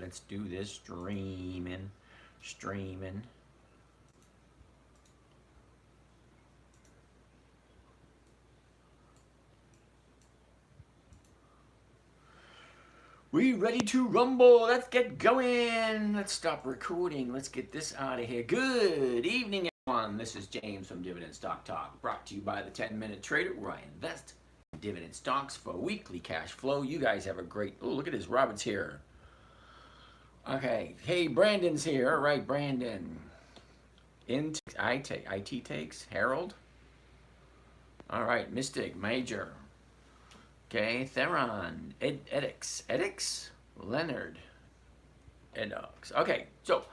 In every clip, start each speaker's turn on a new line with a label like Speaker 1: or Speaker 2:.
Speaker 1: Let's do this streaming. Streaming. We ready to rumble? Let's get going. Let's stop recording. Let's get this out of here. Good evening, everyone. This is James from Dividend Stock Talk, brought to you by the 10-Minute Trader, where I invest in dividend stocks for weekly cash flow. You guys have a great. Oh, look at this. Robert's here. Okay. Hey, Brandon's here. All right, Brandon. IT takes. Harold. All right, Mystic, Major. Okay, Theron, Edix, Leonard, Edox. Okay, so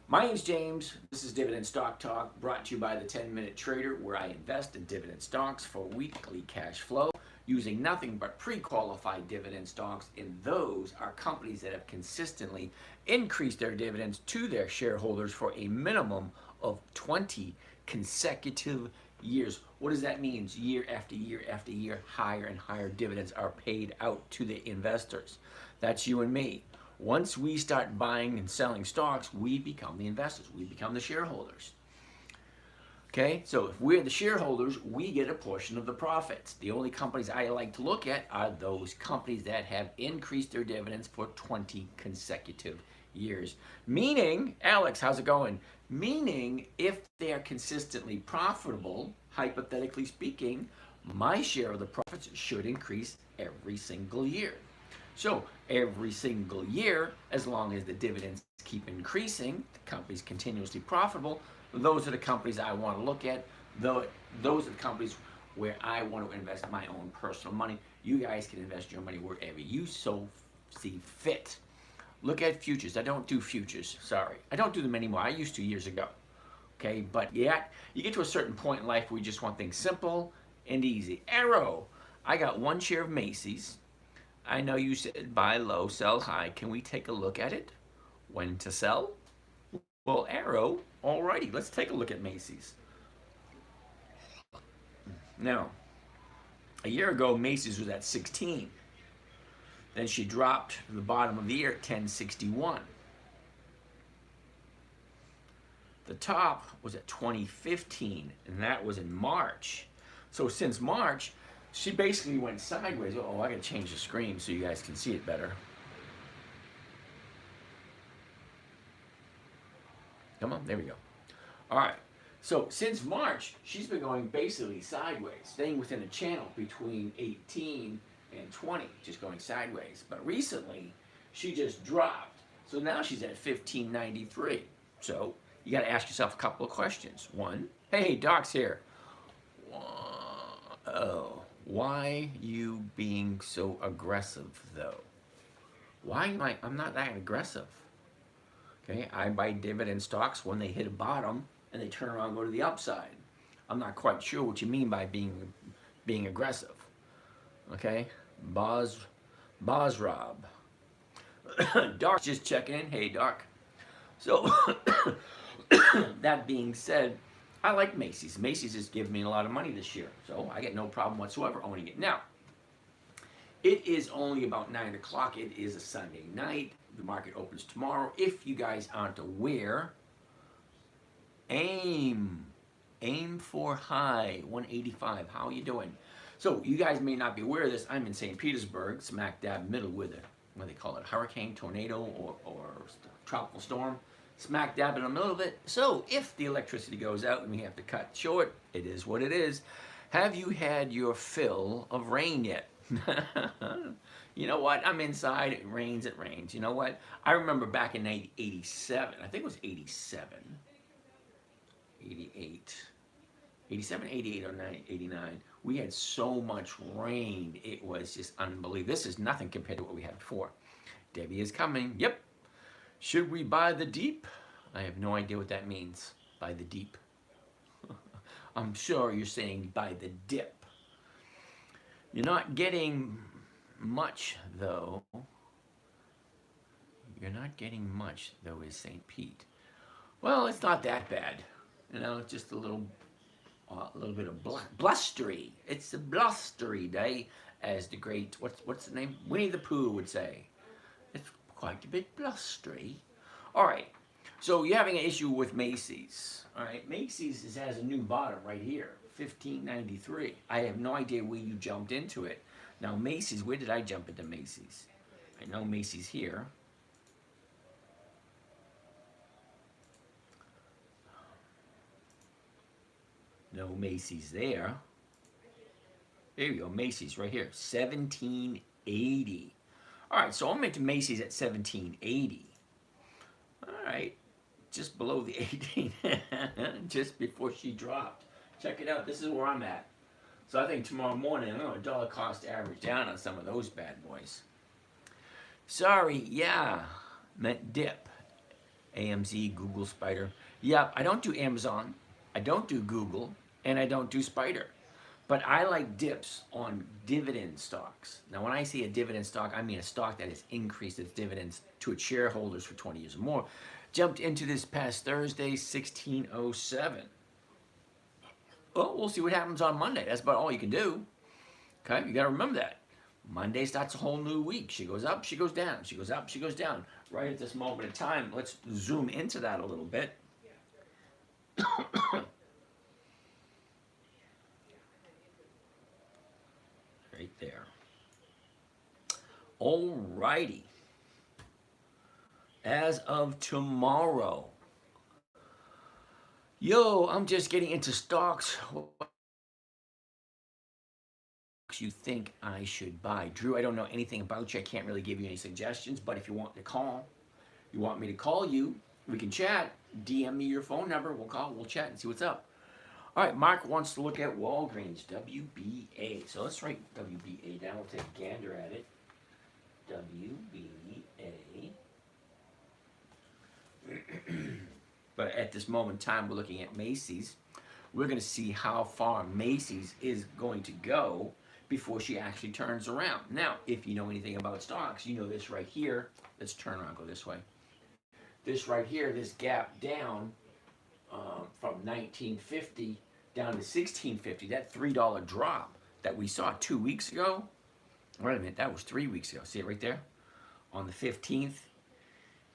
Speaker 1: my name's James. This is Dividend Stock Talk, brought to you by the 10-Minute Trader, where I invest in dividend stocks for weekly cash flow using nothing but pre-qualified dividend stocks, and those are companies that have consistently increased their dividends to their shareholders for a minimum of 20 consecutive years. What does that mean? Year after year after year, higher and higher dividends are paid out to the investors. That's you and me. Once we start buying and selling stocks, we become the investors. We become the shareholders. Okay, so if we're the shareholders, we get a portion of the profits. The only companies I like to look at are those companies that have increased their dividends for 20 consecutive years. Meaning, Alex, how's it going? Meaning, if they are consistently profitable, hypothetically speaking, my share of the profits should increase every single year. So every single year, as long as the dividends keep increasing, the company's continuously profitable, those are the companies I want to look at. Those are the companies where I want to invest my own personal money. You guys can invest your money wherever you so see fit. Look at futures. I don't do futures, sorry. I don't do them anymore. I used to years ago. Okay, but yeah, you get to a certain point in life where you just want things simple and easy. Arrow, I got one share of Macy's. I know you said buy low, sell high. Can we take a look at it? When to sell? Well, Arrow, alrighty, let's take a look at Macy's. Now, a year ago, Macy's was at 16. Then she dropped to the bottom of the year at 1061. The top was at 2015, and that was in March. So since March, she basically went sideways. Oh, I gotta change the screen so you guys can see it better. Come on, there we go. All right, so since March, she's been going basically sideways, staying within a channel between 18 and 20, just going sideways. But recently, she just dropped. So now she's at 1593. So you got to ask yourself a couple of questions. One, hey, Doc's here. Oh, why you being so aggressive, though? Why am I'm not that aggressive. Okay, I buy dividend stocks when they hit a bottom and they turn around and go to the upside. I'm not quite sure what you mean by being aggressive. Okay, Rob. Dark's just checking in. Hey, Dark. So, that being said, I like Macy's. Macy's has given me a lot of money this year, so I get no problem whatsoever owning it. Now, it is only about 9 o'clock. It is a Sunday night. The market opens tomorrow. If you guys aren't aware, aim for high, 185. How are you doing? So you guys may not be aware of this. I'm in St. Petersburg, smack dab middle with a, what do they call it, hurricane, tornado, or tropical storm, smack dab in the middle of it. So if the electricity goes out and we have to cut short, it is what it is. Have you had your fill of rain yet? You know what? I'm inside. It rains. You know what? I remember back in 87. I think it was 87. 88. 87, 88, or 89. We had so much rain. It was just unbelievable. This is nothing compared to what we had before. Debbie is coming. Yep. Should we buy the deep? I have no idea what that means. Buy the deep. I'm sure you're saying buy the dip. You're not getting much, though. You're not getting much, though, is St. Pete. Well, it's not that bad. You know, it's just a little bit of blustery. It's a blustery day, as the great, what's the name? Winnie the Pooh would say. It's quite a bit blustery. All right, so you're having an issue with Macy's. All right, Macy's has a new bottom right here, $15.93. I have no idea where you jumped into it. Now Macy's, where did I jump into Macy's? I know Macy's here. No Macy's there. There you go, Macy's right here, 1780. All right, so I'm into Macy's at 1780. All right, just below the 18, just before she dropped. Check it out. This is where I'm at. So I think tomorrow morning, I'm going to dollar cost average down on some of those bad boys. Sorry, yeah, meant dip. AMZ, Google, Spider. Yep, I don't do Amazon, I don't do Google, and I don't do Spider. But I like dips on dividend stocks. Now, when I say a dividend stock, I mean a stock that has increased its dividends to its shareholders for 20 years or more. Jumped into this past Thursday, 1607. Well, we'll see what happens on Monday. That's about all you can do. Okay, you got to remember that. Monday starts a whole new week. She goes up, she goes down. She goes up, she goes down. Right at this moment in time, let's zoom into that a little bit. Right there. Alrighty. As of tomorrow, yo, I'm just getting into stocks. You think I should buy? Drew, I don't know anything about you. I can't really give you any suggestions, but if you want to call, you want me to call you, we can chat. DM me your phone number. We'll call, we'll chat and see what's up. All right, Mark wants to look at Walgreens, WBA. So let's write WBA down. We'll take a gander at it. WBA. But at this moment in time, we're looking at Macy's. We're going to see how far Macy's is going to go before she actually turns around. Now, if you know anything about stocks, you know this right here. Let's turn around, go this way. This right here, this gap down from 1950 down to 1650, that $3 drop that we saw 2 weeks ago. Wait a minute, that was 3 weeks ago. See it right there? On the 15th,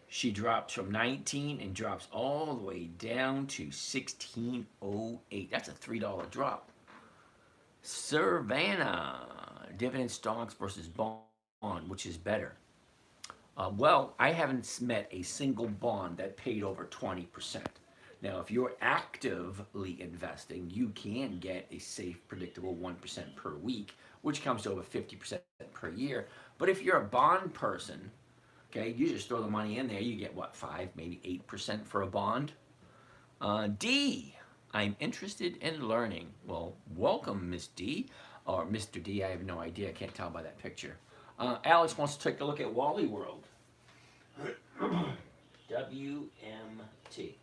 Speaker 1: she drops from 19 and drops all the way down to 1608. That's a $3 drop. Savannah, dividend stocks versus bond, which is better? Well, I haven't met a single bond that paid over 20%. Now, if you're actively investing, you can get a safe, predictable 1% per week, which comes to over 50% per year. But if you're a bond person, okay, you just throw the money in there, you get what, 5, maybe 8% for a bond? D, I'm interested in learning. Well, welcome, Miss D, or Mr. D, I have no idea, I can't tell by that picture. Alex wants to take a look at Wally World. WMT.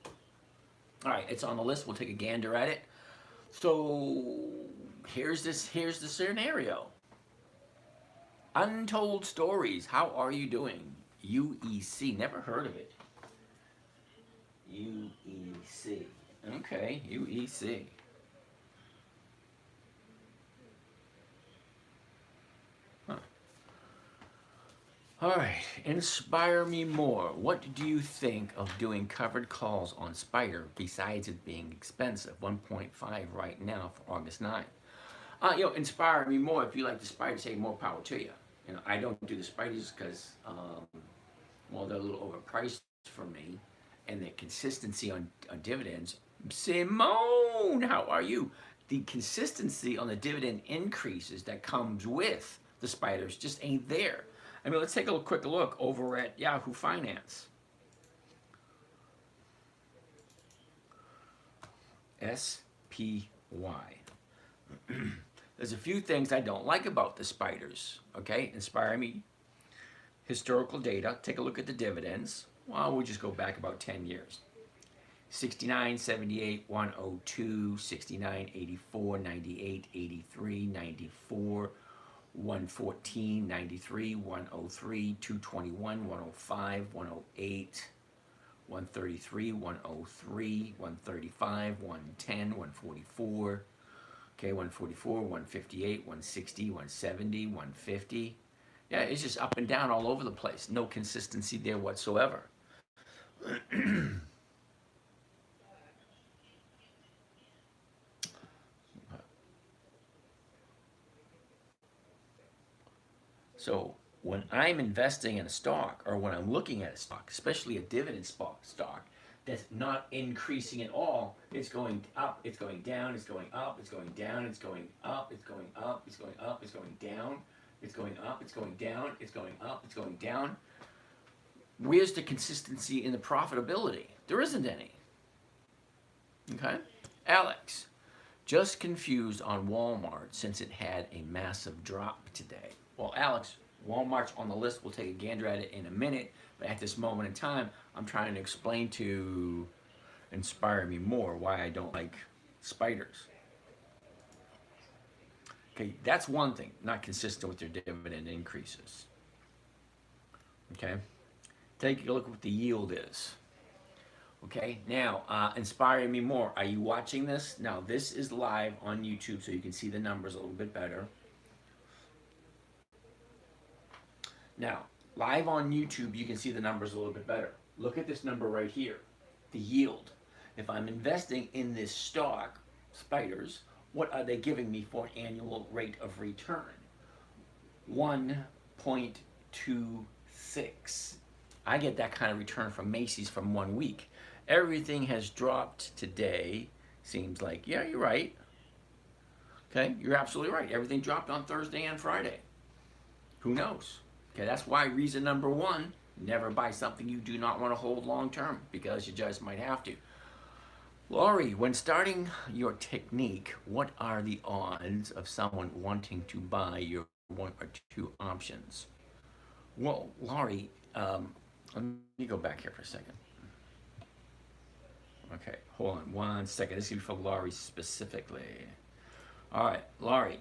Speaker 1: All right, it's on the list. We'll take a gander at it. So here's the scenario. Untold Stories. How are you doing? UEC. Never heard of it. UEC. Okay, UEC. All right, inspire me more. What do you think of doing covered calls on Spider besides it being expensive? 1.5 right now for August 9th. Inspire me more. If you like the Spider, say more power to you. I don't do the Spiders because, well, they're a little overpriced for me. And the consistency on dividends. Simone, how are you? The consistency on the dividend increases that comes with the Spiders just ain't there. I mean, let's take a quick look over at Yahoo Finance. SPY. There's a few things I don't like about the Spiders, okay? Inspire me. Historical data. Take a look at the dividends. Well, we'll just go back about 10 years. 69, 78, 102, 69, 84, 98, 83, 94, 114, 93, 103, 221, 105, 108, 133, 103, 135, 110, 144, okay, 144, 158, 160, 170, 150. Yeah, it's just up and down all over the place. No consistency there whatsoever. So when I'm investing in a stock or when I'm looking at a stock, especially a dividend stock that's not increasing at all, it's going up, it's going down, it's going up, it's going down, it's going up, it's going up, it's going up, it's going down, it's going up, it's going down, it's going up, it's going down. Where's the consistency in the profitability? There isn't any. Okay? Alex, just confused on Walmart since it had a massive drop today. Well, Alex, Walmart's on the list. We'll take a gander at it in a minute. But at this moment in time, I'm trying to explain to inspire me more why I don't like spiders. Okay, that's one thing, not consistent with your dividend increases. Okay, take a look at what the yield is. Okay, now inspiring me more. Are you watching this? Now, this is live on YouTube, so you can see the numbers a little bit better. Now, live on YouTube, you can see the numbers a little bit better. Look at this number right here, the yield. If I'm investing in this stock, spiders, what are they giving me for an annual rate of return? 1.26. I get that kind of return from Macy's from 1 week. Everything has dropped today. Seems like, yeah, you're right. Okay, you're absolutely right. Everything dropped on Thursday and Friday. Who knows? Okay, that's why reason number one, never buy something you do not want to hold long term, because you just might have to. Laurie, when starting your technique, what are the odds of someone wanting to buy your one or two options? Well, Laurie, let me go back here for a second. Okay, hold on 1 second. This is for Laurie specifically. All right, Laurie.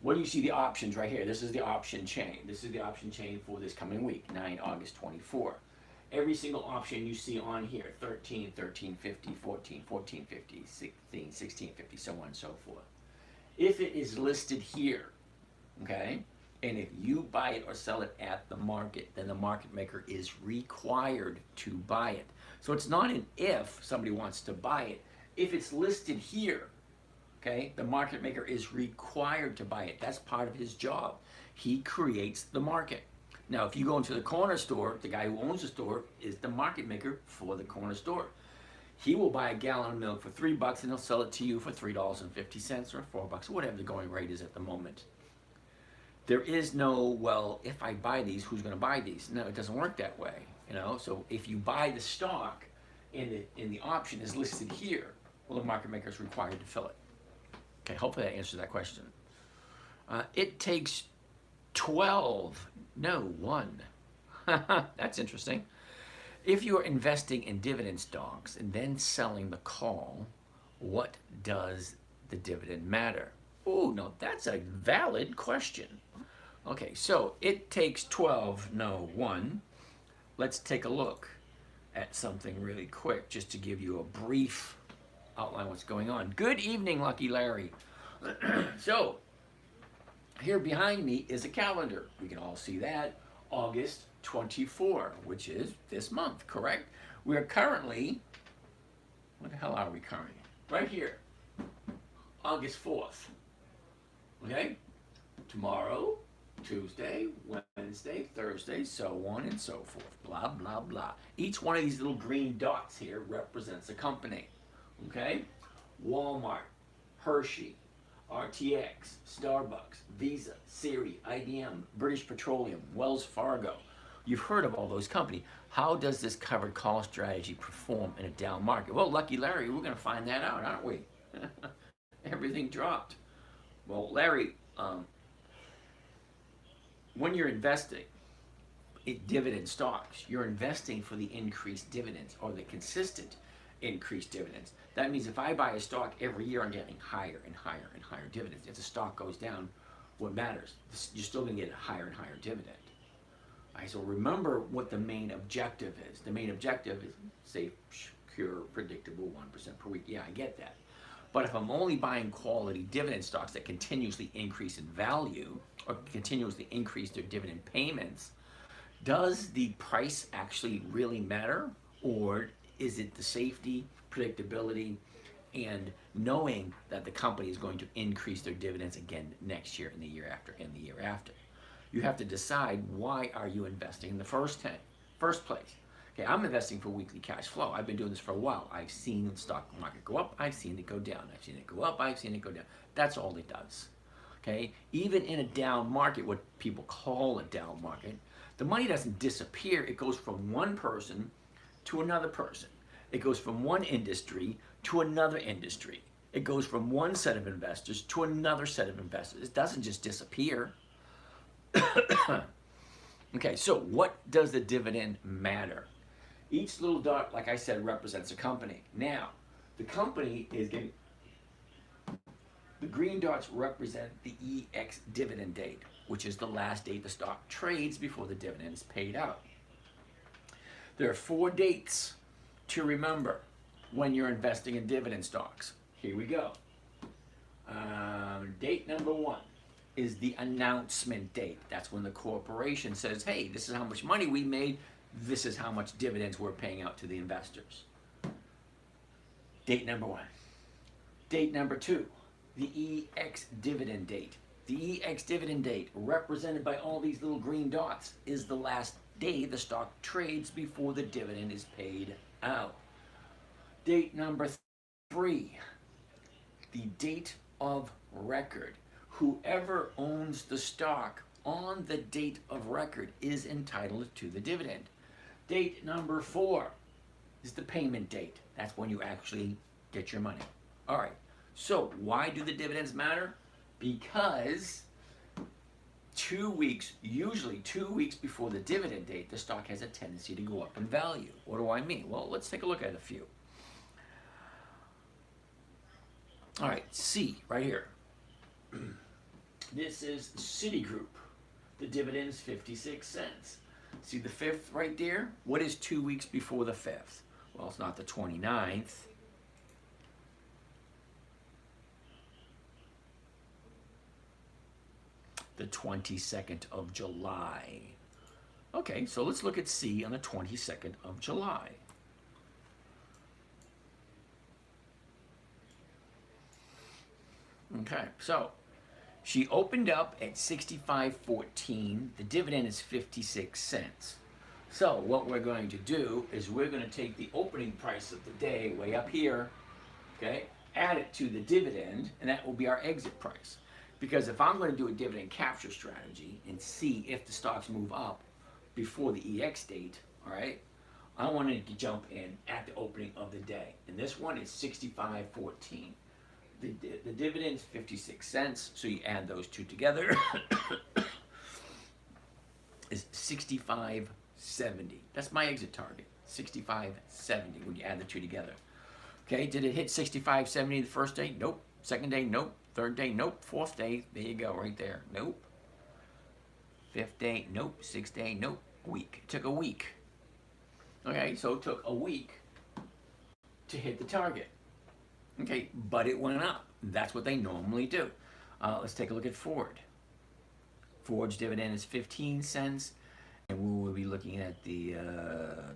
Speaker 1: What do you see the options right here? This is the option chain. This is the option chain for this coming week, 9 August 24. Every single option you see on here, 13, 13.50, 14, 14.50, 16, 16.50, so on and so forth. If it is listed here, okay, and if you buy it or sell it at the market, then the market maker is required to buy it. So it's not an if somebody wants to buy it. If it's listed here, okay, the market maker is required to buy it. That's part of his job. He creates the market. Now, if you go into the corner store, the guy who owns the store is the market maker for the corner store. He will buy a gallon of milk for $3 and he'll sell it to you for $3.50 or $4, whatever the going rate is at the moment. There is no, well, if I buy these, who's going to buy these? No, it doesn't work that way. You know, so if you buy the stock and the option is listed here, well, the market maker is required to fill it. Okay, hopefully that answers that question. It takes 12, no, 1. That's interesting. If you're investing in dividend stocks and then selling the call, what does the dividend matter? Oh, no, that's a valid question. Okay, so it takes 12, no, 1. Let's take a look at something really quick just to give you a brief outline what's going on. Good evening, Lucky Larry. So, here behind me is a calendar. We can all see that. August 24, which is this month, correct? We are currently, what the hell are we currently? Right here, August 4th. Okay? Tomorrow, Tuesday, Wednesday, Thursday, so on and so forth. Blah, blah, blah. Each one of these little green dots here represents a company. Okay? Walmart, Hershey, RTX, Starbucks, Visa, Siri, IBM, British Petroleum, Wells Fargo. You've heard of all those companies. How does this covered call strategy perform in a down market? Well, Lucky Larry, we're going to find that out, aren't we? Everything dropped. Well, Larry, when you're investing in dividend stocks, you're investing for the increased dividends or the consistent increased dividends. That means if I buy a stock every year, I'm getting higher and higher and higher dividends. If the stock goes down, what matters? You're still going to get a higher and higher dividend. All right, so remember what the main objective is. The main objective is safe, secure, predictable, 1% per week. Yeah, I get that. But if I'm only buying quality dividend stocks that continuously increase in value or continuously increase their dividend payments, does the price actually really matter? Or is it the safety, predictability, and knowing that the company is going to increase their dividends again next year and the year after and the year after? You have to decide, why are you investing in the first place. Okay, I'm investing for weekly cash flow. I've been doing this for a while. I've seen the stock market go up. I've seen it go down. I've seen it go up. I've seen it go down. That's all it does. Okay, even in a down market, what people call a down market, the money doesn't disappear. It goes from one person to another person. It goes from one industry to another industry. It goes from one set of investors to another set of investors. It doesn't just disappear. Okay, so what does the dividend matter? Each little dot, like I said, represents a company. Now, the company is getting, the green dots represent the EX dividend date, which is the last date the stock trades before the dividend is paid out. There are 4 dates to remember when you're investing in dividend stocks. Here we go. Date number 1 is the announcement date. That's when the corporation says, hey, this is how much money we made. This is how much dividends we're paying out to the investors. Date number 1. Date number 2, the EX dividend date. The EX dividend date, represented by all these little green dots, is the last day the stock trades before the dividend is paid out. Date number 3, the date of record. Whoever owns the stock on the date of record is entitled to the dividend. Date number 4 is the payment date. That's when you actually get your money. All right, so why do the dividends matter? Because 2 weeks, usually 2 weeks before the dividend date, the stock has a tendency to go up in value. What do I mean? Well, let's take a look at a few. All right, C, right here. This is Citigroup. The dividend is 56 cents. See the 5th right there? What is 2 weeks before the 5th? Well, it's not the 29th. The 22nd of July. Okay, so let's look at C on the 22nd of July. Okay, so she opened up at 65.14. The dividend is 56 cents. So what we're going to do is we're going to take the opening price of the day way up here, okay, add it to the dividend, and that will be our exit price. Because if I'm going to do a dividend capture strategy and see if the stocks move up before the EX date, all right, I want to jump in at the opening of the day. And this one is 65.14. The dividend is 56 cents, so you add those two together, is 65.70. That's my exit target, 65.70 when you add the two together. Okay, did it hit 65.70 the first day? Nope. Second day? Nope. Third day? Nope. Fourth day? There you go, right there. Nope. Fifth day? Nope. Sixth day? Nope. Week. It took a week. Okay, so it took a week to hit the target. Okay, but it went up. That's what they normally do. Let's take a look at Ford. Ford's dividend is 15 cents, and we will be looking at the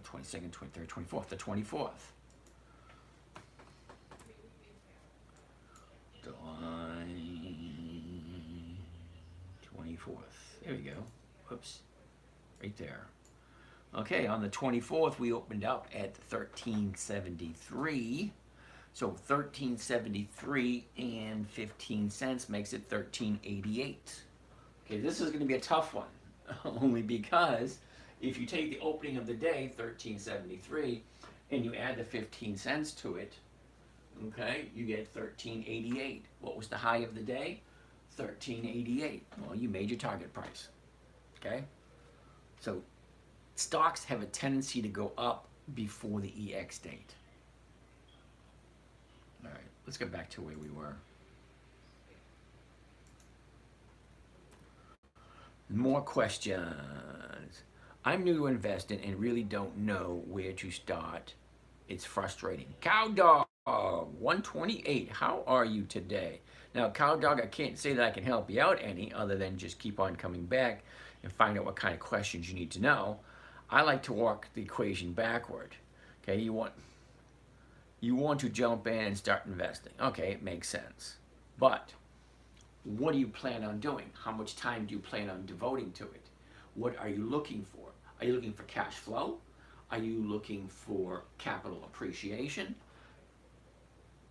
Speaker 1: 22nd, 23rd, 24th, the 24th. July 24th. There we go. Whoops. Right there. Okay, on the 24th, we opened up at 13.73. So 13.73 and 15 cents makes it 13.88. Okay, this is going to be a tough one, only because if you take the opening of the day, 13.73, and you add the 15 cents to it, okay, you get 13.88. What was the high of the day? 13.88. Well, you made your target price. Okay? So stocks have a tendency to go up before the EX date. All right, let's get back to where we were. More questions. I'm new to investing and really don't know where to start. It's frustrating. Cow dog. 128. How are you today? Now, Cow Dog, I can't say that I can help you out any other than just keep on coming back and find out what kind of questions you need to know. I like to walk the equation backward. Okay, you want to jump in and start investing. Okay, it makes sense. But what do you plan on doing? How much time do you plan on devoting to it? What are you looking for? Are you looking for cash flow? Are you looking for capital appreciation?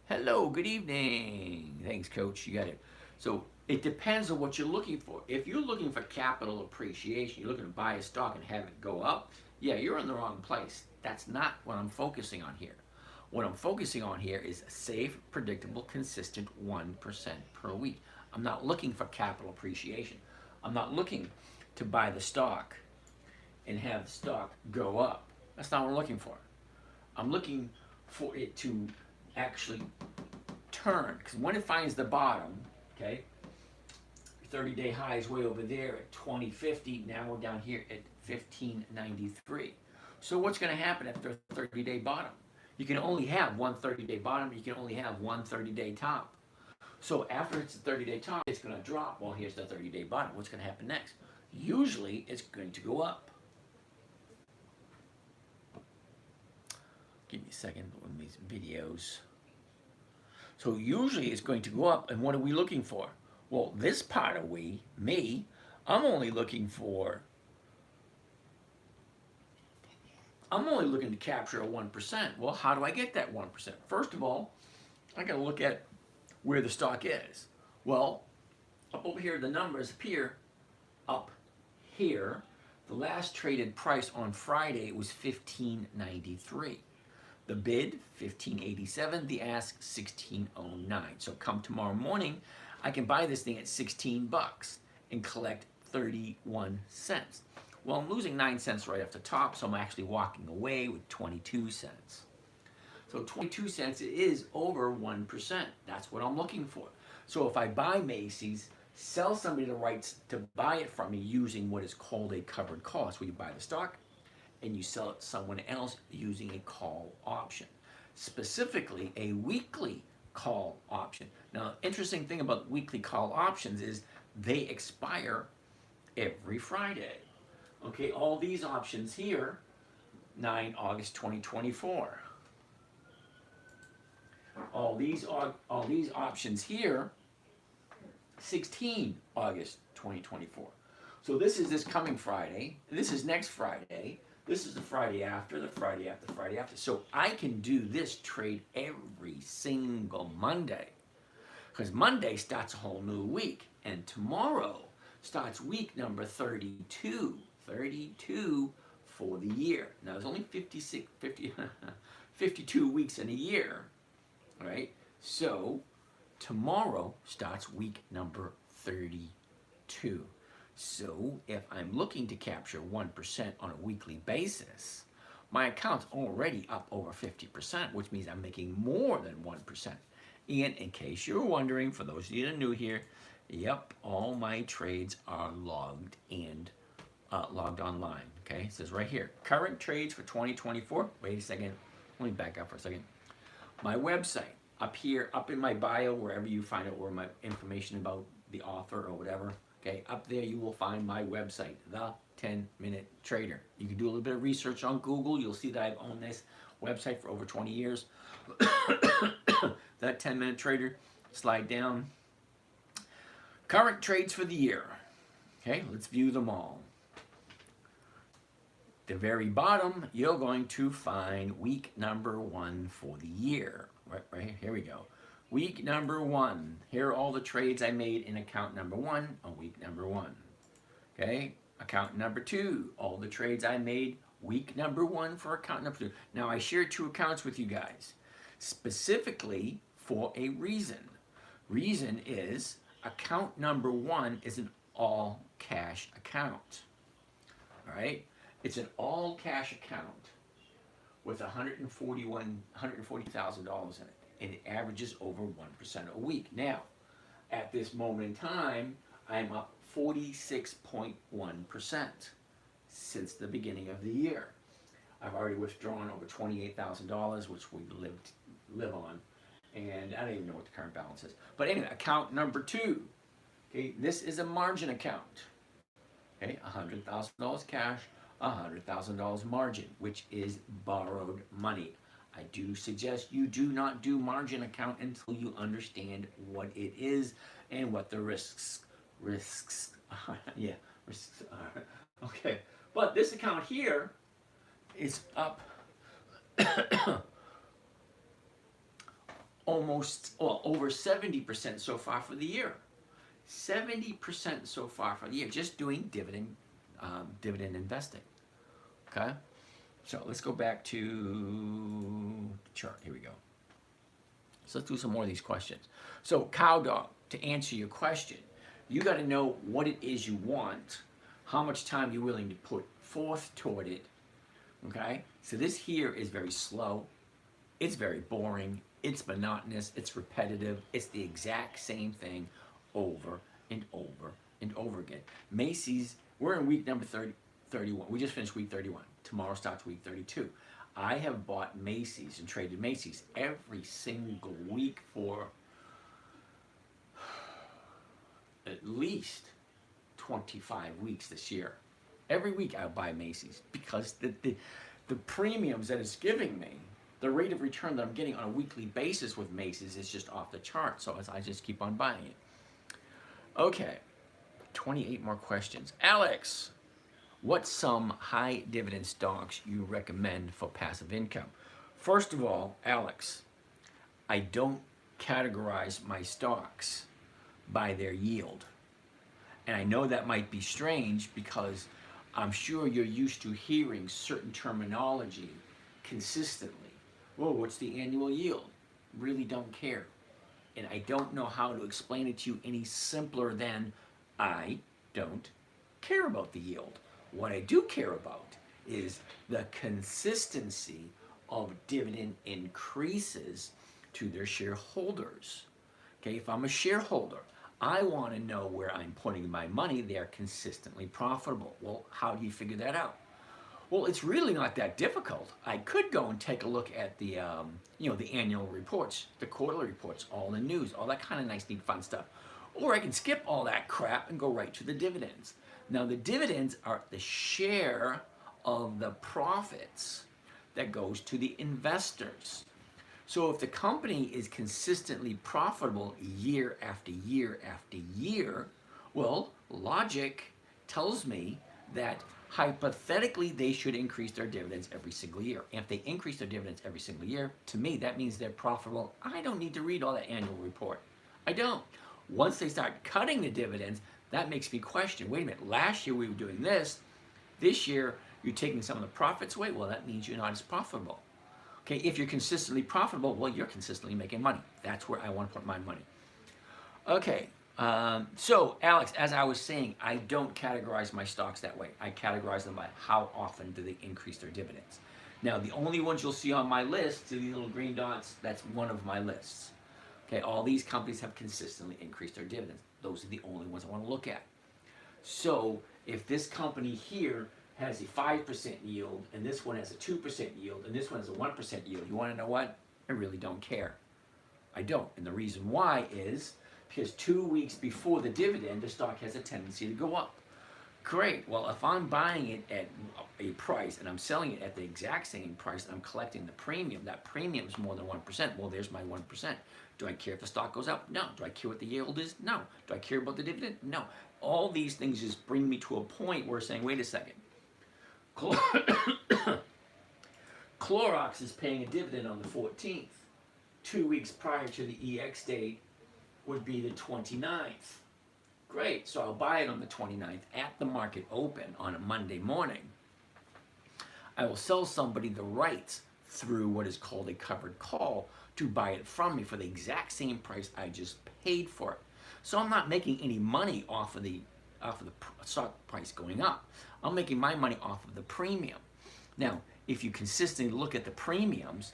Speaker 1: Hello, good evening. Thanks, Coach. You got it. So it depends on what you're looking for. If you're looking for capital appreciation, you're looking to buy a stock and have it go up, yeah, you're in the wrong place. That's not what I'm focusing on here. What I'm focusing on here is a safe, predictable, consistent 1% per week. I'm not looking for capital appreciation. I'm not looking to buy the stock and have the stock go up. That's not what I'm looking for. I'm looking for it to actually turn, because when it finds the bottom, okay, 30-day high is way over there at 2050. Now we're down here at 1593. So what's going to happen after a 30-day bottom? You can only have one 30-day bottom. You can only have one 30-day top. So after it's a 30-day top, it's going to drop. Well, here's the 30-day bottom. What's going to happen next? Usually, it's going to go up. Give me a second on these videos. So usually it's going to go up, and what are we looking for? Well, this part of me, I'm only looking to capture a 1%. Well, how do I get that 1%? First of all, I got to look at where the stock is. Well, up over here, the numbers appear up here. The last traded price on Friday was $15.93. The bid, $15.87. The ask, $16.09. So come tomorrow morning, I can buy this thing at 16 bucks and collect 31 cents. Well, I'm losing 9 cents right off the top, so I'm actually walking away with 22 cents. So 22 cents is over 1%. That's what I'm looking for. So if I buy Macy's, sell somebody the rights to buy it from me using what is called a covered call. That's where you buy the stock and you sell it to someone else using a call option. Specifically, a weekly call option. Now, interesting thing about weekly call options is they expire every Friday. Okay, all these options here, 9 August 2024. All these options here, 16 August 2024. So this is this coming Friday. This is next Friday. This is the Friday after, the Friday after, the Friday after. So I can do this trade every single Monday. Because Monday starts a whole new week. And tomorrow starts week number 32. 32 for the year. Now there's only 52 weeks in a year. Right? So tomorrow starts week number 32. So if I'm looking to capture 1% on a weekly basis, my account's already up over 50%, which means I'm making more than 1%. And in case you're wondering, for those of you that are new here, yep, all my trades are logged online. Okay, it says right here, current trades for 2024. Wait a second, let me back up for a second. My website, up here, up in my bio, wherever you find out where my information about the author or whatever, okay, up there you will find my website, The 10-Minute Trader. You can do a little bit of research on Google. You'll see that I've owned this website for over 20 years. That 10-Minute Trader, slide down. Current trades for the year. Okay, let's view them all. The very bottom, you're going to find week number 1 for the year. Right here we go. Week number 1. Here are all the trades I made in account number 1 on week number 1. Okay, account number 2. All the trades I made week number 1 for account number 2. Now I share 2 accounts with you guys, specifically for a reason. Reason is account number 1 is an all cash account. All right, it's an all cash account with $140,000 in it. And it averages over 1% a week. Now, at this moment in time, I'm up 46.1% since the beginning of the year. I've already withdrawn over $28,000, which we lived live on. And I don't even know what the current balance is. But anyway, account number 2. Okay, this is a margin account. Okay, $100,000 cash, $100,000 margin, which is borrowed money. I do suggest you do not do margin account until you understand what it is and what the risks are. Yeah, risks are. Okay, but this account here is up almost, well, over 70% so far for the year. 70% so far for the year, just doing dividend investing. Okay, so let's go back to the chart. Here we go. So let's do some more of these questions. So cow dog, to answer your question, you got to know what it is you want, how much time you're willing to put forth toward it. Okay, so this here is very slow, it's very boring, it's monotonous, it's repetitive, it's the exact same thing over and over and over again. Macy's, we're in week number 31. We just finished week 31. Tomorrow starts week 32. I have bought Macy's and traded Macy's every single week for at least 25 weeks this year. Every week I'll buy Macy's because the premiums that it's giving me, the rate of return that I'm getting on a weekly basis with Macy's is just off the chart. So I just keep on buying it. Okay, 28 more questions. Alex, what's some high dividend stocks you recommend for passive income? First of all, Alex, I don't categorize my stocks by their yield. And I know that might be strange because I'm sure you're used to hearing certain terminology consistently. Whoa, what's the annual yield? Really don't care. And I don't know how to explain it to you any simpler than I don't care about the yield. What I do care about is the consistency of dividend increases to their shareholders. Okay, if I'm a shareholder, I want to know where I'm putting my money. They're consistently profitable. Well, how do you figure that out? Well, it's really not that difficult. I could go and take a look at the, the annual reports, the quarterly reports, all the news, all that kind of nice, neat, fun stuff. Or I can skip all that crap and go right to the dividends. Now, the dividends are the share of the profits that goes to the investors. So if the company is consistently profitable year after year after year, well, logic tells me that hypothetically they should increase their dividends every single year. And if they increase their dividends every single year, to me that means they're profitable. I don't need to read all that annual report. I don't. Once they start cutting the dividends, that makes me question, wait a minute, last year we were doing this year you're taking some of the profits away, well that means you're not as profitable. Okay, if you're consistently profitable, well you're consistently making money. That's where I want to put my money. Okay, so Alex, as I was saying, I don't categorize my stocks that way. I categorize them by how often do they increase their dividends. Now the only ones you'll see on my list, the little green dots, that's one of my lists. Okay, all these companies have consistently increased their dividends. Those are the only ones I want to look at. So if this company here has a 5% yield, and this one has a 2% yield, and this one has a 1% yield, you want to know what? I really don't care. I don't. And the reason why is because 2 weeks before the dividend, the stock has a tendency to go up. Great. Well, if I'm buying it at a price and I'm selling it at the exact same price and I'm collecting the premium, that premium is more than 1%. Well, there's my 1%. Do I care if the stock goes up? No. Do I care what the yield is? No. Do I care about the dividend? No. All these things just bring me to a point where saying, wait a second. Clorox is paying a dividend on the 14th. 2 weeks prior to the EX date would be the 29th. Great, so I'll buy it on the 29th at the market open on a Monday morning. I will sell somebody the rights through what is called a covered call to buy it from me for the exact same price I just paid for it. So I'm not making any money off of the stock price going up. I'm making my money off of the premium. Now, if you consistently look at the premiums,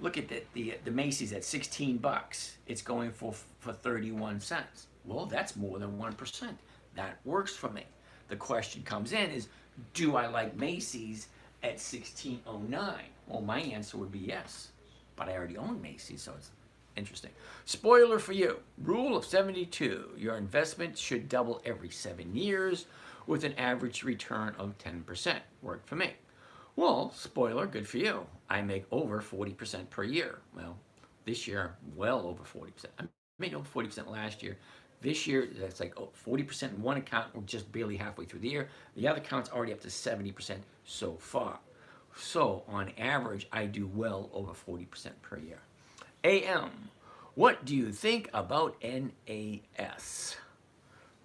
Speaker 1: look at the Macy's at 16 bucks. It's going for 31 cents. Well, that's more than 1%. That works for me. The question comes in is, do I like Macy's at 16.09? Well, my answer would be yes. but I already own Macy's, so it's interesting. Spoiler for you. Rule of 72. Your investment should double every 7 years with an average return of 10%. Worked for me. Well, spoiler, good for you. I make over 40% per year. Well, this year, well over 40%. I made over 40% last year. This year, that's like 40% in one account. We're just barely halfway through the year. The other account's already up to 70% so far. So, on average, I do well over 40% per year. AM, what do you think about NAS?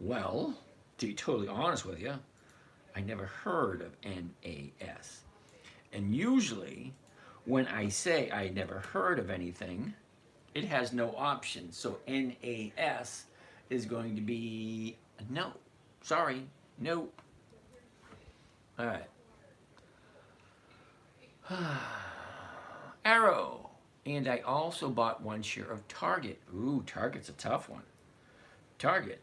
Speaker 1: Well, to be totally honest with you, I never heard of NAS. And usually, when I say I never heard of anything, it has no option. So NAS is going to be no. Sorry, no. All right. Arrow. And I also bought 1 share of Target. Ooh, Target's a tough one. Target.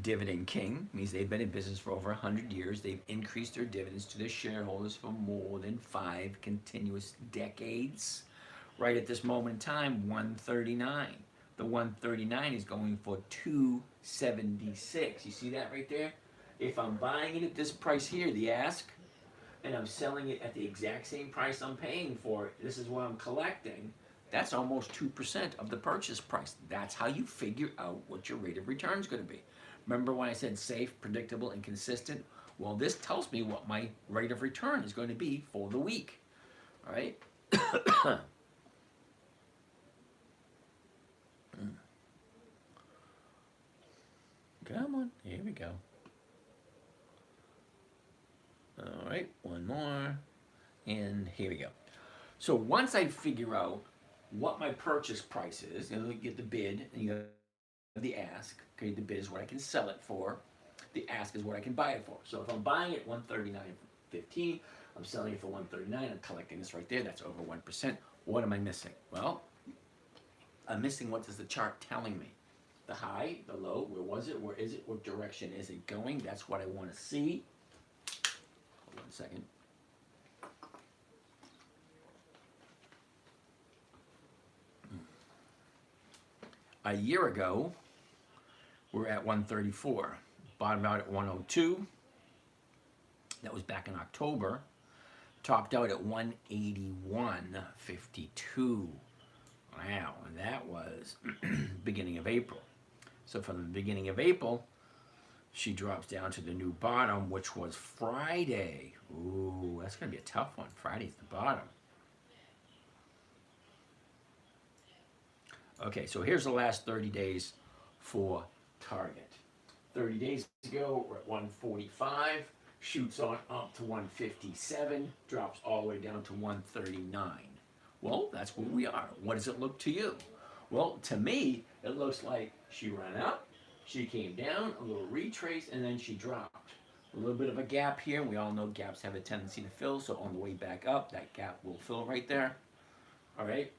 Speaker 1: Dividend king means they've been in business for over 100 years. They've increased their dividends to their shareholders for more than 5 continuous decades. Right at this moment in time, 139. The 139 is going for 276. You see that right there? If I'm buying it at this price here, the ask, and I'm selling it at the exact same price I'm paying for it, this is what I'm collecting, that's almost 2% of the purchase price. That's how you figure out what your rate of return is going to be. Remember when I said safe, predictable, and consistent? Well, this tells me what my rate of return is going to be for the week. All right? Come on, here we go. All right, one more, and here we go. So once I figure out what my purchase price is, you get the bid, and you have the ask. Okay, the bid is what I can sell it for. The ask is what I can buy it for. So if I'm buying it $139.15, I'm selling it for $139. I'm collecting this right there. That's over 1%. What am I missing? Well, I'm missing what is the chart telling me. The high, the low, where was it? Where is it? What direction is it going? That's what I want to see. Hold on a second. A year ago, we're at 134. Bottomed out at 102. That was back in October. Topped out at 181.52. Wow, and that was beginning of April. So from the beginning of April, she drops down to the new bottom, which was Friday. Ooh, that's going to be a tough one. Friday's the bottom. Okay, so here's the last 30 days for Target. 30 days ago, we're at 145, shoots on up to 157, drops all the way down to 139. Well, that's where we are. What does it look to you? Well, to me, it looks like she ran up, she came down, a little retrace, and then she dropped. A little bit of a gap here. We all know gaps have a tendency to fill, so on the way back up, that gap will fill right there. All right?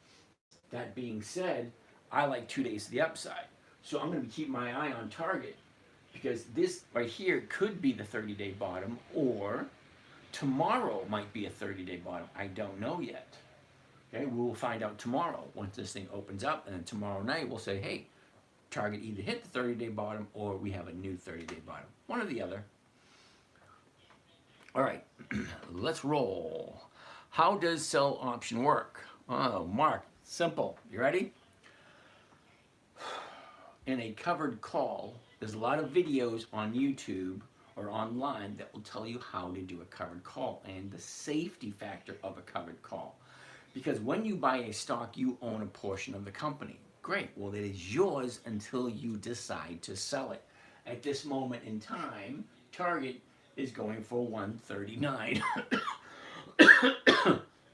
Speaker 1: That being said, I like 2 days to the upside. So I'm going to keep my eye on Target because this right here could be the 30-day bottom, or tomorrow might be a 30-day bottom. I don't know yet. Okay, we'll find out tomorrow once this thing opens up, and then tomorrow night we'll say, hey, Target either hit the 30-day bottom or we have a new 30-day bottom. One or the other. All right, let's roll. How does sell option work? Oh, Mark, simple. You ready? In a covered call, there's a lot of videos on YouTube or online that will tell you how to do a covered call and the safety factor of a covered call. Because when you buy a stock, you own a portion of the company. Great, well, it is yours until you decide to sell it. At this moment in time, Target is going for 139.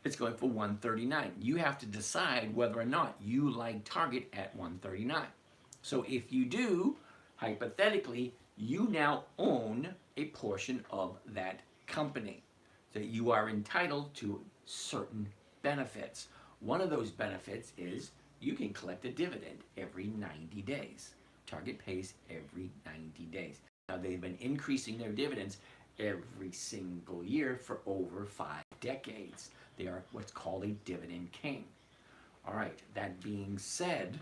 Speaker 1: It's going for 139. You have to decide whether or not you like Target at 139. So if you do, hypothetically, you now own a portion of that company. So you are entitled to certain benefits. One of those benefits is you can collect a dividend every 90 days. Target pays every 90 days. Now they've been increasing their dividends every single year for over 5 decades. They are what's called a dividend king. All right, that being said,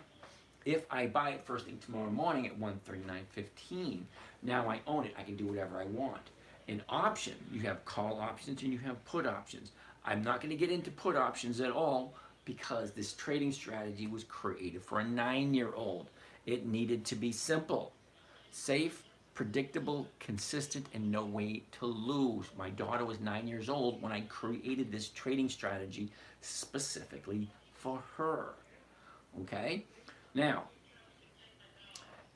Speaker 1: if I buy it first thing tomorrow morning at 139.15, now I own it. I can do whatever I want. In option, you have call options and you have put options. I'm not going to get into put options at all because this trading strategy was created for a 9-year-old. It needed to be simple, safe, predictable, consistent, and no way to lose. My daughter was 9 years old when I created this trading strategy specifically for her. Okay? Now,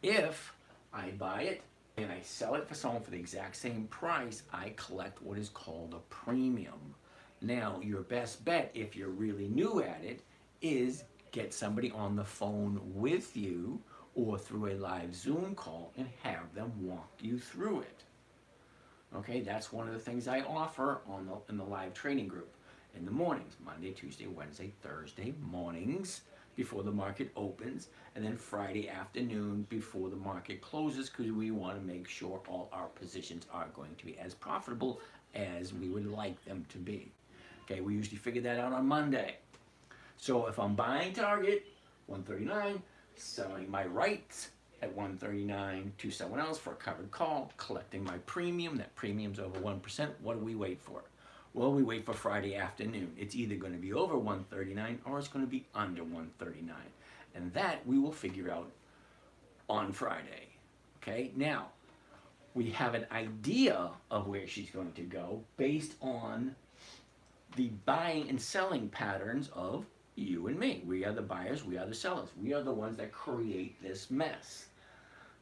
Speaker 1: if I buy it and I sell it for someone for the exact same price, I collect what is called a premium. Now, your best bet, if you're really new at it, is get somebody on the phone with you or through a live Zoom call and have them walk you through it. Okay, that's one of the things I offer in the live training group in the mornings, Monday, Tuesday, Wednesday, Thursday mornings before the market opens, and then Friday afternoon before the market closes, because we want to make sure all our positions are going to be as profitable as we would like them to be. Okay, we usually figure that out on Monday. So if I'm buying target 139, selling my rights at 139 to someone else for a covered call, collecting my premium, that premium's over 1%, what do we wait for? Well, we wait for Friday afternoon. It's either going to be over 139 or it's going to be under 139. And that we will figure out on Friday. Okay, now we have an idea of where she's going to go based on the buying and selling patterns of you and me. We are the buyers, we are the sellers. We are the ones that create this mess.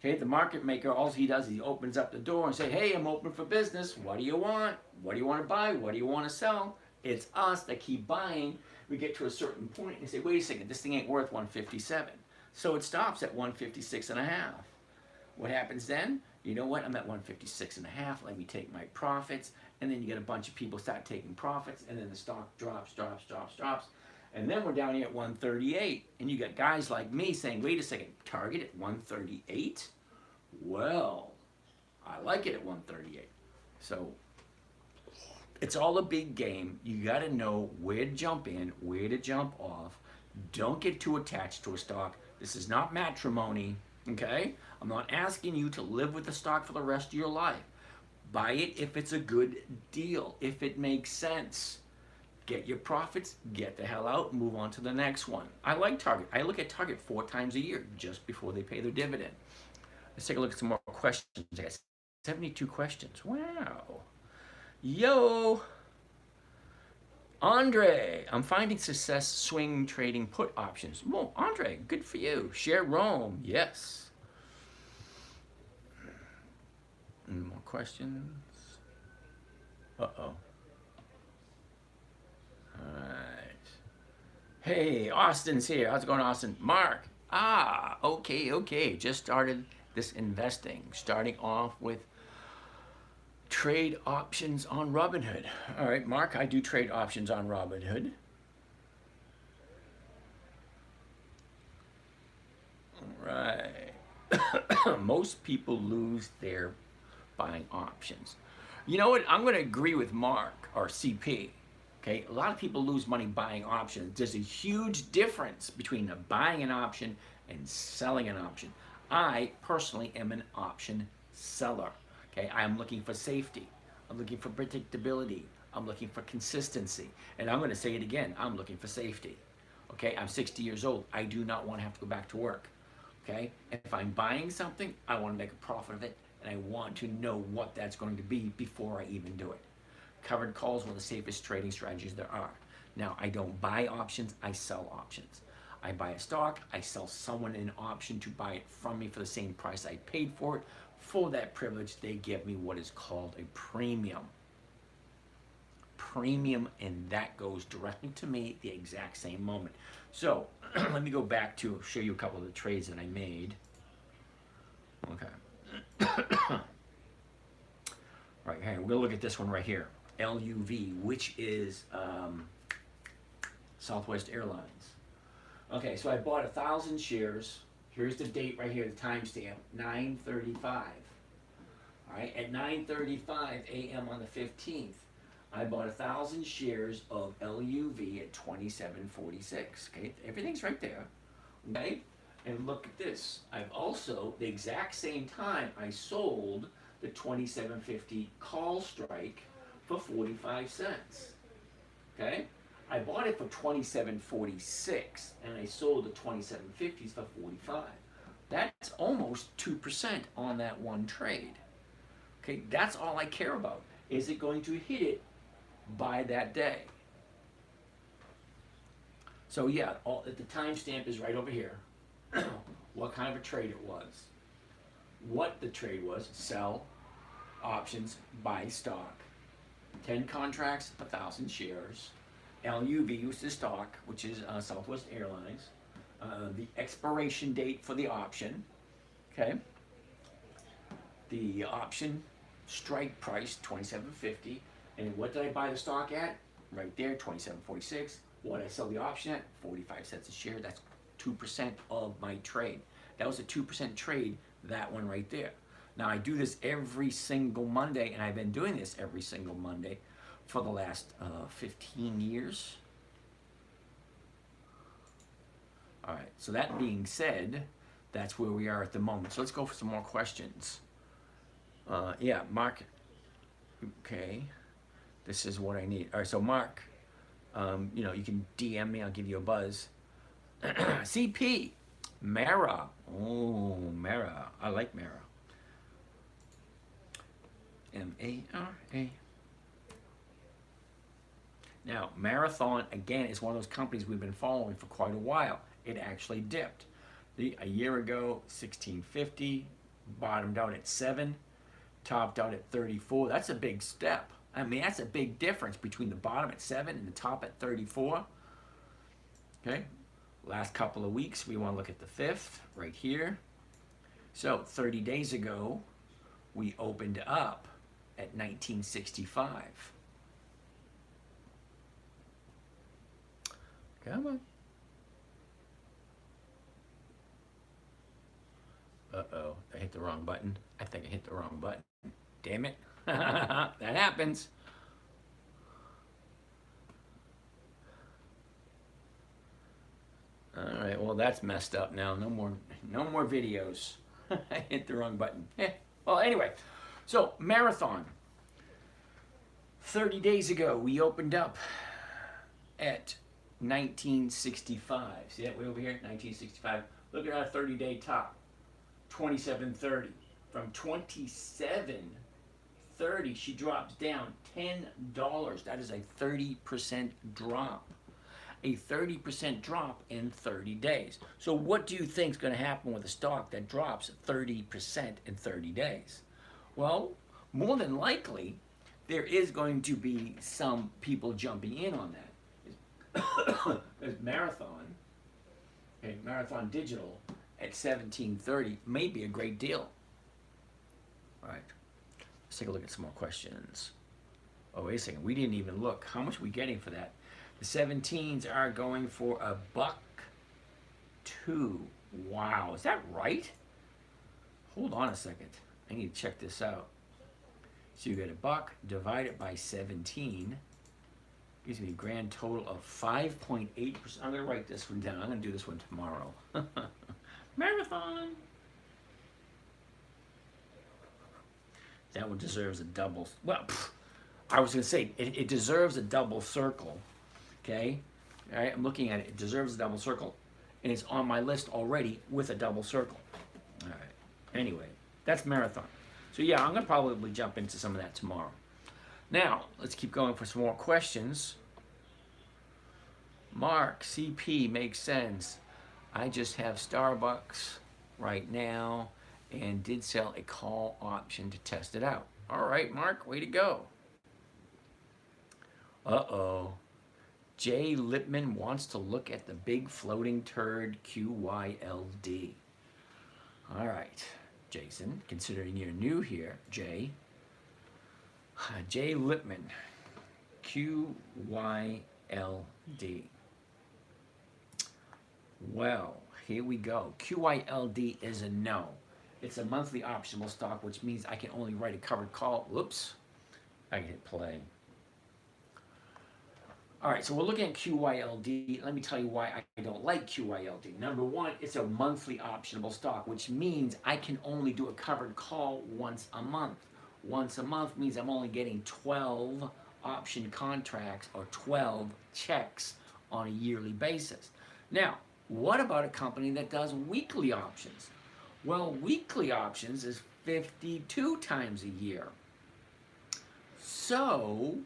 Speaker 1: Okay, the market maker, all he does is he opens up the door and say, hey, I'm open for business. What do you want? What do you want to buy? What do you want to sell? It's us that keep buying. We get to a certain point and say, wait a second, this thing ain't worth 157. So it stops at 156 and a half. What happens then? You know what? I'm at 156 and a half. Let me take my profits. And then you get a bunch of people start taking profits, and then the stock drops. And then we're down here at 138. And you got guys like me saying, wait a second, target at 138? Well, I like it at 138. So it's all a big game. You got to know where to jump in, where to jump off. Don't get too attached to a stock. This is not matrimony, okay? I'm not asking you to live with the stock for the rest of your life. Buy it if it's a good deal, if it makes sense. Get your profits, get the hell out, move on to the next one. I like Target. I look at Target 4 times a year, just before they pay their dividend. Let's take a look at some more questions. I got 72 questions. Wow. Yo. Andre, I'm finding success swing trading put options. Well, Andre, good for you. Share Rome, yes. Any more questions? Uh-oh. Alright. Hey, Austin's here. How's it going, Austin? Mark. Okay. Just started this investing. Starting off with trade options on Robinhood. Alright, Mark, I do trade options on Robinhood. Alright. Most people lose their buying options. You know what? I'm going to agree with Mark, or CP. Okay, a lot of people lose money buying options. There's a huge difference between buying an option and selling an option. I personally am an option seller. Okay, I'm looking for safety. I'm looking for predictability. I'm looking for consistency. And I'm going to say it again. I'm looking for safety. Okay, I'm 60 years old. I do not want to have to go back to work. Okay, if I'm buying something, I want to make a profit of it, and I want to know what that's going to be before I even do it. Covered calls are one of the safest trading strategies there are. Now, I don't buy options, I sell options. I buy a stock, I sell someone an option to buy it from me for the same price I paid for it. For that privilege, they give me what is called a premium. Premium, and that goes directly to me at the exact same moment. So, let me go back to show you a couple of the trades that I made. Okay. Right here, we're gonna look at this one right here. LUV, which is Southwest Airlines. Okay, so I bought 1,000 shares. Here's the date right here, the timestamp, 9:35. All right, at 9:35 a.m. on the 15th, I bought 1,000 shares of LUV at 27.46. Okay, everything's right there. Okay, and look at this. I've also, the exact same time, I sold the 27.50 call strike for 45 cents. Okay, I bought it for 27.46 and I sold the 27.50s for 45. That's almost 2% on that one trade. Okay, that's all I care about. Is it going to hit it by that day? So yeah, the timestamp is right over here. What kind of a trade it was, what the trade was, sell options, buy stock, 10 contracts, 1,000 shares. LUV was the stock, which is Southwest Airlines. The expiration date for the option, okay? The option strike price, 27.50. And what did I buy the stock at? Right there, 27.46. What did I sell the option at? 45 cents a share. That's 2% of my trade. That was a 2% trade, that one right there. Now I do this every single Monday, and I've been doing this every single Monday for the last 15 years. All right, so that being said, that's where we are at the moment. So let's go for some more questions. Yeah, Mark, okay, this is what I need. All right, so Mark, you know, you can DM me, I'll give you a buzz. CP, Mara, oh, Mara, I like Mara. M-A-R-A. Now, Marathon, again, is one of those companies we've been following for quite a while. It actually dipped. A year ago, 16.50, bottomed out at 7, topped out at 34. That's a big step. I mean, that's a big difference between the bottom at 7 and the top at 34. Okay, last couple of weeks, we want to look at the 5th, right here. So, 30 days ago, we opened up at 1965. Come on. Uh-oh, I hit the wrong button. I think I hit the wrong button. Damn it. That happens. All right, well, that's messed up now. No more videos. I hit the wrong button. Well, anyway, so Marathon. 30 days ago, we opened up at 1965. See that way over here? 1965. Look at our 30-day top. 27.30. From 27.30, she drops down $10. That is a 30% drop. A 30% drop in 30 days. So what do you think is going to happen with a stock that drops 30% in 30 days? Well, more than likely, there is going to be some people jumping in on that. There's Marathon, okay, Marathon Digital at 17.30 may be a great deal. All right, let's take a look at some more questions. Oh, wait a second, we didn't even look. How much are we getting for that? The 17s are going for $1.02. Wow, is that right? Hold on a second. I need to check this out. So you get $1 divided by 17. Gives me a grand total of 5.8%. I'm going to write this one down. I'm going to do this one tomorrow. Marathon. That one deserves a double. Well, I was going to say, it deserves a double circle. Okay? All right, I'm looking at it. It deserves a double circle. And it's on my list already with a double circle. All right. Anyway, that's Marathon. So yeah, I'm going to probably jump into some of that tomorrow. Now, let's keep going for some more questions. Mark, CP, makes sense. I just have Starbucks right now and did sell a call option to test it out. All right, Mark, way to go. Uh-oh. Jay Lippman wants to look at the big floating turd QYLD. All right, Jason, considering you're new here, Jay. Jay Lippman, QYLD. Well, here we go. QYLD is a no. It's a monthly optional stock, which means I can only write a covered call. Whoops. I can hit play. All right, so we're looking at QYLD. Let me tell you why I don't like QYLD. Number one, it's a monthly optionable stock, which means I can only do a covered call once a month. Once a month means I'm only getting 12 option contracts or 12 checks on a yearly basis. Now, what about a company that does weekly options? Well, weekly options is 52 times a year. So,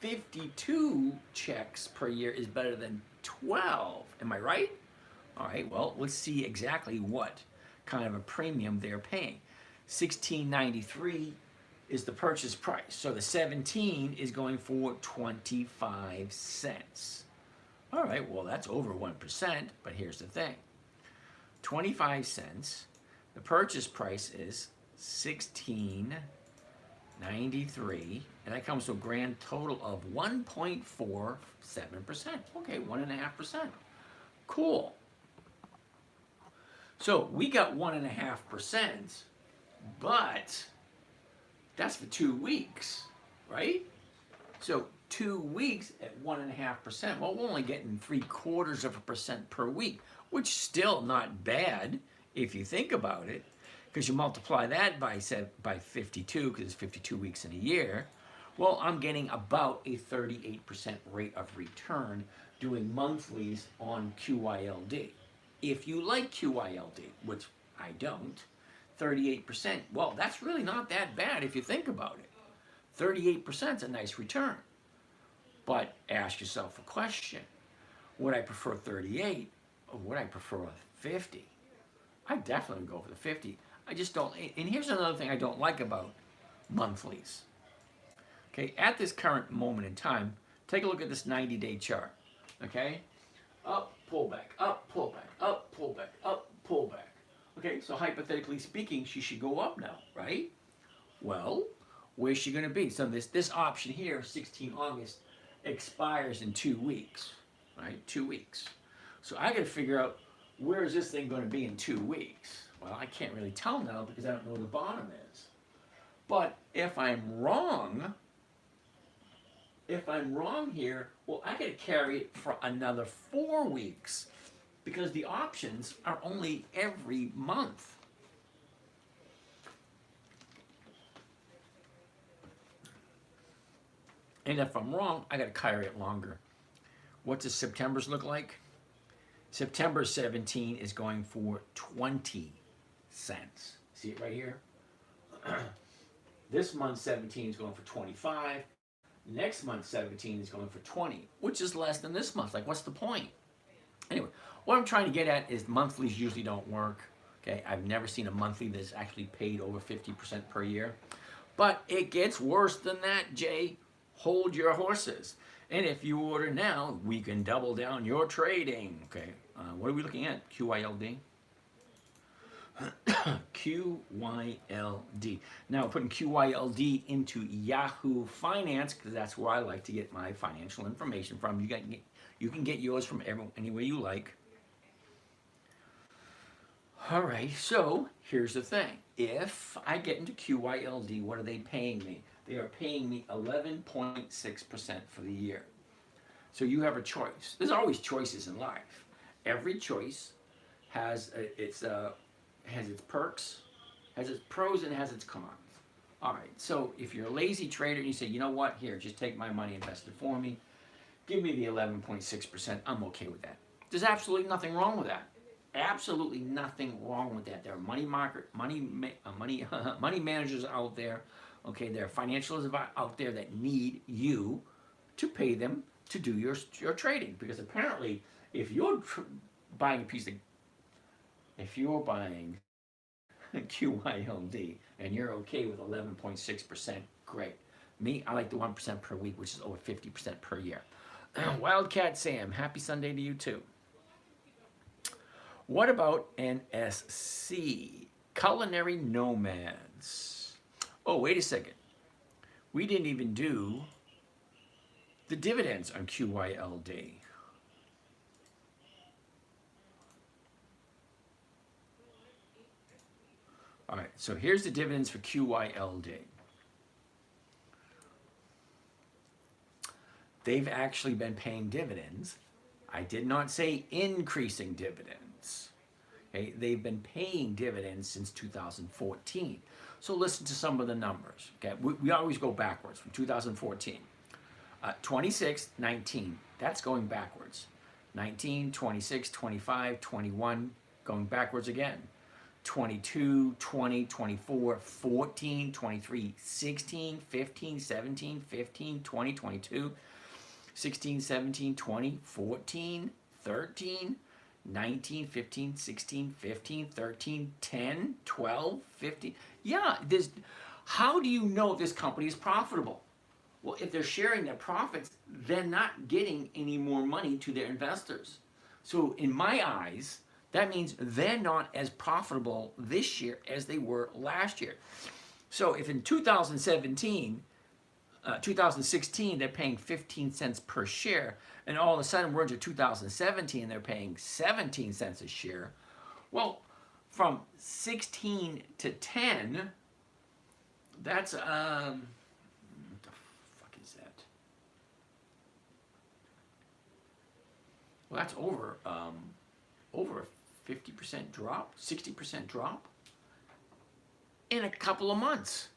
Speaker 1: 52 checks per year is better than 12. Am I right? All right, well, let's see exactly what kind of a premium they're paying. $16.93 is the purchase price. So the 17 is going for 25 cents. All right, well, that's over 1%, but here's the thing. 25 cents, the purchase price is 16.93, and that comes to a grand total of 1.47%. Okay, 1.5%. Cool. So we got 1.5%, but that's for 2 weeks, right? So 2 weeks at 1.5%. Well, we're only getting 0.75% per week, which is still not bad if you think about it, because you multiply that by 52, because it's 52 weeks in a year. Well, I'm getting about a 38% rate of return doing monthlies on QYLD. If you like QYLD, which I don't, 38%, well, that's really not that bad if you think about it. 38% is a nice return. But ask yourself a question. Would I prefer 38 or would I prefer 50? I definitely would go for the 50. I just don't, and here's another thing I don't like about monthlies. Okay, at this current moment in time, take a look at this 90-day chart. Okay, up, pullback, up, pullback, up, pullback, up, pullback. Okay, so hypothetically speaking, she should go up now, right? Well, where's she going to be? So this option here, 16 August, expires in 2 weeks, right? 2 weeks. So I got to figure out, where is this thing going to be in 2 weeks? Well, I can't really tell now because I don't know where the bottom is. But if I'm wrong here, well, I got to carry it for another 4 weeks because the options are only every month. And if I'm wrong, I got to carry it longer. What does September's look like? September 17 is going for 20 cents. See it right here? This month 17 is going for 25. Next month 17 is going for 20, which is less than this month. Like, what's the point? Anyway, what I'm trying to get at is monthlies usually don't work. Okay, I've never seen a monthly that's actually paid over 50% per year. But it gets worse than that, Jay. Hold your horses. And if you order now, we can double down your trading. Okay, what are we looking at? QYLD? QYLD. Now, putting QYLD into Yahoo Finance, because that's where I like to get my financial information from. You can get yours from any way you like. All right, so here's the thing. If I get into QYLD, what are they paying me? They are paying me 11.6% for the year. So you have a choice. There's always choices in life. Every choice has its perks, has its pros, and has its cons. All right, so if you're a lazy trader and you say, you know what, here, just take my money, invest it for me, give me the 11.6%, I'm okay with that. There's absolutely nothing wrong with that. Absolutely nothing wrong with that. There are money managers out there. Okay, there are financials out there that need you to pay them to do your trading, because apparently, if you're buying QYLD and you're okay with 11.6%, great. Me, I like the 1% per week, which is over 50% per year. Wildcat Sam, happy Sunday to you too. What about NSC? Culinary Nomads. Oh, wait a second. We didn't even do the dividends on QYLD. All right, so here's the dividends for QYLD. they've actually been paying dividends. I did not say increasing dividends. Okay, they've been paying dividends since 2014. So listen to some of the numbers. Okay, we always go backwards from 2014. 26, 19, that's going backwards. 19, 26, 25, 21, going backwards again. 22, 20, 24, 14, 23, 16, 15, 17, 15, 20, 22, 16, 17, 20, 14, 13, 19, 15, 16, 15, 13, 10, 12, 15. Yeah, how do you know this company is profitable? Well, if they're sharing their profits, they're not getting any more money to their investors. So in my eyes, that means they're not as profitable this year as they were last year. So if in 2016, they're paying 15 cents per share, and all of a sudden we're into 2017, they're paying 17 cents a share. Well, from 16 to 10, that's what the fuck is that? Well, that's over a 50% drop, 60% drop in a couple of months.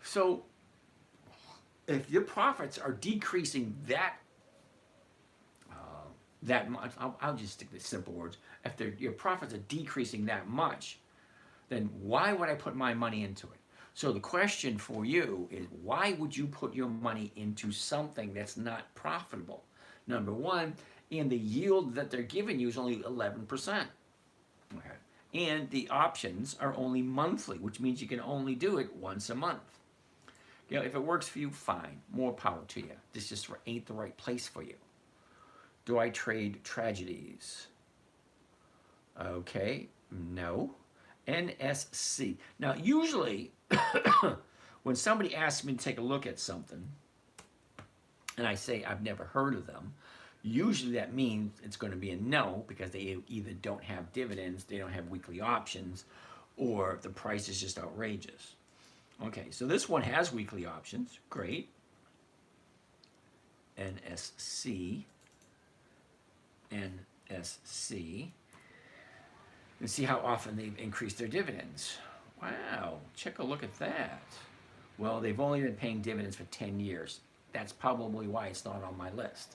Speaker 1: So if your profits are decreasing that much, I'll just stick to simple words. If your profits are decreasing that much, then why would I put my money into it? So the question for you is, why would you put your money into something that's not profitable? Number one, and the yield that they're giving you is only 11%. Okay. And the options are only monthly, which means you can only do it once a month. You know, if it works for you, fine. More power to you. This just ain't the right place for you. Do I trade tragedies? Okay, no. NSC. Now, usually, when somebody asks me to take a look at something, and I say I've never heard of them, usually that means it's going to be a no, because they either don't have dividends, they don't have weekly options, or the price is just outrageous. Okay, so this one has weekly options. Great. NSC. NSC. And see how often they've increased their dividends. Wow, check a look at that. Well, they've only been paying dividends for 10 years. That's probably why it's not on my list.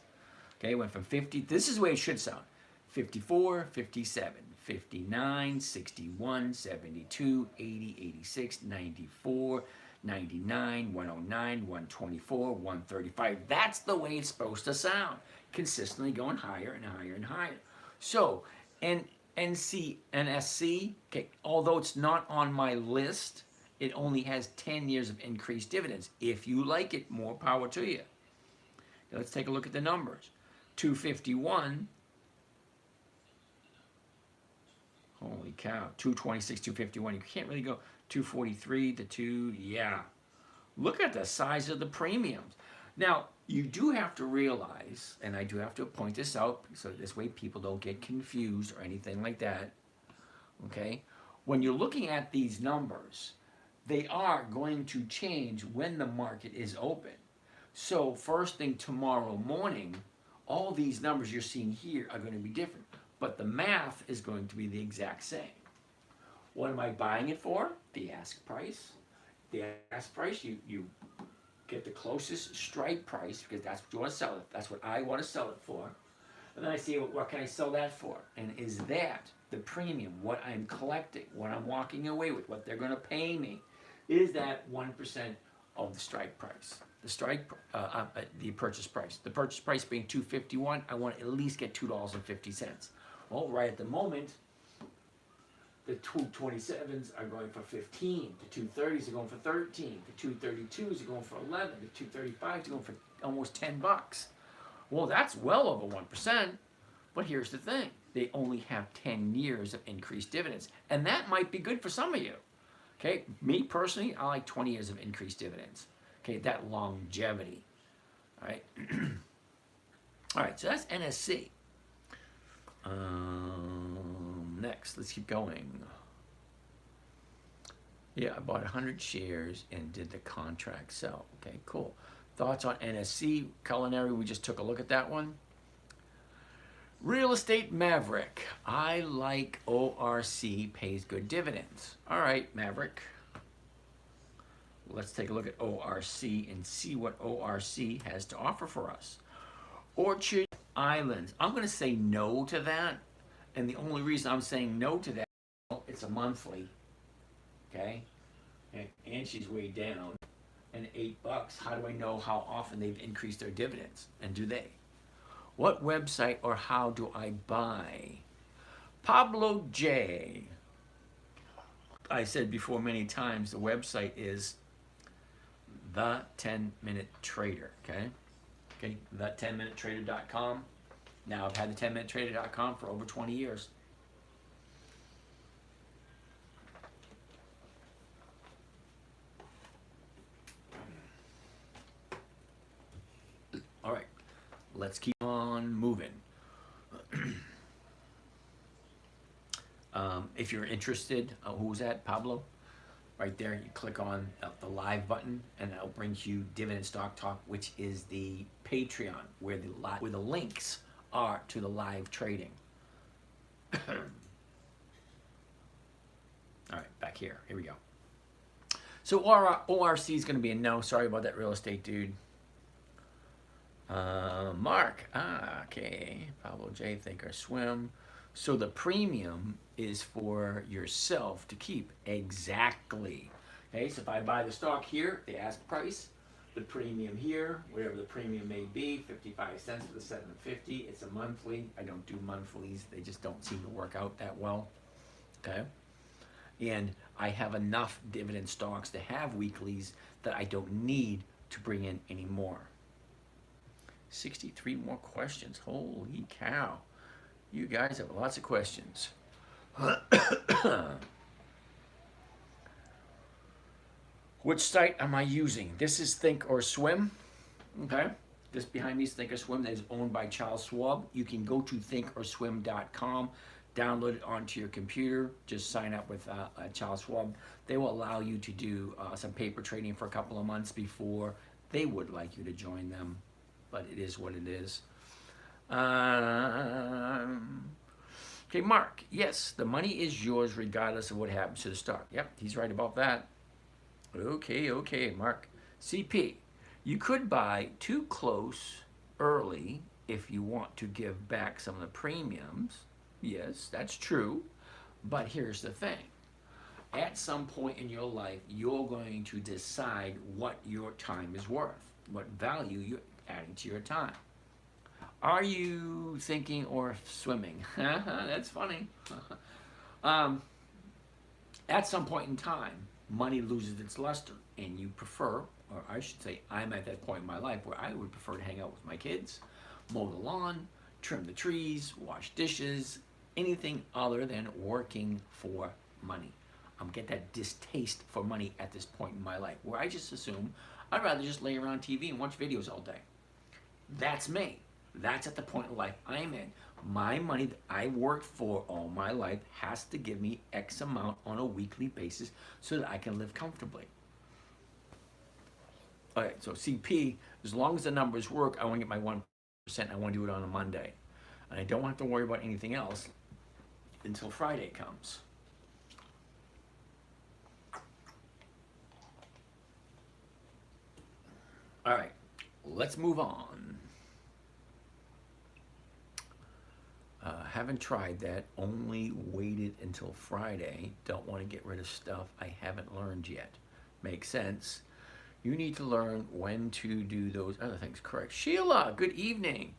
Speaker 1: Okay, went from 50, this is the way it should sound. 54, 57, 59, 61, 72, 80, 86, 94, 99, 109, 124, 135. That's the way it's supposed to sound. Consistently going higher and higher and higher. So, NSC, okay, although it's not on my list, it only has 10 years of increased dividends. If you like it, more power to you. Now let's take a look at the numbers. 251. Holy cow. 226, 251. You can't really go 243 to 2. Yeah. Look at the size of the premiums. Now, you do have to realize, and I do have to point this out so this way people don't get confused or anything like that, okay? When you're looking at these numbers, they are going to change when the market is open. So first thing tomorrow morning, all these numbers you're seeing here are going to be different, but the math is going to be the exact same. What am I buying it for? The ask price. The ask price, you get the closest strike price, because that's what you want to sell it. That's what I want to sell it for. And then I see, what can I sell that for? And is that the premium, what I'm collecting, what I'm walking away with, what they're going to pay me? Is that 1% of the strike price? The purchase price. The purchase price being $2.51, I want to at least get $2.50. Well, right at the moment, the 227s are going for 15. The 230s are going for 13. The 232s are going for 11. The 235s are going for almost $10. Well, that's well over 1%. But here's the thing. They only have 10 years of increased dividends. And that might be good for some of you. Okay, me personally, I like 20 years of increased dividends. Okay, that longevity. All right. All right, so that's NSC. Next, let's keep going. Yeah, I bought 100 shares and did the contract sell. Okay, cool. Thoughts on NSC culinary? We just took a look at that one. Real estate Maverick. I like ORC pays good dividends. All right, Maverick. Let's take a look at ORC and see what ORC has to offer for us. Orchard Islands. I'm going to say no to that. And the only reason I'm saying no to that, it's a monthly. Okay? And she's way down. And $8. How do I know how often they've increased their dividends? And do they? What website or how do I buy? Pablo J. I said before many times, the website is The 10-Minute Trader, okay? Okay, the10minutetrader.com. Now, I've had the 10minutetrader.com for over 20 years. All right, let's keep on moving. If you're interested, who's that, Pablo? Right there, you click on the live button, and it'll bring you Dividend Stock Talk, which is the Patreon, where the links are to the live trading. All right, back here. Here we go. So ORC is going to be a no. Sorry about that, real estate dude. Mark. Okay. Pablo J. Thinkorswim. So the premium is for yourself to keep. Exactly. Okay, so if I buy the stock here, the ask price, the premium here, whatever the premium may be, 55 cents for the 750. It's a monthly. I don't do monthlies. They just don't seem to work out that well. Okay. And I have enough dividend stocks to have weeklies that I don't need to bring in any more. 63 more questions. Holy cow. You guys have lots of questions. Which site am I using? This is Thinkorswim. Okay. This behind me is Thinkorswim that is owned by Charles Schwab. You can go to thinkorswim.com, download it onto your computer, just sign up with Charles Schwab. They will allow you to do some paper trading for a couple of months before they would like you to join them, but it is what it is. Okay, Mark, yes, the money is yours regardless of what happens to the stock. Yep, he's right about that. Okay, Mark. CP, you could buy too close early if you want to give back some of the premiums. Yes, that's true. But here's the thing. At some point in your life, you're going to decide what your time is worth, what value you're adding to your time. Are you thinking or swimming? That's funny. At some point in time, money loses its luster, and you prefer, or I should say, I'm at that point in my life where I would prefer to hang out with my kids, mow the lawn, trim the trees, wash dishes, anything other than working for money. I'm getting that distaste for money at this point in my life, where I just assume I'd rather just lay around TV and watch videos all day. That's me. That's at the point in life I'm in. My money that I worked for all my life has to give me X amount on a weekly basis so that I can live comfortably. All right, so CP, as long as the numbers work, I want to get my 1%. I want to do it on a Monday. And I don't have to worry about anything else until Friday comes. All right, let's move on. Haven't tried that, only waited until Friday. Don't want to get rid of stuff I haven't learned yet. Makes sense. You need to learn when to do those other things. Correct. Sheila, good evening.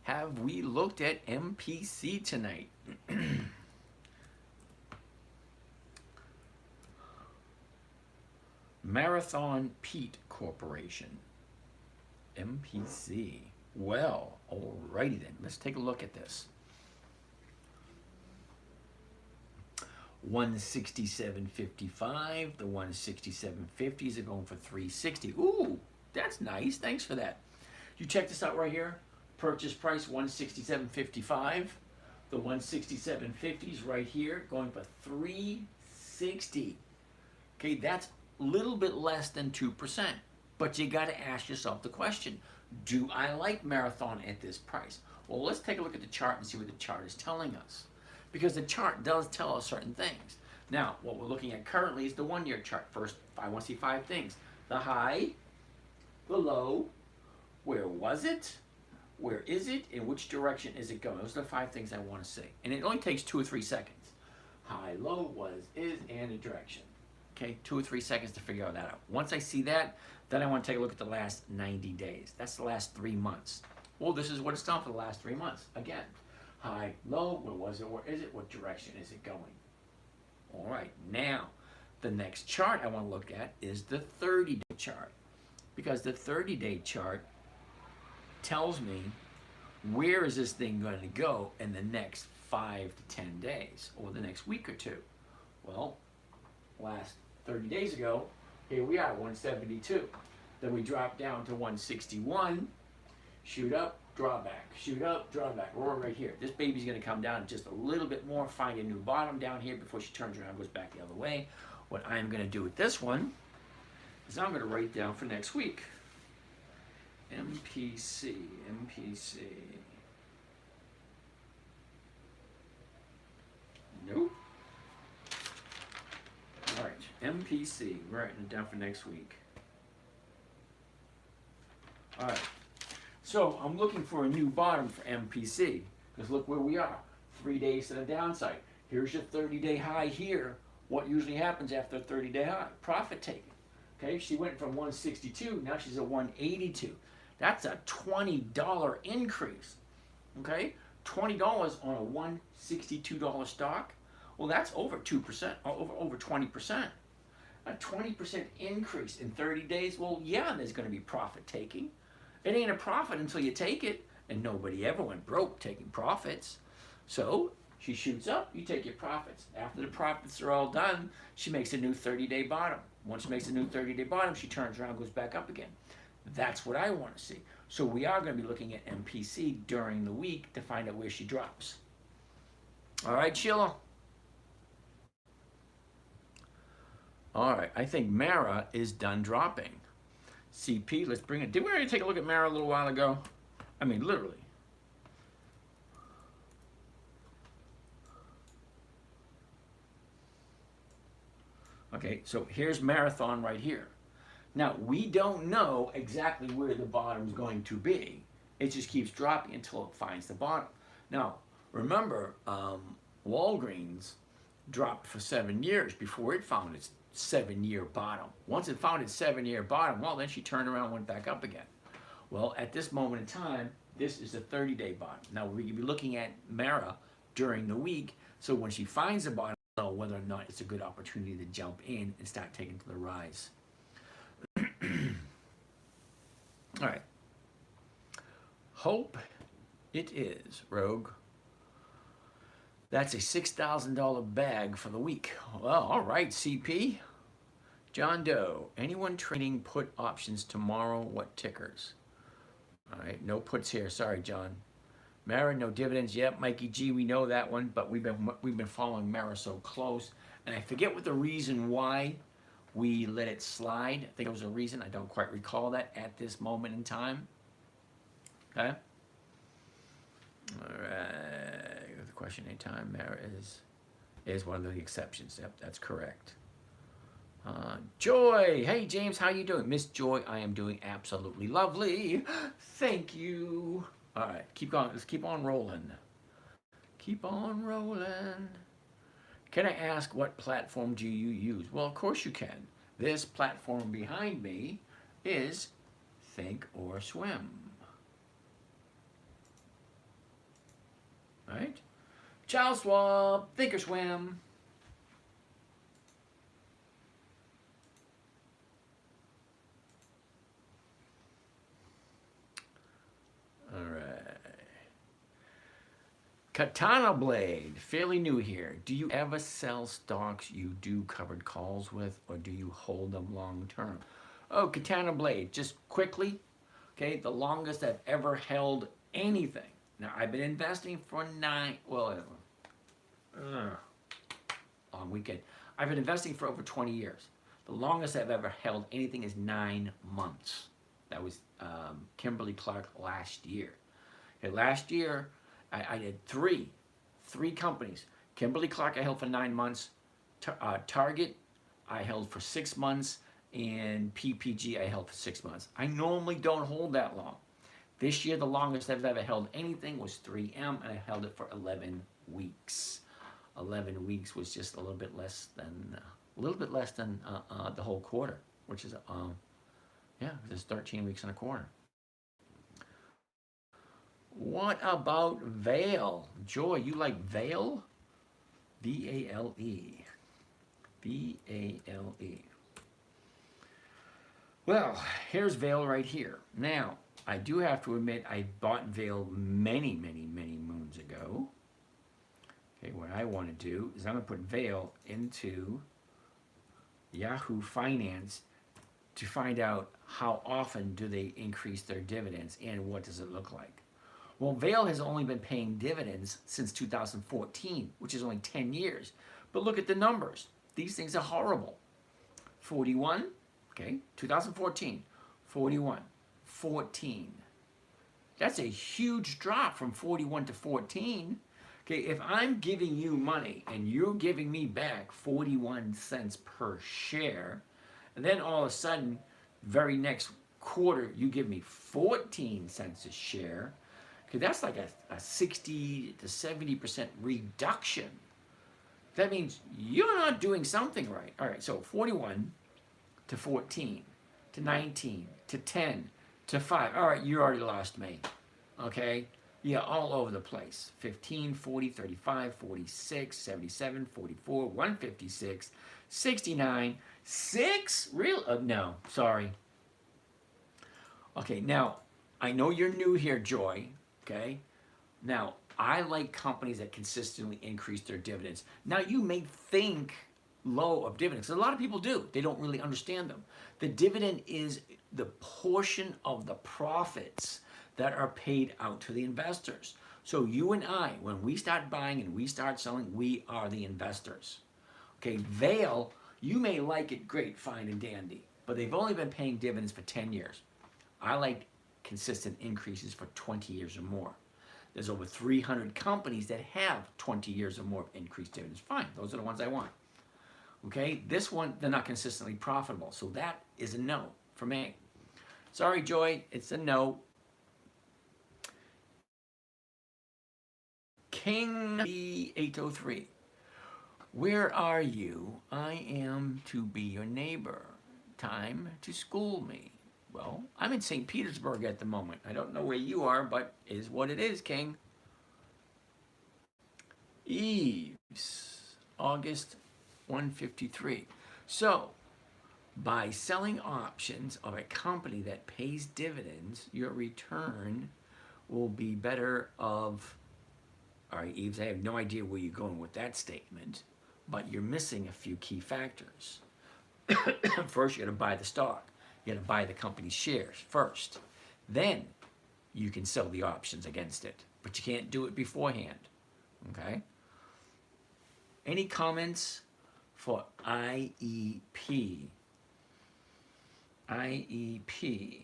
Speaker 1: Have we looked at MPC tonight? Marathon Pete Corporation. MPC. Well, alrighty then. Let's take a look at this. 167.55. The 167.50s are going for 360. Ooh, that's nice. Thanks for that. You check this out right here. Purchase price 167.55. The 167.50s right here going for 360. Okay, that's a little bit less than 2%. But you got to ask yourself the question, do I like Marathon at this price? Well, let's take a look at the chart and see what the chart is telling us. Because the chart does tell us certain things. Now, what we're looking at currently is the 1 year chart. First, I want to see 5 things. The high, the low, where was it, where is it, in which direction is it going? Those are the 5 things I want to see. And it only takes 2 or 3 seconds. High, low, was, is, and the direction. Okay, 2 or 3 seconds to figure that out. Once I see that, then I want to take a look at the last 90 days. That's the last 3 months. Well, this is what it's done for the last 3 months. Again, high, low, where was it, where is it, what direction is it going? All right, now, the next chart I want to look at is the 30-day chart. Because the 30-day chart tells me where is this thing going to go in the next 5 to 10 days or the next week or two. Well, last 30 days ago, here we are, 172. Then we drop down to 161, shoot up, draw back, shoot up, draw back. We're right here. This baby's going to come down just a little bit more, find a new bottom down here before she turns around and goes back the other way. What I'm going to do with this one is I'm going to write down for next week. MPC. Nope. All right, MPC. We're writing it down for next week. All right. So I'm looking for a new bottom for MPC because look where we are. 3 days to the downside. Here's your 30-day high here. What usually happens after a 30-day high? Profit taking. Okay, she went from 162, now she's at 182. That's a $20 increase. Okay, $20 on a $162 stock. Well, that's over 2%, over 20%. A 20% increase in 30 days. Well, yeah, there's going to be profit taking. It ain't a profit until you take it, and nobody ever went broke taking profits. So she shoots up, you take your profits. After the profits are all done, she makes a new 30-day bottom. Once she makes a new 30-day bottom, she turns around and goes back up again. That's what I want to see. So we are going to be looking at MPC during the week to find out where she drops. All right, Sheila. All right, I think Mara is done dropping. CP, let's bring it. Did we already take a look at Mara a little while ago? I mean, literally. Okay, so here's Marathon right here. Now, we don't know exactly where the bottom's going to be. It just keeps dropping until it finds the bottom. Now, remember, Walgreens dropped for 7 years before it found its 7-year bottom. Once it found its 7-year bottom, well, then she turned around and went back up again. Well, at this moment in time, this is a 30-day bottom. Now, we're going to be looking at Mara during the week, so when she finds the bottom, know whether or not it's a good opportunity to jump in and start taking to the rise. All right. Hope it is, Rogue. That's a $6,000 bag for the week. Well, all right, CP. John Doe. Anyone trading put options tomorrow? What tickers? All right, no puts here. Sorry, John. Mara, no dividends. Yep, Mikey G, we know that one, but we've been following Mara so close, and I forget what the reason why we let it slide. I think it was a reason. I don't quite recall that at this moment in time. Okay. All right. The question anytime. Mara is one of the exceptions. Yep, that's correct. Joy. Hey, James, how you doing? Miss Joy, I am doing absolutely lovely. Thank you. All right, keep going. Let's keep on rolling. Keep on rolling. Can I ask what platform do you use? Well, of course you can. This platform behind me is Think or Swim. All right? Charles Schwab, Think or Swim. All right. Katana Blade, fairly new here. Do you ever sell stocks you do covered calls with, or do you hold them long term? Oh, Katana Blade, just quickly, okay, the longest I've ever held anything. Now, I've been investing for long weekend. I've been investing for over 20 years. The longest I've ever held anything is 9 months. That was Kimberly-Clark last year. Okay, last year, I did three companies. Kimberly-Clark I held for 9 months. Target I held for 6 months. And PPG I held for 6 months. I normally don't hold that long. This year, the longest I've ever held anything was 3M, and I held it for 11 weeks. 11 weeks was just a little bit less than the whole quarter, which is yeah, there's 13 weeks in a quarter. What about Vale? Joy, you like Vale? V-A-L-E. V-A-L-E. Well, here's Vale right here. Now, I do have to admit I bought Vale many, many, many moons ago. Okay, what I want to do is I'm going to put Vale into Yahoo Finance to find out how often do they increase their dividends and what does it look like. Well, Vale has only been paying dividends since 2014, which is only 10 years. But look at the numbers. These things are horrible. 41, okay, 2014, 41, 14. That's a huge drop from 41 to 14. Okay, if I'm giving you money and you're giving me back 41 cents per share, and then all of a sudden, very next quarter, you give me 14 cents a share, okay, that's like a 60 to 70% reduction. That means you're not doing something right. All right, so 41 to 14 to 19 to 10 to 5. All right, you already lost me, okay? Yeah, all over the place. 15, 40, 35, 46, 77, 44, 156, 69, 6? Real? No, sorry. Okay, now, I know you're new here, Joy, okay? Now, I like companies that consistently increase their dividends. Now, you may think low of dividends. A lot of people do. They don't really understand them. The dividend is the portion of the profits that are paid out to the investors. So you and I, when we start buying and we start selling, we are the investors. Okay, Vale, you may like it great, fine and dandy, but they've only been paying dividends for 10 years. I like consistent increases for 20 years or more. There's over 300 companies that have 20 years or more of increased dividends. Fine, those are the ones I want. Okay, this one, they're not consistently profitable, so that is a no for me. Sorry, Joy, it's a no. King B803. Where are you? I am to be your neighbor. Time to school me. Well, I'm in St. Petersburg at the moment. I don't know where you are, but it is what it is, King. Eves, August 153. So, by selling options of a company that pays dividends, your return will be better of... All right, Eves, I have no idea where you're going with that statement, but you're missing a few key factors. First, you got to buy the stock. You got to buy the company's shares first. Then you can sell the options against it, but you can't do it beforehand. Okay? Any comments for IEP? IEP.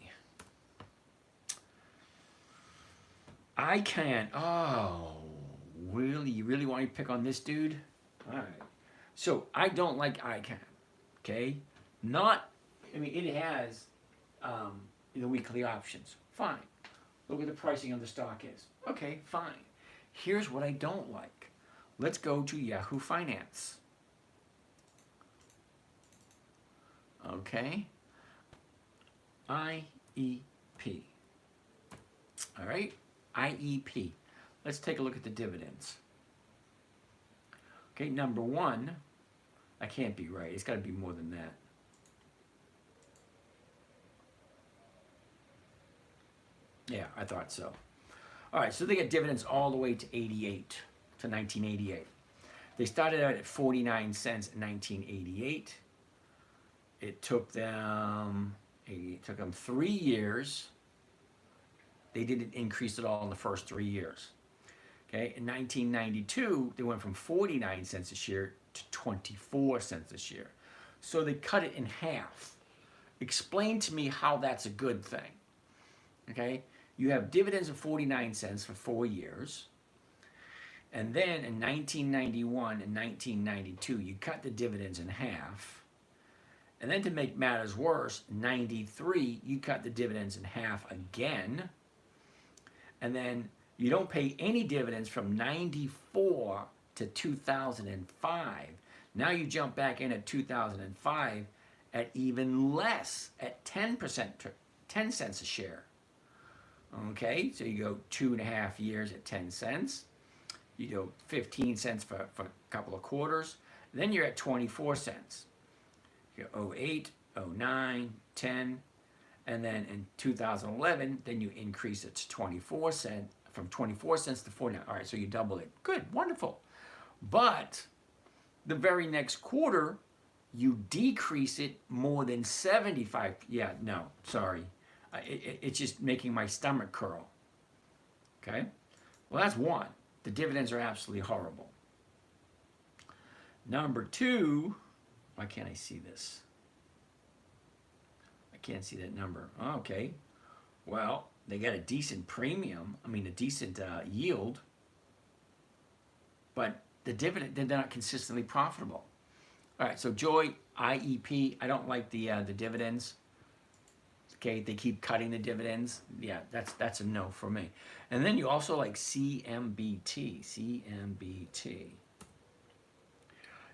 Speaker 1: I can't. Oh, really? You really want me to pick on this dude? All right. So I don't like ICANN. Okay? Not, I mean, it has the weekly options. Fine. Look what the pricing of the stock is. Okay, fine. Here's what I don't like. Let's go to Yahoo Finance. Okay? IEP. All right? IEP. Let's take a look at the dividends. Okay, number one, I can't be right. It's got to be more than that. Yeah, I thought so. All right, so they get dividends all the way to 88, to 1988. They started out at 49 cents in 1988. It took them 3 years. They didn't increase at all in the first 3 years. Okay, in 1992, they went from 49 cents a share to 24 cents a share. So they cut it in half. Explain to me how that's a good thing. Okay? You have dividends of 49 cents for 4 years. And then in 1991 and 1992, you cut the dividends in half. And then to make matters worse, 93, you cut the dividends in half again. And then you don't pay any dividends from 94 to 2005. Now you jump back in at 2005 at even less, at 10%, 10 cents a share. Okay, so you go 2.5 years at 10 cents. You go 15 cents for a couple of quarters. Then you're at 24 cents. You go 08, 09, 10, and then in 2011, then you increase it to 24 cents, from 24 cents to 49. All right, so you double it. Good, wonderful. But the very next quarter, you decrease it more than 75. Yeah, no, sorry. It's just making my stomach curl. Okay? Well, that's one. The dividends are absolutely horrible. Number two, why can't I see this? I can't see that number. Oh, okay. Well, they got a decent premium. I mean, a decent yield. But the dividend, they're not consistently profitable. All right, so Joy, IEP, I don't like the dividends. Okay, they keep cutting the dividends. Yeah, that's a no for me. And then you also like CMBT. CMBT.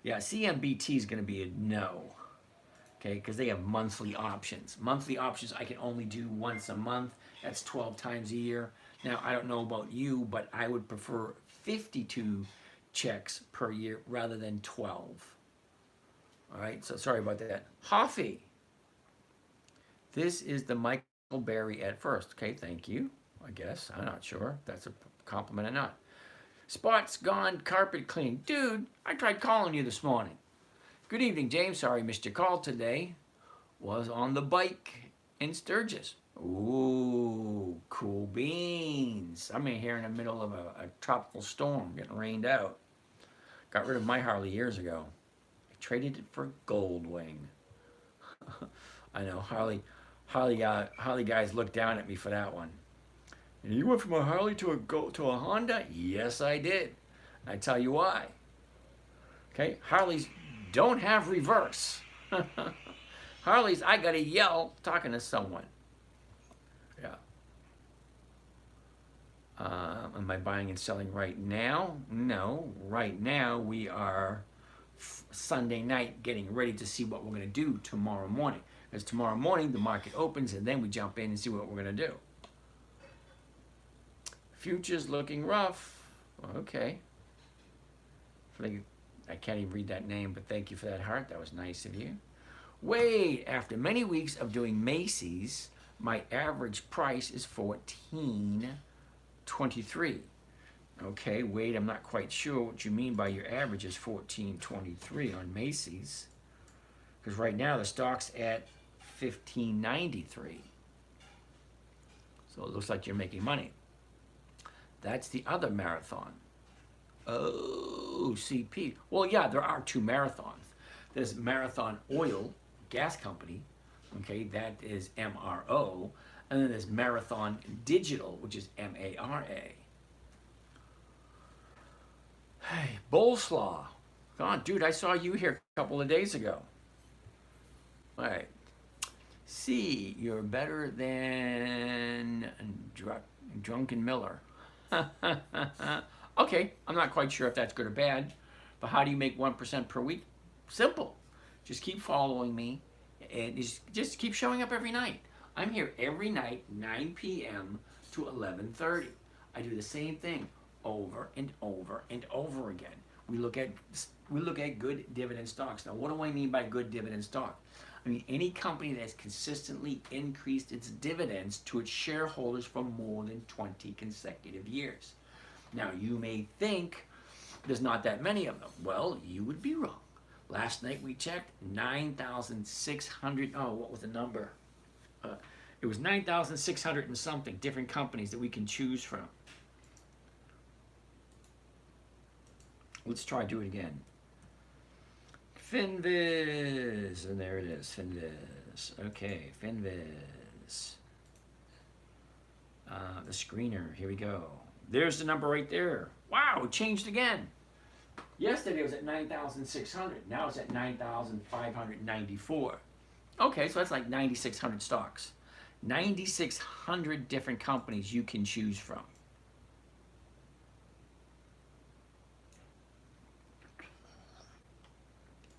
Speaker 1: Yeah, CMBT is going to be a no. Okay, because they have monthly options. Monthly options I can only do once a month. That's 12 times a year. Now, I don't know about you, but I would prefer 52 checks per year rather than 12. All right, so sorry about that. Hoffy. This is the Michael Berry at first. Okay, thank you. I guess. I'm not sure if that's a compliment or not. Spots gone, carpet clean. Dude, I tried calling you this morning. Good evening, James. Sorry I missed your call today. Was on the bike in Sturgis. Ooh, cool beans. I'm in here in the middle of a tropical storm, getting rained out. Got rid of my Harley years ago. I traded it for Goldwing. I know, Harley guys look down at me for that one. And you went from a Harley to a Honda? Yes, I did. I tell you why. Okay, Harleys don't have reverse. Harleys, I gotta yell talking to someone. Yeah. Am I buying and selling right now? No. Right now we are Sunday night getting ready to see what we're gonna do tomorrow morning. Because tomorrow morning the market opens and then we jump in and see what we're gonna do. Futures looking rough. Okay. I can't even read that name, but thank you for that heart. That was nice of you. Wait, after many weeks of doing Macy's, my average price is $14.23. Okay, wait, I'm not quite sure what you mean by your average is $14.23 on Macy's. Because right now the stock's at $15.93. So it looks like you're making money. That's the other marathon. Oh, CP. Well, yeah, there are two marathons. There's Marathon Oil, gas company, okay, that is MRO, and then there's Marathon Digital, which is MARA. Hey, Boleslaw. God, dude, I saw you here a couple of days ago. All right. C, you're better than Drunken Miller. Okay, I'm not quite sure if that's good or bad, but how do you make 1% per week? Simple. Just keep following me and just keep showing up every night. I'm here every night, 9 p.m. to 11:30. I do the same thing over and over and over again. We look at good dividend stocks. Now, what do I mean by good dividend stock? I mean any company that has consistently increased its dividends to its shareholders for more than 20 consecutive years. Now, you may think there's not that many of them. Well, you would be wrong. Last night we checked 9,600. Oh, what was the number? It was 9,600 and something different companies that we can choose from. Let's try do it again. Finviz, and there it is, Finviz. Okay, Finviz. The screener, here we go. There's the number right there. Wow, it changed again. Yesterday it was at 9,600. Now it's at 9,594. Okay, so that's like 9,600 stocks. 9,600 different companies you can choose from.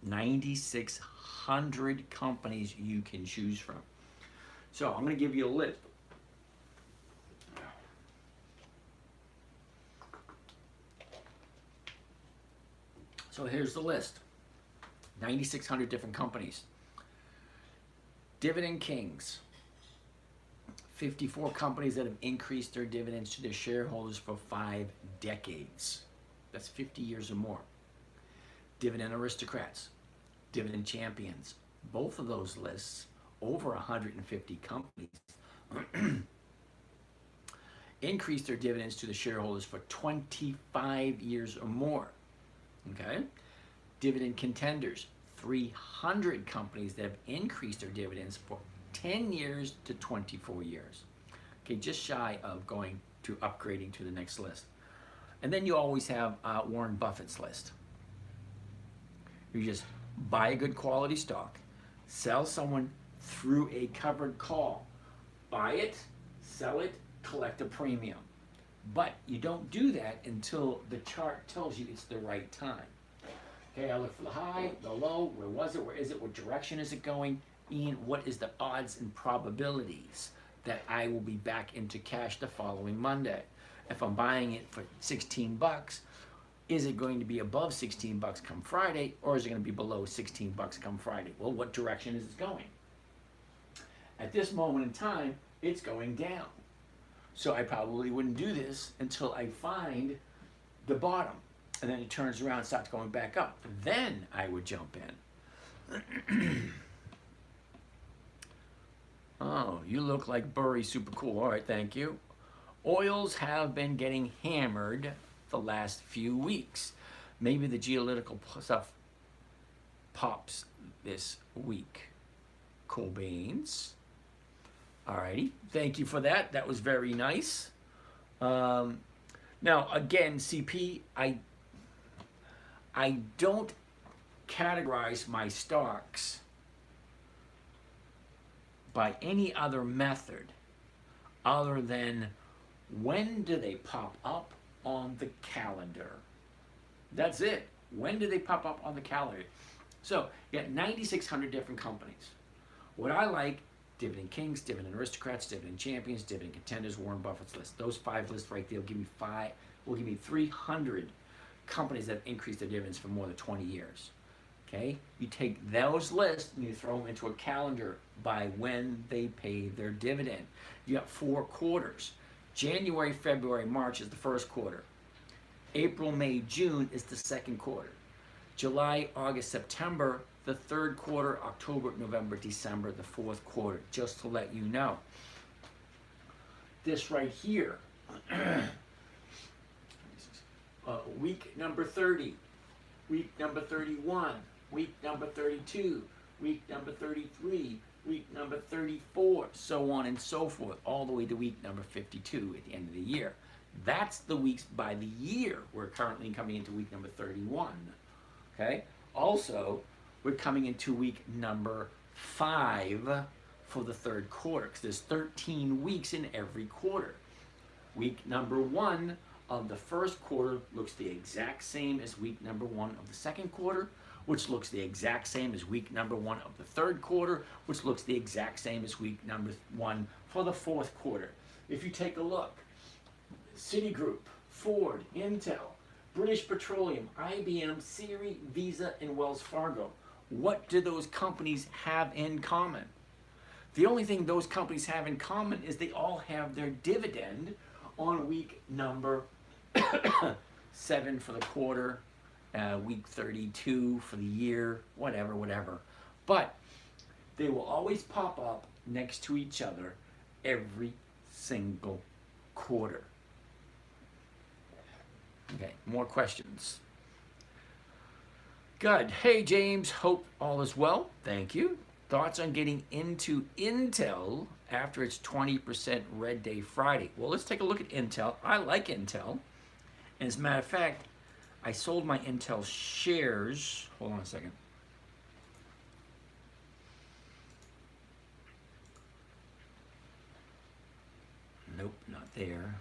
Speaker 1: $9,600 companies you can choose from. So I'm going to give you a list. So here's the list. 9,600 different companies. Dividend Kings. 54 companies that have increased their dividends to their shareholders for 5 decades. That's 50 years or more. Dividend Aristocrats. Dividend Champions. Both of those lists, over 150 companies, increased their dividends to the shareholders for 25 years or more. Okay? Dividend Contenders, 300 companies that have increased their dividends for 10 years to 24 years. Okay, just shy of going to upgrading to the next list. And then you always have Warren Buffett's list. You just buy a good quality stock, sell someone through a covered call, buy it, sell it, collect a premium. But you don't do that until the chart tells you it's the right time. Okay, I look for the high, the low, where was it, where is it, what direction is it going, and what is the odds and probabilities that I will be back into cash the following Monday. If I'm buying it for 16 bucks, is it going to be above 16 bucks come Friday, or is it going to be below 16 bucks come Friday? Well, what direction is it going? At this moment in time, it's going down. So I probably wouldn't do this until I find the bottom. And then it turns around and starts going back up. Then I would jump in. Oh, you look like Burry, super cool. All right, thank you. Oils have been getting hammered the last few weeks. Maybe the geopolitical stuff pops this week. Cobain's. Alrighty, thank you for that. That was very nice. Now again, CP, I don't categorize my stocks by any other method other than when do they pop up on the calendar. That's it. When do they pop up on the calendar? So you got 9,600 different companies. What I like, Dividend Kings, Dividend Aristocrats, Dividend Champions, Dividend Contenders, Warren Buffett's list. Those 5 lists right there will give me 300 companies that have increased their dividends for more than 20 years. Okay? You take those lists and you throw them into a calendar by when they pay their dividend. You got 4 quarters. January, February, March is the first quarter. April, May, June is the second quarter. July, August, September, the third quarter. October, November, December, the fourth quarter. Just to let you know. This right here, week number 30, week number 31, week number 32, week number 33, week number 34, so on and so forth, all the way to week number 52 at the end of the year. That's the weeks by the year. We're currently coming into week number 31. Okay? Also, we're coming into week number 5 for the third quarter, because there's 13 weeks in every quarter. Week number 1 of the first quarter looks the exact same as week number 1 of the second quarter, which looks the exact same as week number 1 of the third quarter, which looks the exact same as week number 1 for the fourth quarter. If you take a look, Citigroup, Ford, Intel, British Petroleum, IBM, Siri, Visa, and Wells Fargo. What do those companies have in common? The only thing those companies have in common is they all have their dividend on week number 7 for the quarter, week 32 for the year, whatever. But they will always pop up next to each other every single quarter. Okay, more questions. Good. Hey, James. Hope all is well. Thank you. Thoughts on getting into Intel after its 20% Red Day Friday? Well, let's take a look at Intel. I like Intel. And as a matter of fact, I sold my Intel shares. Hold on a second. Nope, not there.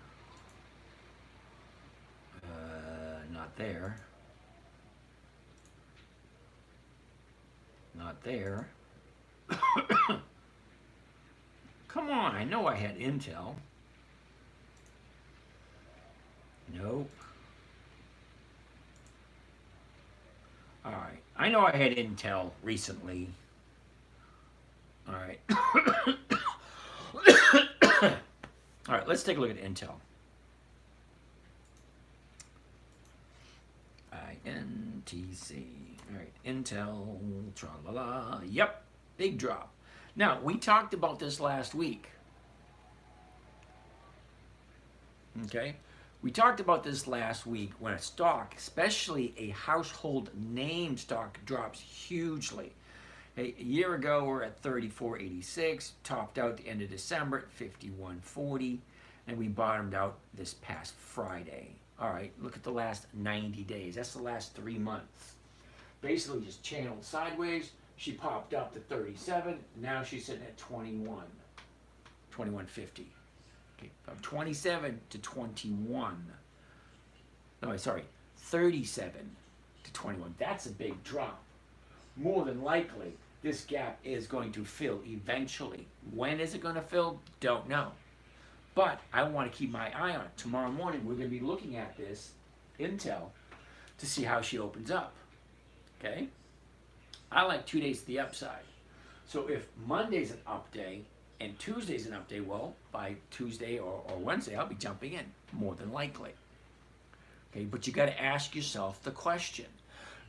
Speaker 1: Not there. Not there. Come on, I know I had Intel. Nope. All right, I know I had Intel recently. All right. All right, let's take a look at Intel. INTC. All right, Intel, tra-la-la. Yep, big drop. Now, we talked about this last week. Okay? We talked about this last week when a stock, especially a household name stock, drops hugely. A year ago, we're at 34.86, topped out the end of December at 51.40, and we bottomed out this past Friday. All right, look at the last 90 days. That's the last 3 months. Basically just channeled sideways. She popped up to 37. Now she's sitting at 21, 21.50. Okay, from 27 to 21. No, sorry, 37 to 21. That's a big drop. More than likely, this gap is going to fill eventually. When is it going to fill? Don't know. But I want to keep my eye on it. Tomorrow morning, we're going to be looking at this Intel to see how she opens up. Okay? I like 2 days to the upside. So if Monday's an up day and Tuesday's an up day, well, by Tuesday or Wednesday, I'll be jumping in, more than likely. Okay, but you got to ask yourself the question,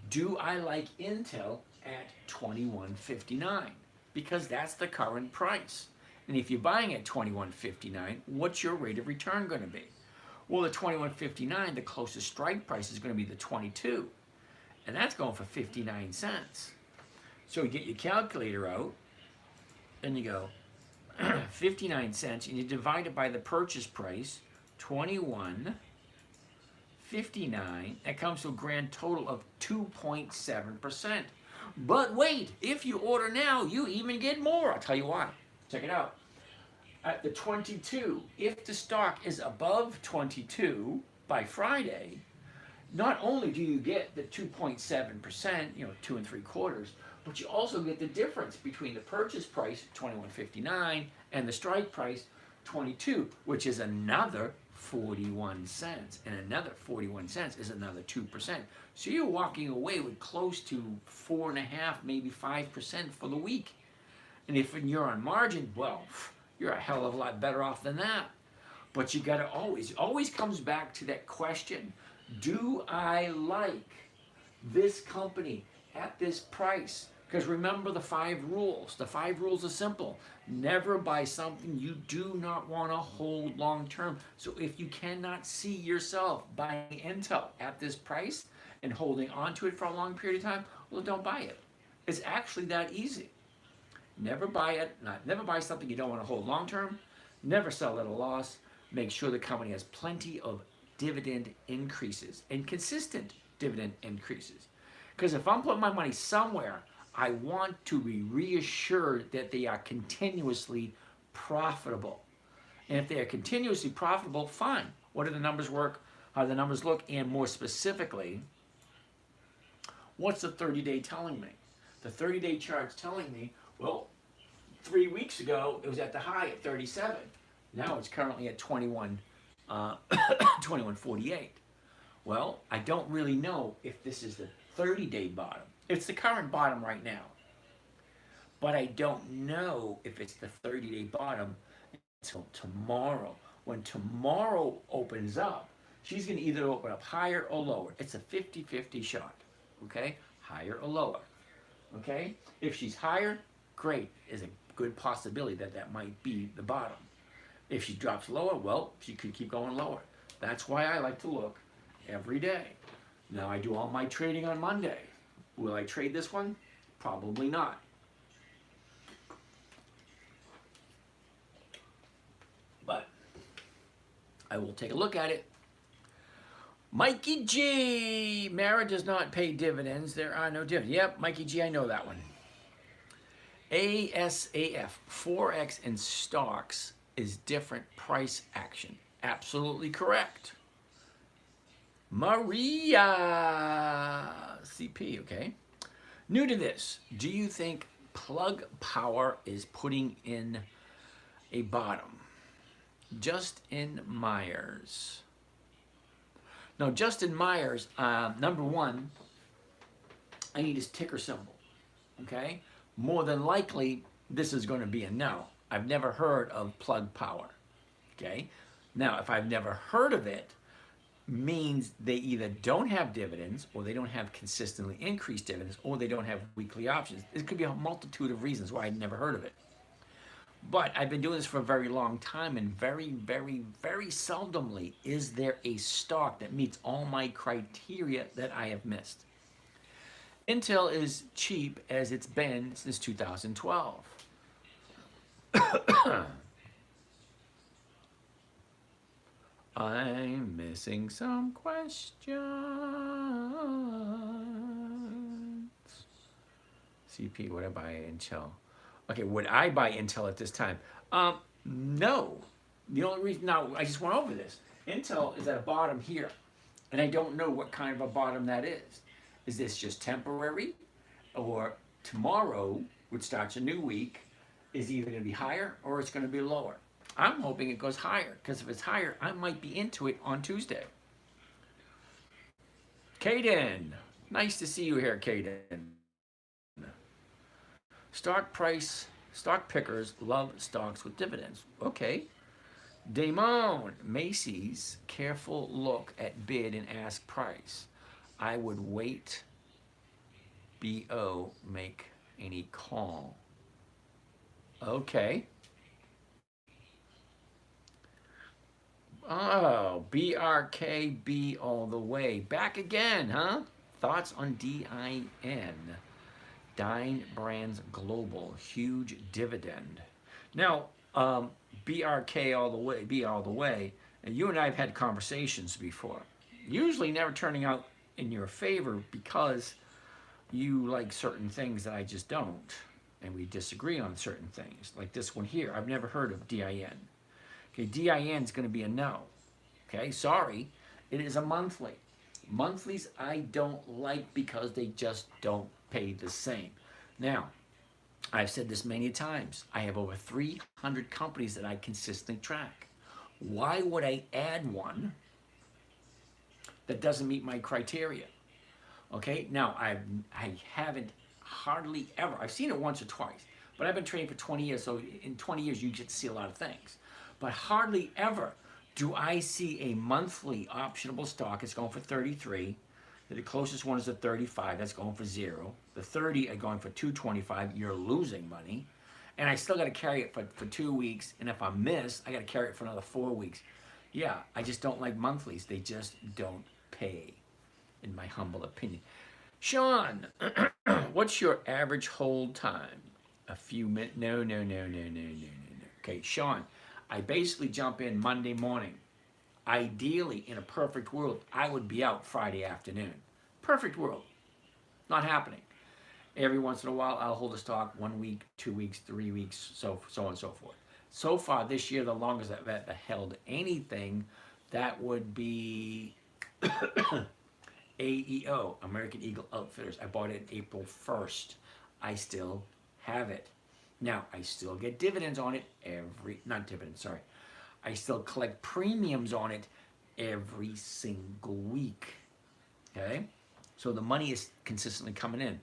Speaker 1: do I like Intel at $21.59? Because that's the current price. And if you're buying at $21.59, what's your rate of return going to be? Well, the $21.59, the closest strike price is going to be the 22. And that's going for 59 cents. So you get your calculator out, and you go 59 cents, and you divide it by the purchase price, 21.59. That comes to a grand total of 2.7%. But wait, if you order now, you even get more. I'll tell you why. Check it out. At the 22, if the stock is above 22 by Friday, not only do you get the 2.7%, 2 3/4, but you also get the difference between the purchase price, $21.59, and the strike price, 22, which is another 41 cents. And another 41 cents is another 2%. So you're walking away with close to 4.5%, maybe 5% for the week. And if you're on margin, well, you're a hell of a lot better off than that. But you got to always comes back to that question. Do I like this company at this price? Because remember the 5 rules. The 5 rules are simple. Never buy something you do not want to hold long term. So if you cannot see yourself buying Intel at this price and holding on to it for a long period of time, well, don't buy it. It's actually that easy. Never buy it. Never buy something you don't want to hold long term. Never sell at a loss. Make sure the company has plenty of dividend increases and consistent dividend increases. Because if I'm putting my money somewhere, I want to be reassured that they are continuously profitable. And if they are continuously profitable, fine. What do the numbers work? How do the numbers look? And more specifically, what's the 30-day telling me? The 30-day chart's telling me, well, 3 weeks ago, it was at the high at 37. Now it's currently at 21.48. Well, I don't really know if this is the 30-day bottom. It's the current bottom right now. But I don't know if it's the 30-day bottom until tomorrow. When tomorrow opens up, she's going to either open up higher or lower. It's a 50-50 shot, okay? Higher or lower, okay? If she's higher, great. There's a good possibility that that might be the bottom. If she drops lower, well, she could keep going lower. That's why I like to look every day. Now, I do all my trading on Monday. Will I trade this one? Probably not. But I will take a look at it. Mikey G. Mara does not pay dividends. There are no dividends. Yep, Mikey G, I know that one. ASAF, Forex and stocks is different price action. Absolutely correct. Maria CP, okay. New to this, do you think Plug Power is putting in a bottom? Justin Myers. Now, Justin Myers, number one, I need his ticker symbol, okay? More than likely, this is going to be a no. I've never heard of Plug Power, okay? Now, if I've never heard of it, means they either don't have dividends, or they don't have consistently increased dividends, or they don't have weekly options. It could be a multitude of reasons why I'd never heard of it. But I've been doing this for a very long time, and very, very, very seldomly is there a stock that meets all my criteria that I have missed. Intel is cheap as it's been since 2012. I'm missing some questions. CP, would I buy Intel? Okay, would I buy Intel at this time? No. The only reason, now, I just went over this. Intel is at a bottom here, and I don't know what kind of a bottom that is. Is this just temporary? Or tomorrow, which starts a new week, is either going to be higher or it's going to be lower? I'm hoping it goes higher, because if it's higher, I might be into it on Tuesday. Caden, nice to see you here, Caden. Stock price, stock pickers love stocks with dividends. Okay. Damon, Macy's, careful look at bid and ask price. I would wait. BO, make any call. Okay. Oh, BRKB all the way. Back again, huh? Thoughts on DIN? Dine Brands Global, huge dividend. Now, BRK all the way, B all the way, and you and I have had conversations before. Usually never turning out in your favor because you like certain things that I just don't. And we disagree on certain things. Like this one here, I've never heard of DIN. Okay, DIN is going to be a no. Okay, sorry. It is a monthly. Monthlies I don't like because they just don't pay the same. Now, I've said this many times. I have over 300 companies that I consistently track. Why would I add one that doesn't meet my criteria? Okay, now I haven't hardly ever, I've seen it once or twice, but I've been trading for 20 years, so in 20 years you get to see a lot of things. But hardly ever do I see a monthly optionable stock. It's going for 33. The closest one is a 35. That's going for 0. The 30 are going for 225. You're losing money. And I still got to carry it for 2 weeks. And if I miss, I got to carry it for another 4 weeks. Yeah, I just don't like monthlies. They just don't pay, in my humble opinion. Sean, what's your average hold time? A few minutes? No. Okay, Sean, I basically jump in Monday morning. Ideally, in a perfect world, I would be out Friday afternoon. Perfect world. Not happening. Every once in a while, I'll hold a stock 1 week, 2 weeks, 3 weeks, so on and so forth. So far this year, the longest I've held anything, that would be AEO, American Eagle Outfitters. I bought it April 1st. I still have it. Now, I still get dividends on it I still collect premiums on it every single week. Okay? So the money is consistently coming in.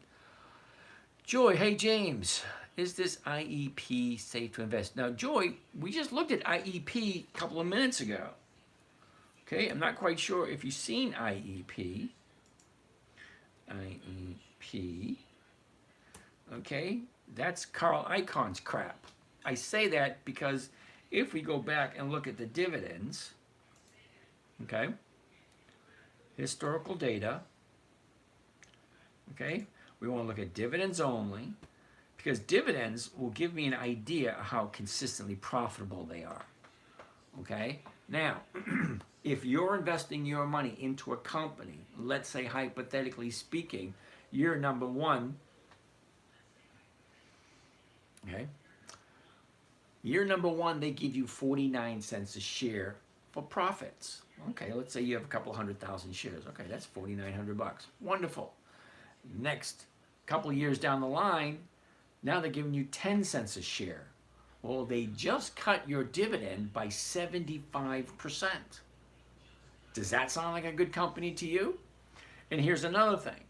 Speaker 1: Joy, hey James, is this IEP safe to invest? Now, Joy, we just looked at IEP a couple of minutes ago. Okay, I'm not quite sure if you've seen IEP. IEP. Okay, that's Carl Icahn's crap. I say that because if we go back and look at the dividends, okay, historical data, okay, We want to look at dividends only, because dividends will give me an idea of how consistently profitable they are. Okay? Now, if you're investing your money into a company, let's say hypothetically speaking, year number one, okay? Year number one, they give you 49 cents a share for profits. Okay, let's say you have a couple 100,000 shares. Okay, that's 4,900 bucks. Wonderful. Next couple of years down the line, now they're giving you 10 cents a share. Well, they just cut your dividend by 75%. Does that sound like a good company to you? And here's another thing.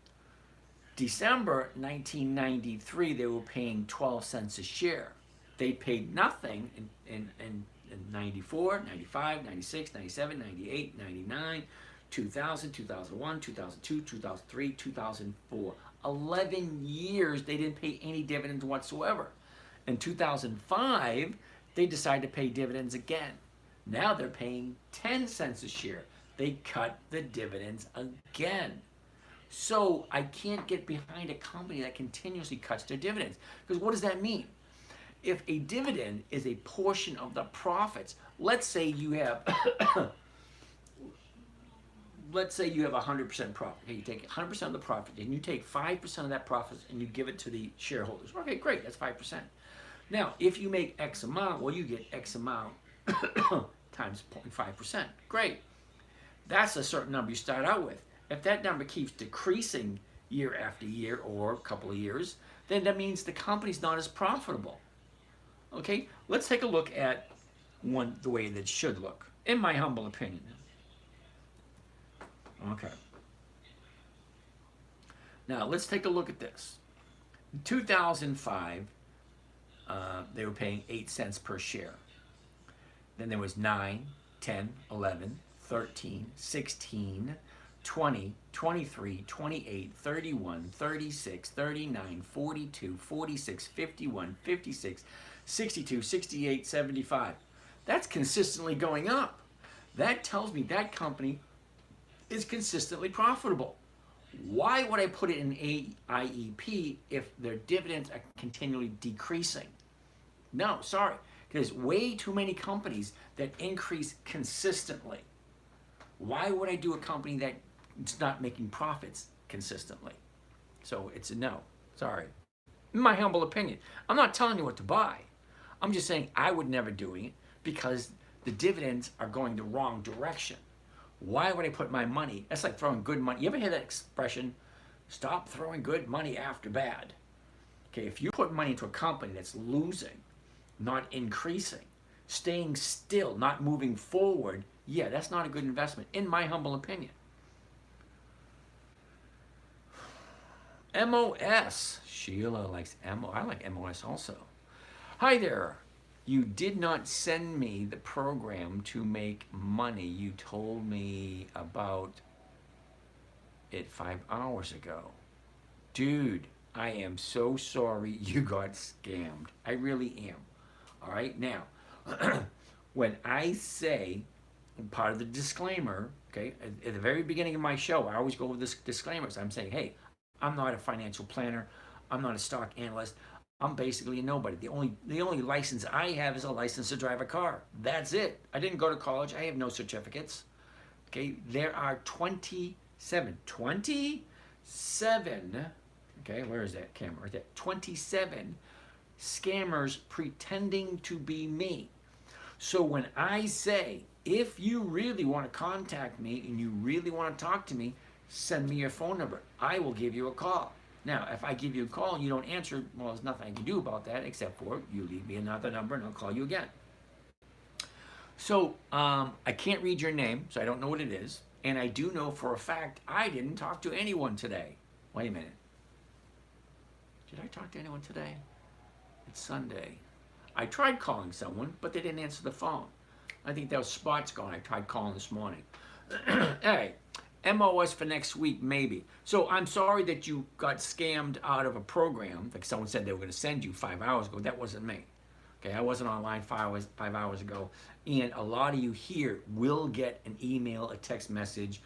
Speaker 1: December 1993, they were paying 12 cents a share. They paid nothing in 94, 95, 96, 97, 98, 99, 2000, 2001, 2002, 2003, 2004. 11 years they didn't pay any dividends whatsoever. In 2005, they decided to pay dividends again. Now they're paying 10 cents a share. They cut the dividends again. So I can't get behind a company that continuously cuts their dividends. Because what does that mean? If a dividend is a portion of the profits, let's say you have let's say you have 100% profit. Okay, you take 100% of the profit and you take 5% of that profit and you give it to the shareholders. Okay, great, that's 5%. Now, if you make X amount, well, you get X amount times 0.5%. Great. That's a certain number you start out with. If that number keeps decreasing year after year or a couple of years, then that means the company's not as profitable. Okay, let's take a look at the way that it should look, in my humble opinion. Okay. Now, let's take a look at this. In 2005, they were paying 8 cents per share. Then there was 9, 10, 11, 13, 16, 20, 23, 28, 31, 36, 39, 42, 46, 51, 56, 62, 68, 75. That's consistently going up. That tells me that company is consistently profitable. Why would I put it in IEP if their dividends are continually decreasing? No, sorry. There's way too many companies that increase consistently. Why would I do a company that's not making profits consistently? So it's a no. Sorry. In my humble opinion. I'm not telling you what to buy. I'm just saying I would never do it because the dividends are going the wrong direction. Why would I put my money? That's like throwing good money. You ever hear that expression? Stop throwing good money after bad. Okay, if you put money into a company that's losing, not increasing, staying still, not moving forward, yeah, that's not a good investment, in my humble opinion. MOS. Sheila likes MOS. I like MOS also. Hi there. You did not send me the program to make money. You told me about it 5 hours ago. Dude, I am so sorry you got scammed. I really am. All right, now, when I say, part of the disclaimer, okay, at the very beginning of my show, I always go with this disclaimers. I'm saying, hey, I'm not a financial planner. I'm not a stock analyst. I'm basically a nobody. The only license I have is a license to drive a car. That's it. I didn't go to college. I have no certificates. Okay, there are 27, okay, where is that camera? Right there. 27 scammers pretending to be me. So when I say, if you really want to contact me and you really want to talk to me, send me your phone number. I will give you a call. Now, if I give you a call and you don't answer, well, there's nothing I can do about that except for you leave me another number and I'll call you again. So I can't read your name, so I don't know what it is. And I do know for a fact I didn't talk to anyone today. Wait a minute. Did I talk to anyone today? It's Sunday. I tried calling someone, but they didn't answer the phone. I think that was spots gone. I tried calling this morning. Hey, MOS for next week, maybe. So I'm sorry that you got scammed out of a program. Like someone said they were going to send you 5 hours ago. That wasn't me. Okay, I wasn't online 5 hours ago. And a lot of you here will get an email, a text message,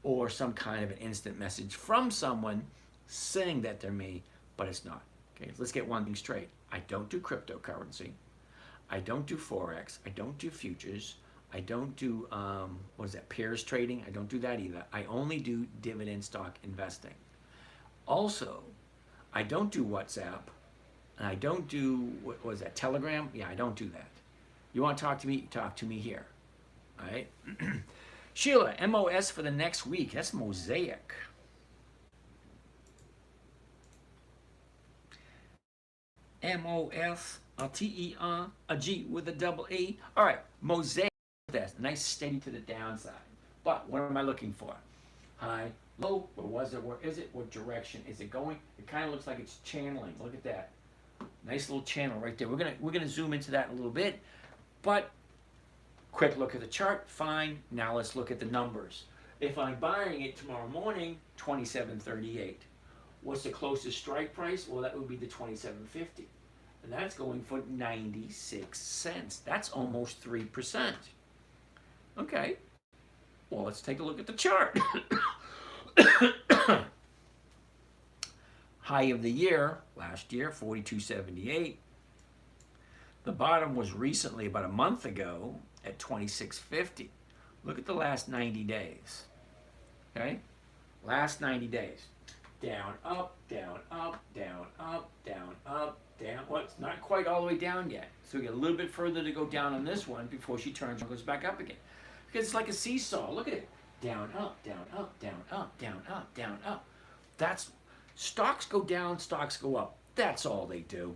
Speaker 1: or some kind of an instant message from someone saying that they're me, but it's not. Okay, let's get one thing straight. I don't do cryptocurrency. I don't do Forex. I don't do futures. I don't do, what is that, peers trading? I don't do that either. I only do dividend stock investing. Also, I don't do WhatsApp, and I don't do, what was that, Telegram? Yeah, I don't do that. You want to talk to me? Talk to me here. All right? Sheila, MOS for the next week. That's Mosaic. MOS, a G with a double E. All right, Mosaic. That's nice, steady to the downside. But what am I looking for? High, low, where was it? Where is it? What direction is it going? It kind of looks like it's channeling. Look at that. Nice little channel right there. We're gonna zoom into that in a little bit. But quick look at the chart, fine. Now let's look at the numbers. If I'm buying it tomorrow morning, 27.38. What's the closest strike price? Well, that would be the 27.50. And that's going for 96 cents. That's almost 3%. Okay. Well, let's take a look at the chart. High of the year, last year, 42.78. The bottom was recently, about a month ago, at 26.50. Look at the last 90 days. Okay? Last 90 days. Down, up, down, up, down, up, down, up, down. Well, it's not quite all the way down yet. So we got a little bit further to go down on this one before she turns and goes back up again. Because it's like a seesaw. Look at it. Down, up, down, up, down, up, down, up, down, up. That's, stocks go down, stocks go up. That's all they do.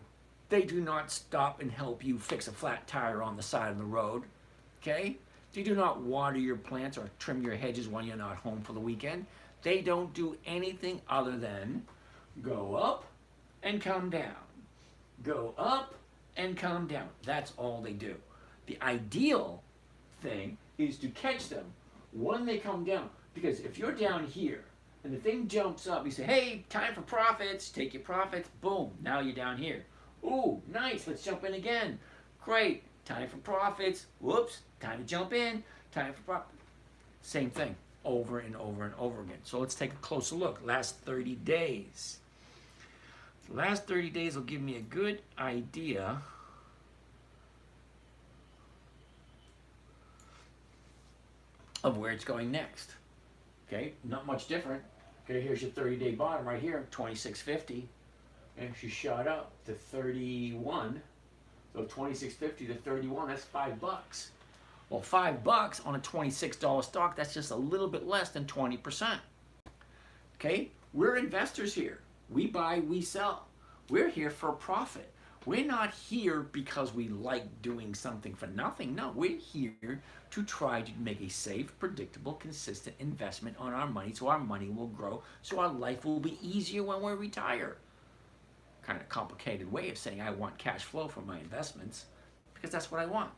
Speaker 1: They do not stop and help you fix a flat tire on the side of the road. Okay? They do not water your plants or trim your hedges when you're not home for the weekend. They don't do anything other than go up and come down. Go up and come down. That's all they do. The ideal thing is to catch them when they come down. Because if you're down here and the thing jumps up, you say, hey, time for profits. Take your profits. Boom. Now you're down here. Ooh, nice. Let's jump in again. Great. Time for profits. Whoops. Time to jump in. Time for profit. Same thing. Over and over and over again. So let's take a closer look. Last 30 days. The last 30 days will give me a good idea of where it's going next. Okay, not much different. Okay, here's your 30-day bottom right here, 26.50. And she shot up to 31. So 26.50 to 31, that's $5. Well, $5 on a $26 stock, that's just a little bit less than 20%. Okay? We're investors here. We buy, we sell. We're here for a profit. We're not here because we like doing something for nothing. No, we're here to try to make a safe, predictable, consistent investment on our money so our money will grow, so our life will be easier when we retire. Kind of complicated way of saying I want cash flow from my investments because that's what I want.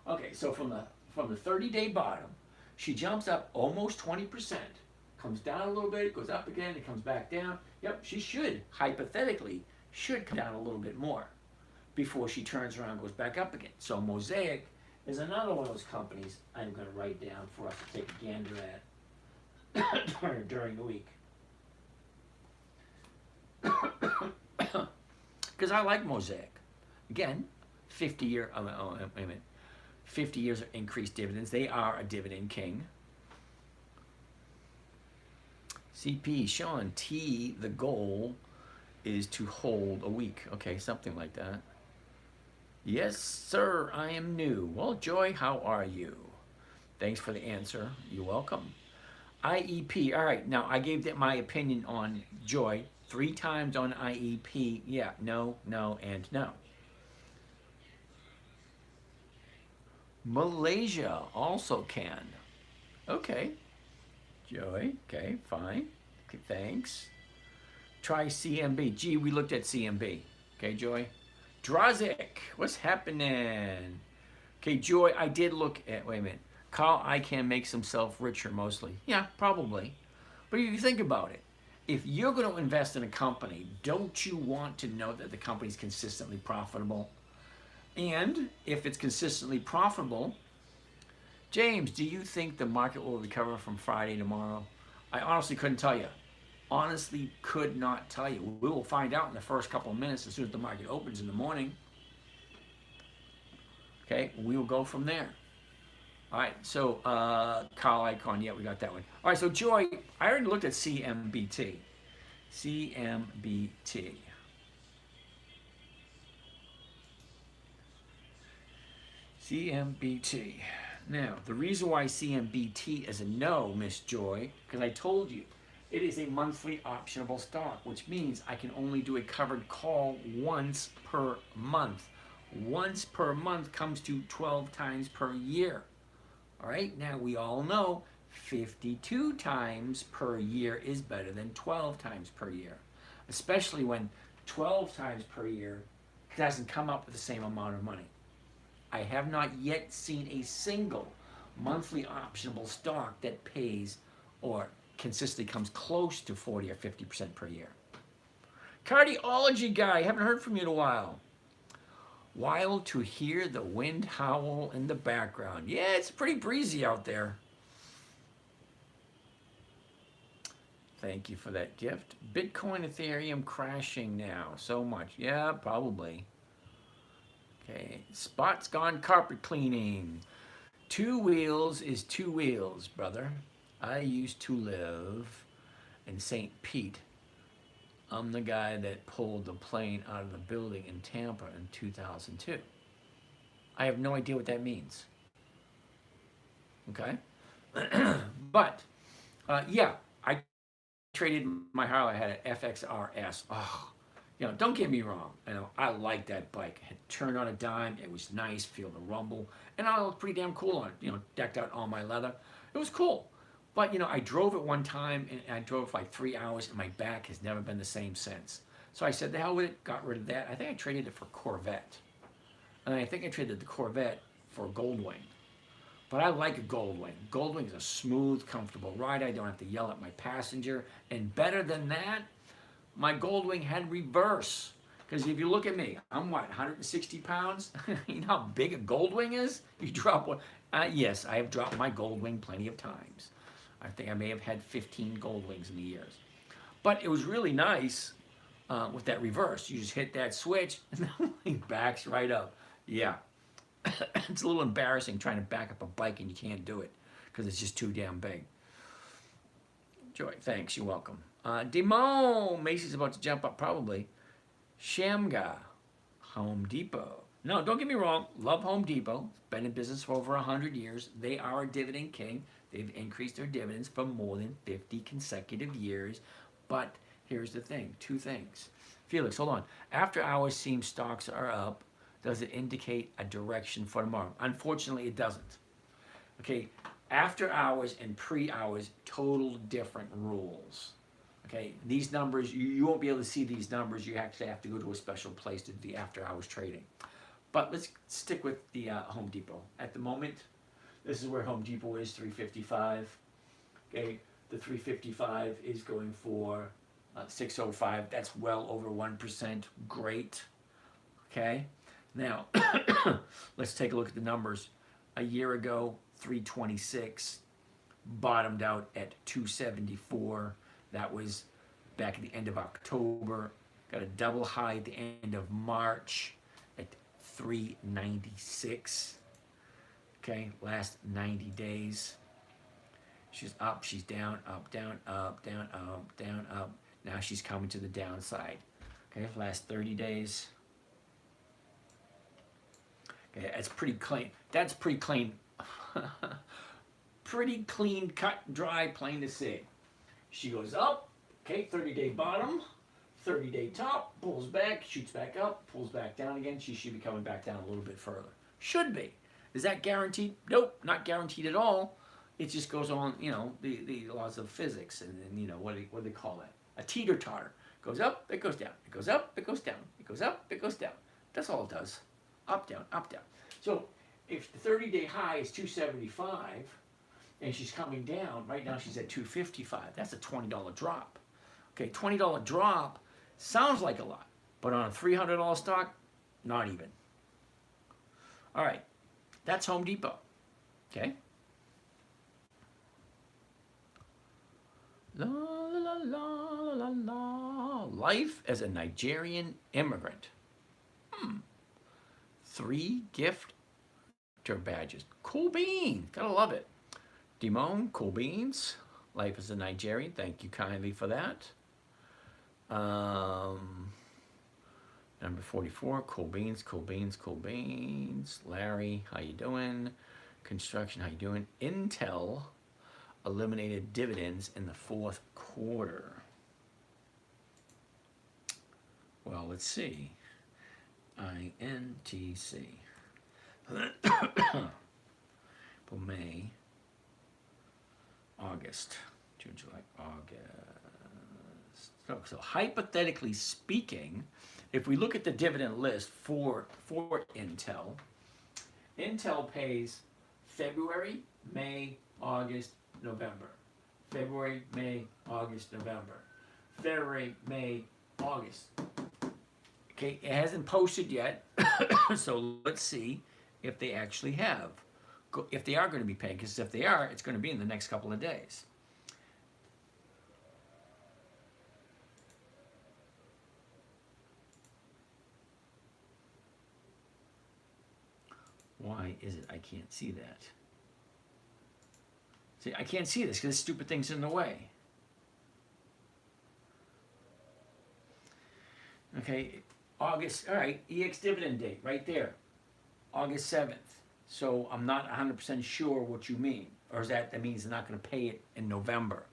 Speaker 1: Okay, so from the 30-day bottom, she jumps up almost 20%, comes down a little bit, goes up again, it comes back down. Yep, she should, hypothetically, should come down a little bit more before she turns around and goes back up again. So Mosaic is another one of those companies I'm going to write down for us to take a gander at during the week. Because I like Mosaic. Again, 50 years of increased dividends. They are a dividend king. CP, Sean, T, the goal is to hold a week. Okay, something like that. Yes, sir, I am new. Well, Joy, how are you? Thanks for the answer. You're welcome. IEP, all right, now I gave that my opinion on Joy 3 times on IEP. Yeah, no, no, and no. Malaysia also can. Okay. Joy, okay, fine. Okay, thanks. Try CMB. Gee, we looked at CMB. Okay, Joy. Drazik, what's happening? Okay, Joy, I did look at, wait a minute. Carl Icahn makes himself richer mostly. Yeah, probably. But if you think about it, if you're going to invest in a company, don't you want to know that the company's consistently profitable? And if it's consistently profitable, James, do you think the market will recover from Friday tomorrow? I honestly couldn't tell you. honestly could not tell you. We will find out in the first couple of minutes as soon as the market opens in the morning. Okay, we will go from there. All right, so Carl Icon, yeah, we got that one. All right, so Joy, I already looked at CMBT. CMBT. CMBT. Now, the reason why CMBT is a no, Miss Joy, because I told you, it is a monthly optionable stock, which means I can only do a covered call once per month. Once per month comes to 12 times per year. All right, now we all know 52 times per year is better than 12 times per year, especially when 12 times per year doesn't come up with the same amount of money. I have not yet seen a single monthly optionable stock that pays or consistently comes close to 40 or 50% per year. Cardiology guy, haven't heard from you in a while. Wild to hear the wind howl in the background. Yeah, it's pretty breezy out there. Thank you for that gift. Bitcoin, Ethereum crashing now so much. Yeah, probably. Okay, Spot's gone carpet cleaning. 2 wheels is 2 wheels, brother. I used to live in St. Pete. I'm the guy that pulled the plane out of the building in Tampa in 2002. I have no idea what that means. Okay? But, yeah, I traded my Harley. I had an FXRS. Oh, you know, don't get me wrong. You know, I liked that bike. It had turned on a dime. It was nice, feel the rumble. And I looked pretty damn cool on it. You know, decked out all my leather. It was cool. But, you know, I drove it one time, and I drove for like 3 hours, and my back has never been the same since. So I said, the hell with it, got rid of that. I think I traded it for Corvette. And I think I traded the Corvette for a Goldwing. But I like a Goldwing. Goldwing is a smooth, comfortable ride. I don't have to yell at my passenger. And better than that, my Goldwing had reverse. Because if you look at me, I'm what, 160 pounds? You know how big a Goldwing is? You drop one. Yes, I have dropped my Goldwing plenty of times. I think I may have had 15 Goldwings in the years. But it was really nice with that reverse. You just hit that switch and the thing backs right up. Yeah. It's a little embarrassing trying to back up a bike and you can't do it because it's just too damn big. Joy, thanks. You're welcome. Demo, Macy's about to jump up probably. Shamga, Home Depot. No, don't get me wrong. Love Home Depot. Been in business for over 100 years. They are a dividend king. They've increased their dividends for more than 50 consecutive years. But here's the thing, 2 things. Felix, hold on. After hours seems stocks are up. Does it indicate a direction for tomorrow? Unfortunately, it doesn't. Okay, after hours and pre-hours, total different rules. Okay, these numbers, you won't be able to see these numbers. You actually have to go to a special place to do the after hours trading. But let's stick with the Home Depot. At the moment, this is where Home Depot is, 355. Okay, the 355 is going for 605. That's well over 1%. Great. Okay, now let's take a look at the numbers. A year ago, 326, bottomed out at 274. That was back at the end of October. Got a double high at the end of March at 396. Okay, last 90 days. She's up, she's down, up, down, up, down, up, down, up. Now she's coming to the downside. Okay, last 30 days. Okay, that's pretty clean. That's pretty clean. Pretty clean, cut, dry, plain to see. She goes up, okay, 30-day bottom, 30-day top, pulls back, shoots back up, pulls back down again. She should be coming back down a little bit further. Should be. Is that guaranteed? Nope, not guaranteed at all. It just goes on, you know, the laws of physics and you know, what do they call that? A teeter-totter. Goes up, it goes down. It goes up, it goes down. It goes up, it goes down. That's all it does. Up, down, up, down. So if the 30-day high is 275 and she's coming down, right now she's at 255. That's a $20 drop. Okay, $20 drop sounds like a lot, but on a $300 stock, not even. All right, that's Home Depot. Okay. La la la la la. Life as a Nigerian immigrant. 3 gift badges. Cool beans. Gotta love it. Dimon, cool beans. Life as a Nigerian. Thank you kindly for that. Number 44, cool beans, cool beans, cool beans. Larry, how you doing? Construction, how you doing? Intel eliminated dividends in the 4th quarter. Well, let's see. INTC. For May, August, June, July, August. So hypothetically speaking, if we look at the dividend list for Intel, Intel pays February, May, August, November. February, May, August, November. February, May, August. Okay, it hasn't posted yet, so let's see if they actually have. If they are going to be paid, because if they are, it's going to be in the next couple of days. Why is it I can't see that? See, I can't see this because this stupid thing's in the way. Okay, August, all right, EX dividend date right there, August 7th. So I'm not 100% sure what you mean. Or is that means they're not going to pay it in November?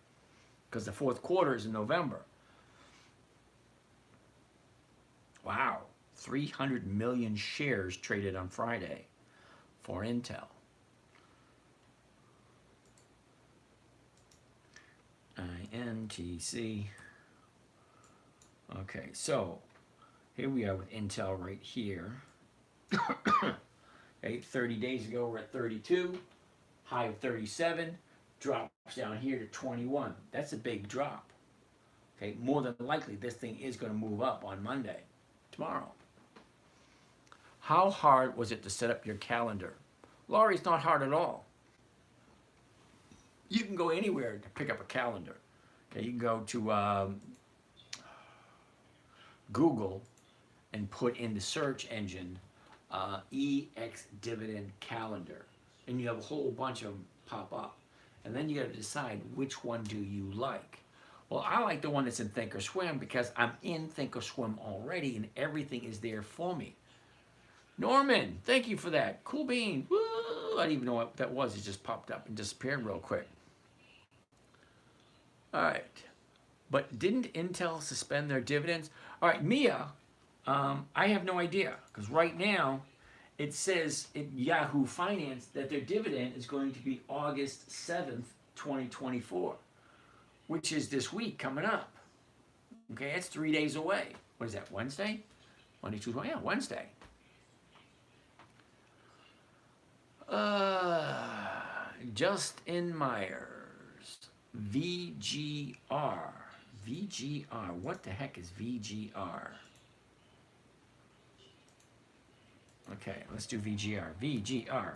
Speaker 1: Because the 4th quarter is in November. Wow, 300 million shares traded on Friday for Intel. INTC. Okay, so here we are with Intel right here. Okay, 30 days ago we're at 32, high of 37, drops down here to 21. That's a big drop. Okay, more than likely this thing is going to move up on Monday, tomorrow. How hard was it to set up your calendar? Laurie, it's not hard at all. You can go anywhere to pick up a calendar. Okay, you can go to Google and put in the search engine EX dividend calendar, and you have a whole bunch of them pop up, and then you got to decide which one do you like. Well, I like the one that's in Thinkorswim because I'm in Thinkorswim already, and everything is there for me. Norman, thank you for that. Cool bean. Woo! I didn't even know what that was. It just popped up and disappeared real quick. All right, but didn't Intel suspend their dividends? All right, Mia. I have no idea, because right now it says in Yahoo Finance that their dividend is going to be August 7th, 2024, which is this week coming up. Okay, it's 3 days away. What is that, Wednesday? Monday, Tuesday, yeah, Wednesday. Justin Myers, VGR. VGR, what the heck is VGR? Okay, let's do VGR. VGR.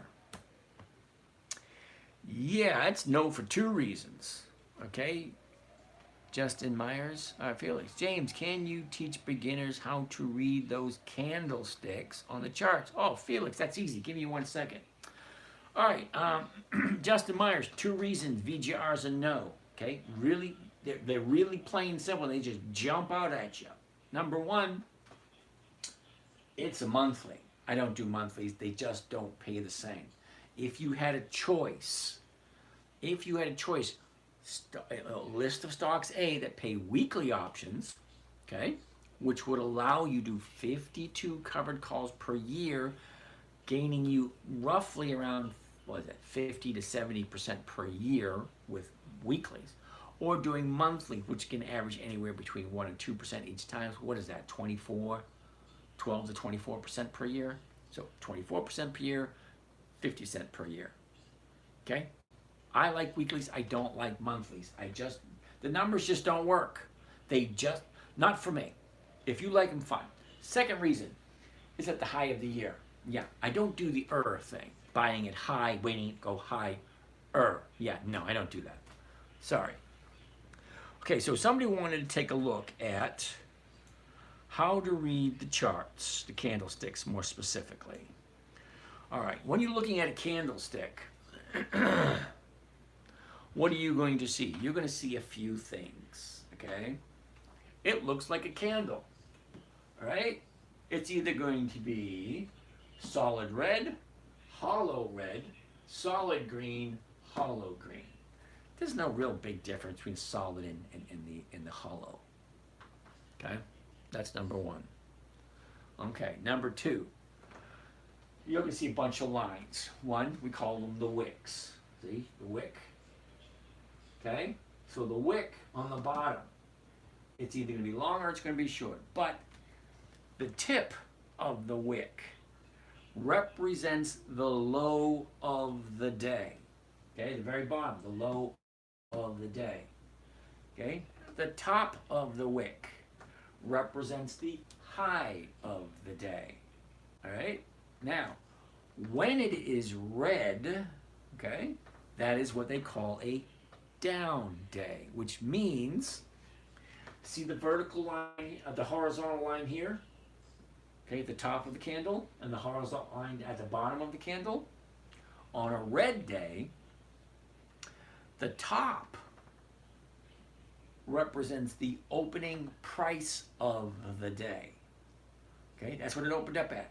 Speaker 1: Yeah, it's no for 2 reasons. Okay, Justin Myers. Felix. James, can you teach beginners how to read those candlesticks on the charts? Oh, Felix, that's easy. Give me 1 second. All right, Justin Myers, 2 reasons VGR is a no. Okay, really, they're really plain and simple. They just jump out at you. Number 1, it's a monthly. I don't do monthlies. They just don't pay the same. If you had a choice, a list of stocks A that pay weekly options, okay, which would allow you to do 52 covered calls per year, gaining you roughly around, what is that, 50 to 70% per year with weeklies, or doing monthly, which can average anywhere between 1 and 2% each time. So what is that, 12 to 24% per year? So 24% per year, 50% per year. Okay? I like weeklies. I don't like monthlies. The numbers just don't work. They just, not for me. If you like them, fine. Second reason is at the high of the year. Yeah, I don't do the thing. Buying it high, waiting it to go high. Yeah, no, I don't do that. Sorry. Okay, so somebody wanted to take a look at how to read the charts, the candlesticks more specifically. All right, when you're looking at a candlestick, what are you going to see? You're going to see a few things, okay? It looks like a candle, all right? It's either going to be solid red, solid green, hollow green. There's no real big difference between solid and the hollow, okay? That's number one. Okay, number two, you're going to see a bunch of lines. One, we call them the wicks. See, the wick. Okay? So the wick on the bottom, it's either going to be long or it's going to be short. But the tip of the wick represents the low of the day. Okay? The very bottom, the low of the day. Okay? The top of the wick represents the high of the day. All right? Now, when it is red, okay, that is what they call a down day, which means, see the vertical line, the horizontal line here, okay, at the top of the candle, and the horizontal line at the bottom of the candle? On a red day, the top represents the opening price of the day. Okay, that's what it opened up at.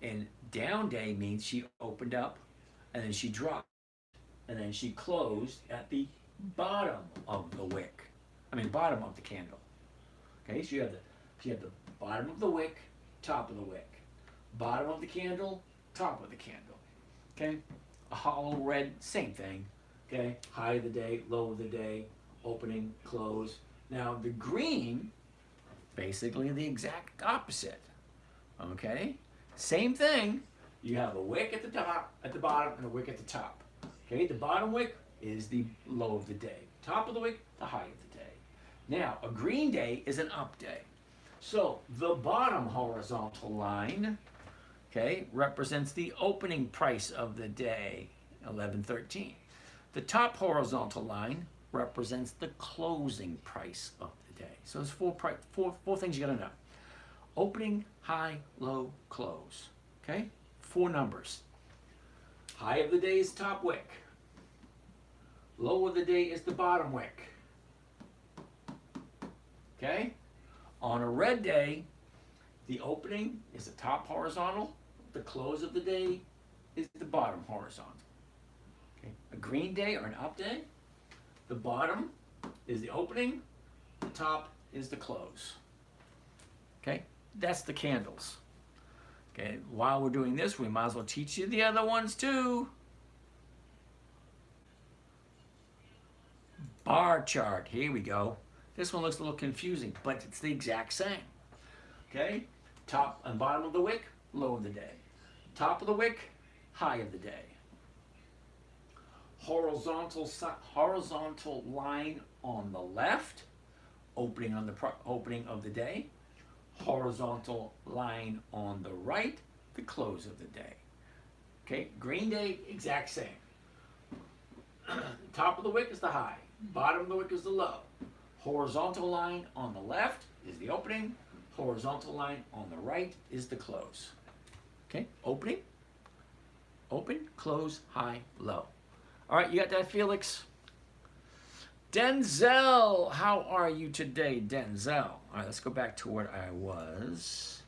Speaker 1: And down day means she opened up and then she dropped and then she closed at the bottom of the wick. Bottom of the candle. Okay, so you have the bottom of the wick, top of the wick. Bottom of the candle, top of the candle. Okay, a hollow red, same thing. Okay, high of the day, low of the day, opening, close. Now the green, basically the exact opposite. Okay. Same thing. You have a wick at the top, at the bottom, and a wick at the top. Okay, the bottom wick is the low of the day. Top of the wick, the high of the day. Now, a green day is an up day. So the bottom horizontal line, okay, represents the opening price of the day, 11:13. The top horizontal line represents the closing price of the day. So there's four things you gotta know. Opening, high, low, close. Okay? 4 numbers. High of the day is top wick. Low of the day is the bottom wick. Okay? On a red day, the opening is the top horizontal. The close of the day is the bottom horizontal. Okay? A green day or an up day, the bottom is the opening, the top is the close. Okay? That's the candles. Okay, while we're doing this, we might as well teach you the other ones too. Bar chart, here we go. This one looks a little confusing, but it's the exact same. Okay, top and bottom of the wick, low of the day. Top of the wick, high of the day. Horizontal line on the left, opening of the day. Horizontal line on the right, the close of the day. Okay, green day, exact same. Top of the wick is the high, bottom of the wick is the low. Horizontal line on the left is the opening, horizontal line on the right is the close. Okay, opening, open, close, high, low. All right, you got that, Felix? Denzel, how are you today, Denzel? All right, let's go back to what I was.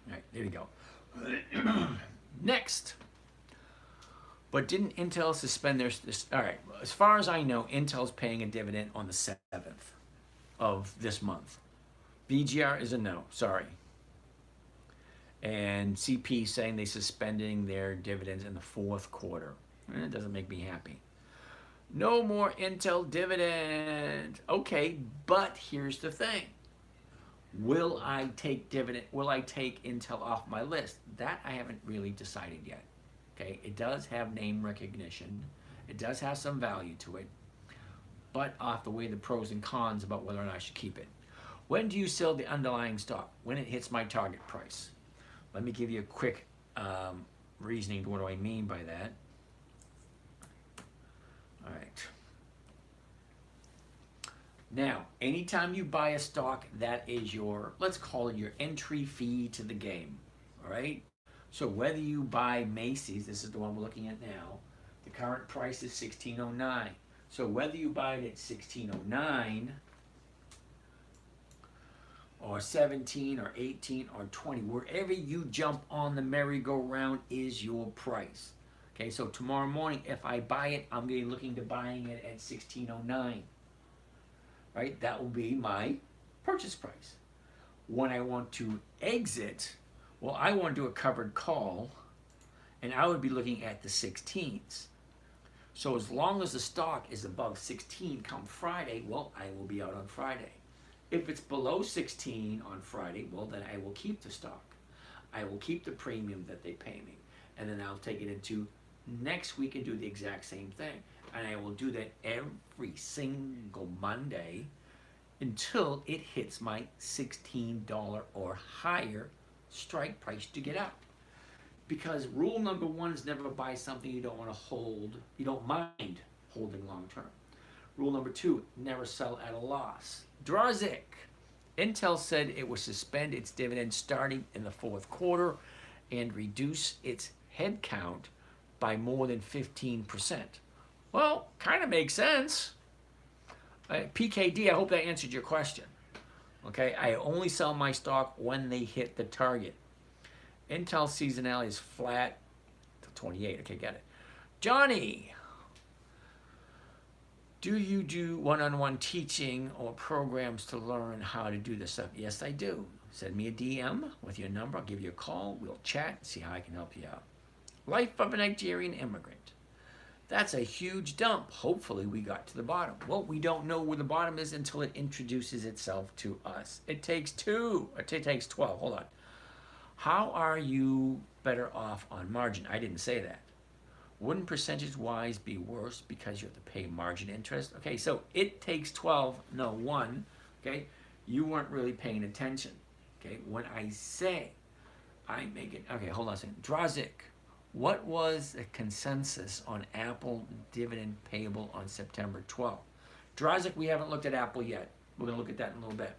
Speaker 1: All right, there we go. Next. But didn't Intel suspend their... All right, as far as I know, Intel's paying a dividend on the 7th of this month. VGR is a no, sorry. And CP saying they're suspending their dividends in the 4th quarter. It doesn't make me happy. No more Intel dividend. Okay, but here's the thing. Will I take Intel off my list? That I haven't really decided yet. Okay, it does have name recognition. It does have some value to it. But I'll have to weigh the pros and cons about whether or not I should keep it. When do you sell the underlying stock? When it hits my target price. Let me give you a quick reasoning to what do I mean by that. All right. Now, anytime you buy a stock, that is your, let's call it your entry fee to the game. All right? So whether you buy Macy's, this is the one we're looking at now, the current price is $16.09. So whether you buy it at $16.09 or 17 or 18 or 20, wherever you jump on the merry-go-round is your price. Okay, so tomorrow morning, if I buy it, I'm going to be looking to buying it at $16.09. Right? That will be my purchase price. When I want to exit, well, I want to do a covered call, and I would be looking at the 16s. So as long as the stock is above 16 come Friday, well, I will be out on Friday. If it's below 16 on Friday, well, then I will keep the stock. I will keep the premium that they pay me. And then I'll take it into next week and do the exact same thing. And I will do that every single Monday until it hits my $16 or higher strike price to get out. Because rule number one is never buy something you don't want to hold, you don't mind holding long term. Rule number two, never sell at a loss. Drazik. Intel said it will suspend its dividend starting in the fourth quarter and reduce its headcount by more than 15%. Well, kind of makes sense. PKD, I hope that answered your question. Okay, I only sell my stock when they hit the target. Intel seasonality is flat to 28. Okay, got it. Johnny, do you do one-on-one teaching or programs to learn how to do this stuff? Yes, I do. Send me a DM with your number. I'll give you a call. We'll chat and see how I can help you out. Life of a Nigerian immigrant. That's a huge dump. Hopefully we got to the bottom. Well, we don't know where the bottom is until it introduces itself to us. It takes 12. Hold on. How are you better off on margin? I didn't say that. Wouldn't percentage-wise be worse because you have to pay margin interest? Okay, so it takes 12, no 1. Okay, you weren't really paying attention. Okay, when I say I make it, okay, hold on a second. Drazik, what was the consensus on Apple dividend payable on September 12th? Drazik, we haven't looked at Apple yet. We're going to look at that in a little bit.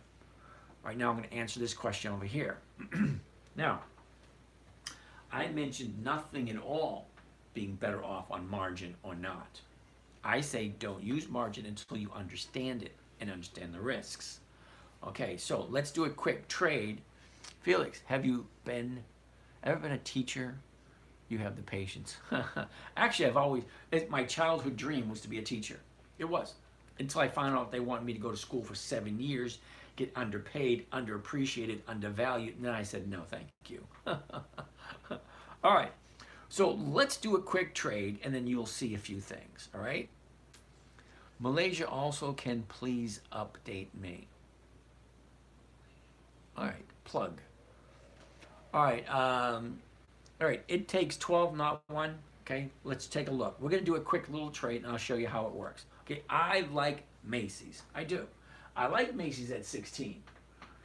Speaker 1: Right now, I'm going to answer this question over here. Now, I mentioned nothing at all being better off on margin or not. I say don't use margin until you understand it and understand the risks. Okay, so let's do a quick trade. Felix, have you ever been a teacher? You have the patience. Actually, my childhood dream was to be a teacher. It was. Until I found out they wanted me to go to school for 7 years, get underpaid, underappreciated, undervalued, and then I said, no, thank you. All right, so let's do a quick trade, and then you'll see a few things, all right? Malaysia also can please update me. All right, plug. All right, it takes 12, not 1. Okay, let's take a look. We're going to do a quick little trade, and I'll show you how it works. Okay, I like Macy's. I do. I like Macy's at 16.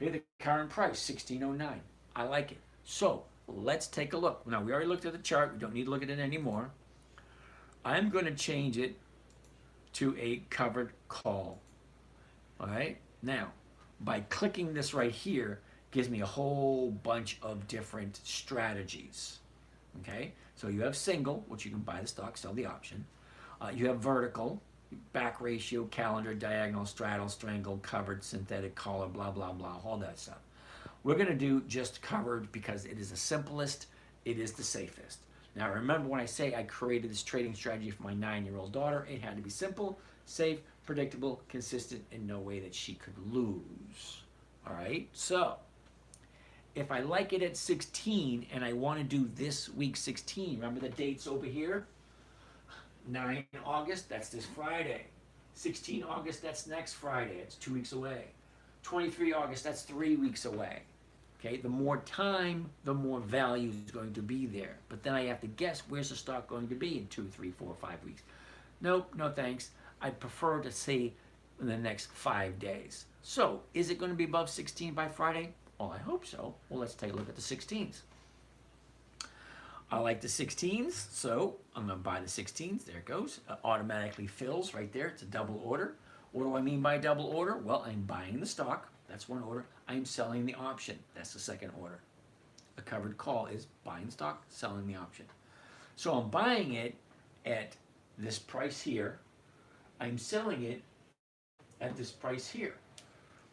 Speaker 1: Okay, the current price, $16.09. I like it. So, let's take a look. Now, we already looked at the chart. We don't need to look at it anymore. I'm going to change it to a covered call. All right? Now, by clicking this right here, gives me a whole bunch of different strategies. Okay? So you have single, which you can buy the stock, sell the option. You have vertical, back ratio, calendar, diagonal, straddle, strangle, covered, synthetic, collar, blah, blah, blah, all that stuff. We're going to do just covered because it is the simplest, it is the safest. Now remember when I say I created this trading strategy for my 9-year-old daughter, it had to be simple, safe, predictable, consistent, in no way that she could lose. All right, so if I like it at 16 and I want to do this week 16, remember the dates over here? 9 August, that's this Friday. 16 August, that's next Friday. It's 2 weeks away. 23 August, that's 3 weeks away. Okay, the more time, the more value is going to be there. But then I have to guess, where's the stock going to be in 2, 3, 4, 5 weeks? Nope, no thanks. I prefer to see in the next 5 days. So, is it going to be above 16 by Friday? Well, I hope so. Well, let's take a look at the 16s. I like the 16s, so I'm going to buy the 16s. There it goes. It automatically fills right there. It's a double order. What do I mean by double order? Well, I'm buying the stock. That's one order. I'm selling the option. That's the second order. A covered call is buying stock, selling the option. So I'm buying it at this price here. I'm selling it at this price here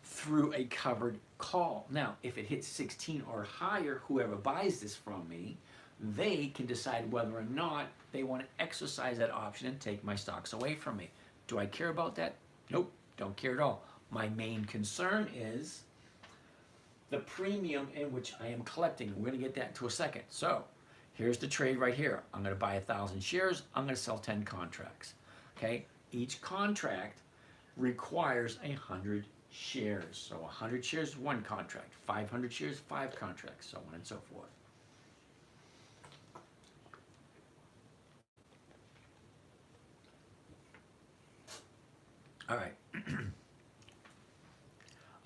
Speaker 1: through a covered call. Now, if it hits 16 or higher, whoever buys this from me, they can decide whether or not they want to exercise that option and take my stocks away from me. Do I care about that? Nope, don't care at all. My main concern is the premium in which I am collecting. We're going to get that into a second. So here's the trade right here. I'm going to buy 1,000 shares. I'm going to sell 10 contracts. Okay, each contract requires 100 shares. So 100 shares, one contract. 500 shares, 5 contracts, so on and so forth. All right.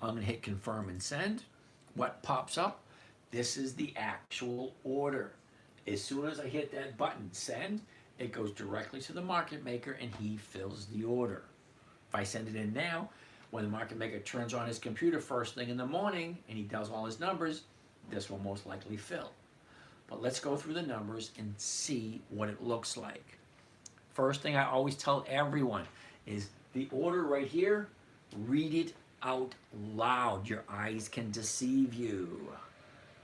Speaker 1: I'm going to hit confirm and send. What pops up? This is the actual order. As soon as I hit that button, send, it goes directly to the market maker and he fills the order. If I send it in now, when the market maker turns on his computer first thing in the morning and he does all his numbers, this will most likely fill. But let's go through the numbers and see what it looks like. First thing I always tell everyone is the order right here, read it out loud. Your eyes can deceive you.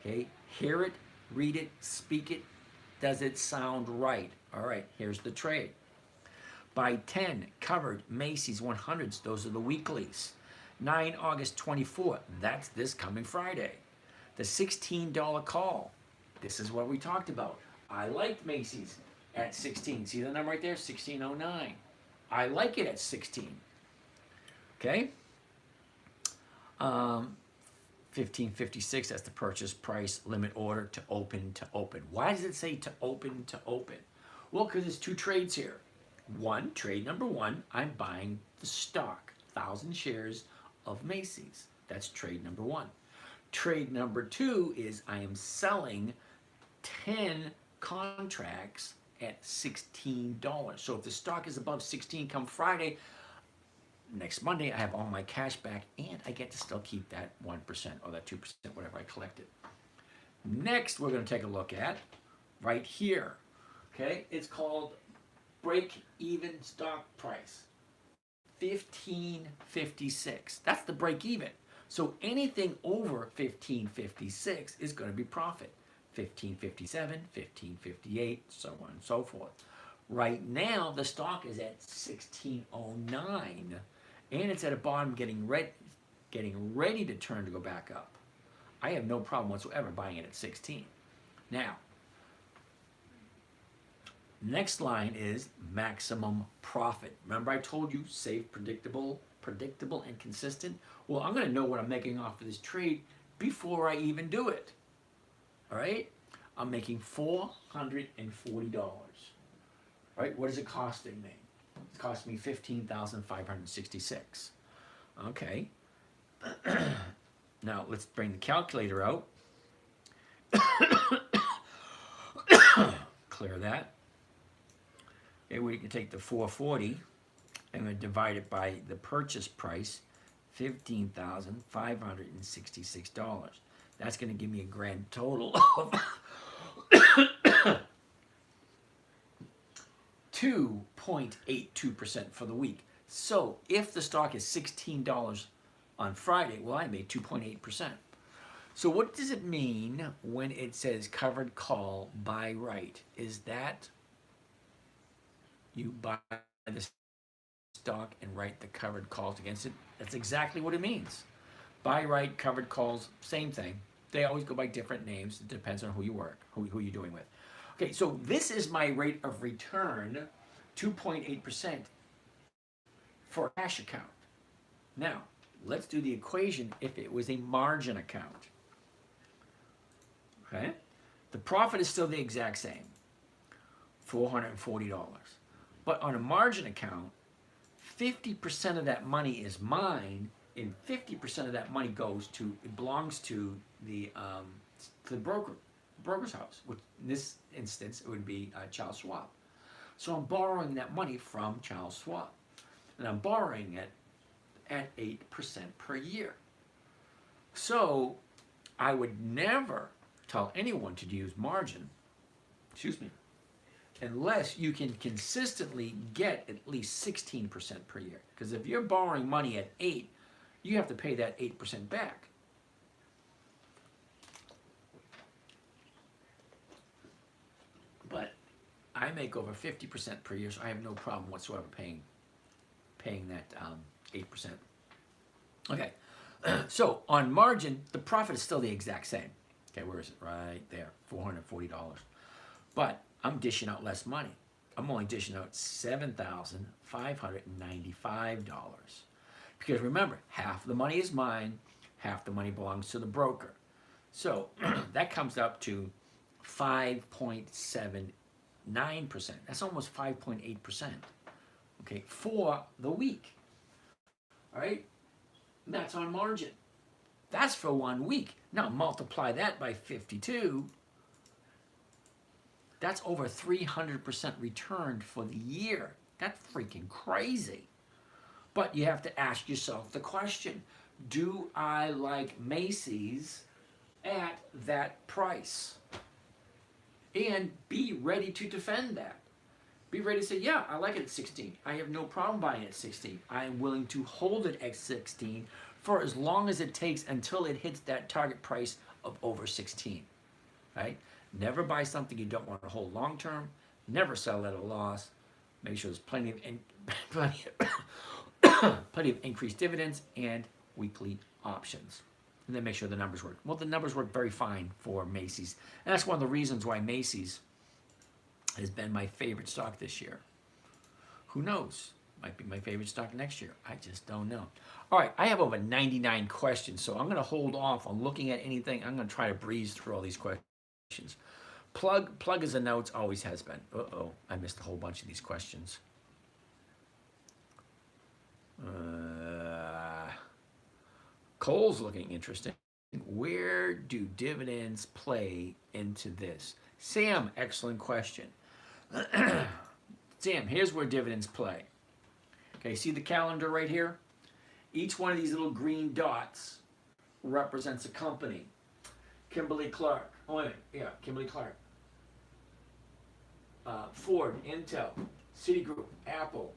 Speaker 1: Okay, hear it, read it, speak it. Does it sound right? All right, here's the trade. Buy 10 covered Macy's 100s. Those are the weeklies. 9 August 24. That's this coming Friday. The $16 call. This is what we talked about. I liked Macy's at 16. See the number right there? 1609. I like it at 16. Okay? 1556, that's the purchase price limit order to open to open. Why does it say to open to open? Well, because there's 2 trades here. One, trade number 1, I'm buying the stock, 1,000 shares of Macy's. That's trade number 1. Trade number 2 is I am selling 10 contracts at $16. So if the stock is above 16 come Friday, next Monday I have all my cash back and I get to still keep that 1% or that 2%, whatever I collected. Next we're going to take a look at right here. Okay, it's called break even stock price. 1556. That's the break even. So anything over 1556 is going to be profit. 1557, 1558, so on and so forth. Right now, the stock is at 1609, and it's at a bottom getting ready to turn to go back up. I have no problem whatsoever buying it at 16. Now, next line is maximum profit. Remember I told you safe, predictable, and consistent? Well, I'm going to know what I'm making off of this trade before I even do it. All right? I'm making $440. Right? What is it costing me? It's costing me $15,566. Okay. Now, let's bring the calculator out. Clear that. Okay, we can take the 440 and we divide it by the purchase price, $15,566. That's going to give me a grand total of 2.82% for the week. So if the stock is $16 on Friday, well, I made 2.8%. So what does it mean when it says covered call buy right? Is that you buy the stock and write the covered calls against it? That's exactly what it means. Buy right, covered calls, same thing. They always go by different names. It depends on who you work, who you're doing with. Okay, so this is my rate of return, 2.8% for a cash account. Now, let's do the equation if it was a margin account. Okay? The profit is still the exact same, $440. But on a margin account, 50% of that money is mine, and 50% of that money belongs to the broker.
Speaker 2: broker's house, which in this instance, it would be Charles Schwab. So I'm borrowing that money from Charles Schwab. And I'm borrowing it at 8% per year. So I would never tell anyone to use margin, excuse me, unless you can consistently get at least 16% per year. Because if you're borrowing money at 8, you have to pay that 8% back. But I make over 50% per year, so I have no problem whatsoever paying that 8%. Okay, so on margin, the profit is still the exact same. Okay, where is it? Right there, $440. But I'm dishing out less money. I'm only dishing out $7,595. Because remember, half the money is mine, half the money belongs to the broker. So that comes up to 5.79%. That's almost 5.8%. Okay, for the week. All right? And that's on margin. That's for 1 week. Now multiply that by 52. That's over 300% returned for the year. That's freaking crazy. But you have to ask yourself the question, do I like Macy's at that price? And be ready to defend that. Be ready to say, yeah, I like it at 16. I have no problem buying it at 16. I am willing to hold it at 16 for as long as it takes until it hits that target price of over 16. Right? Never buy something you don't want to hold long term. Never sell at a loss. Make sure there's plenty of increased dividends and weekly options. And then make sure the numbers work. Well, the numbers work very fine for Macy's. And that's one of the reasons why Macy's has been my favorite stock this year. Who knows? Might be my favorite stock next year. I just don't know. All right, I have over 99 questions, so I'm going to hold off on looking at anything. I'm going to try to breeze through all these questions. Plug as a notes always has been. Uh-oh, I missed a whole bunch of these questions. Cole's looking interesting. Where do dividends play into this? Sam, excellent question. Sam, here's where dividends play. Okay, see the calendar right here? Each one of these little green dots represents a company. Kimberly-Clark. Oh, wait, yeah, Kimberly-Clark. Ford, Intel, Citigroup, Apple,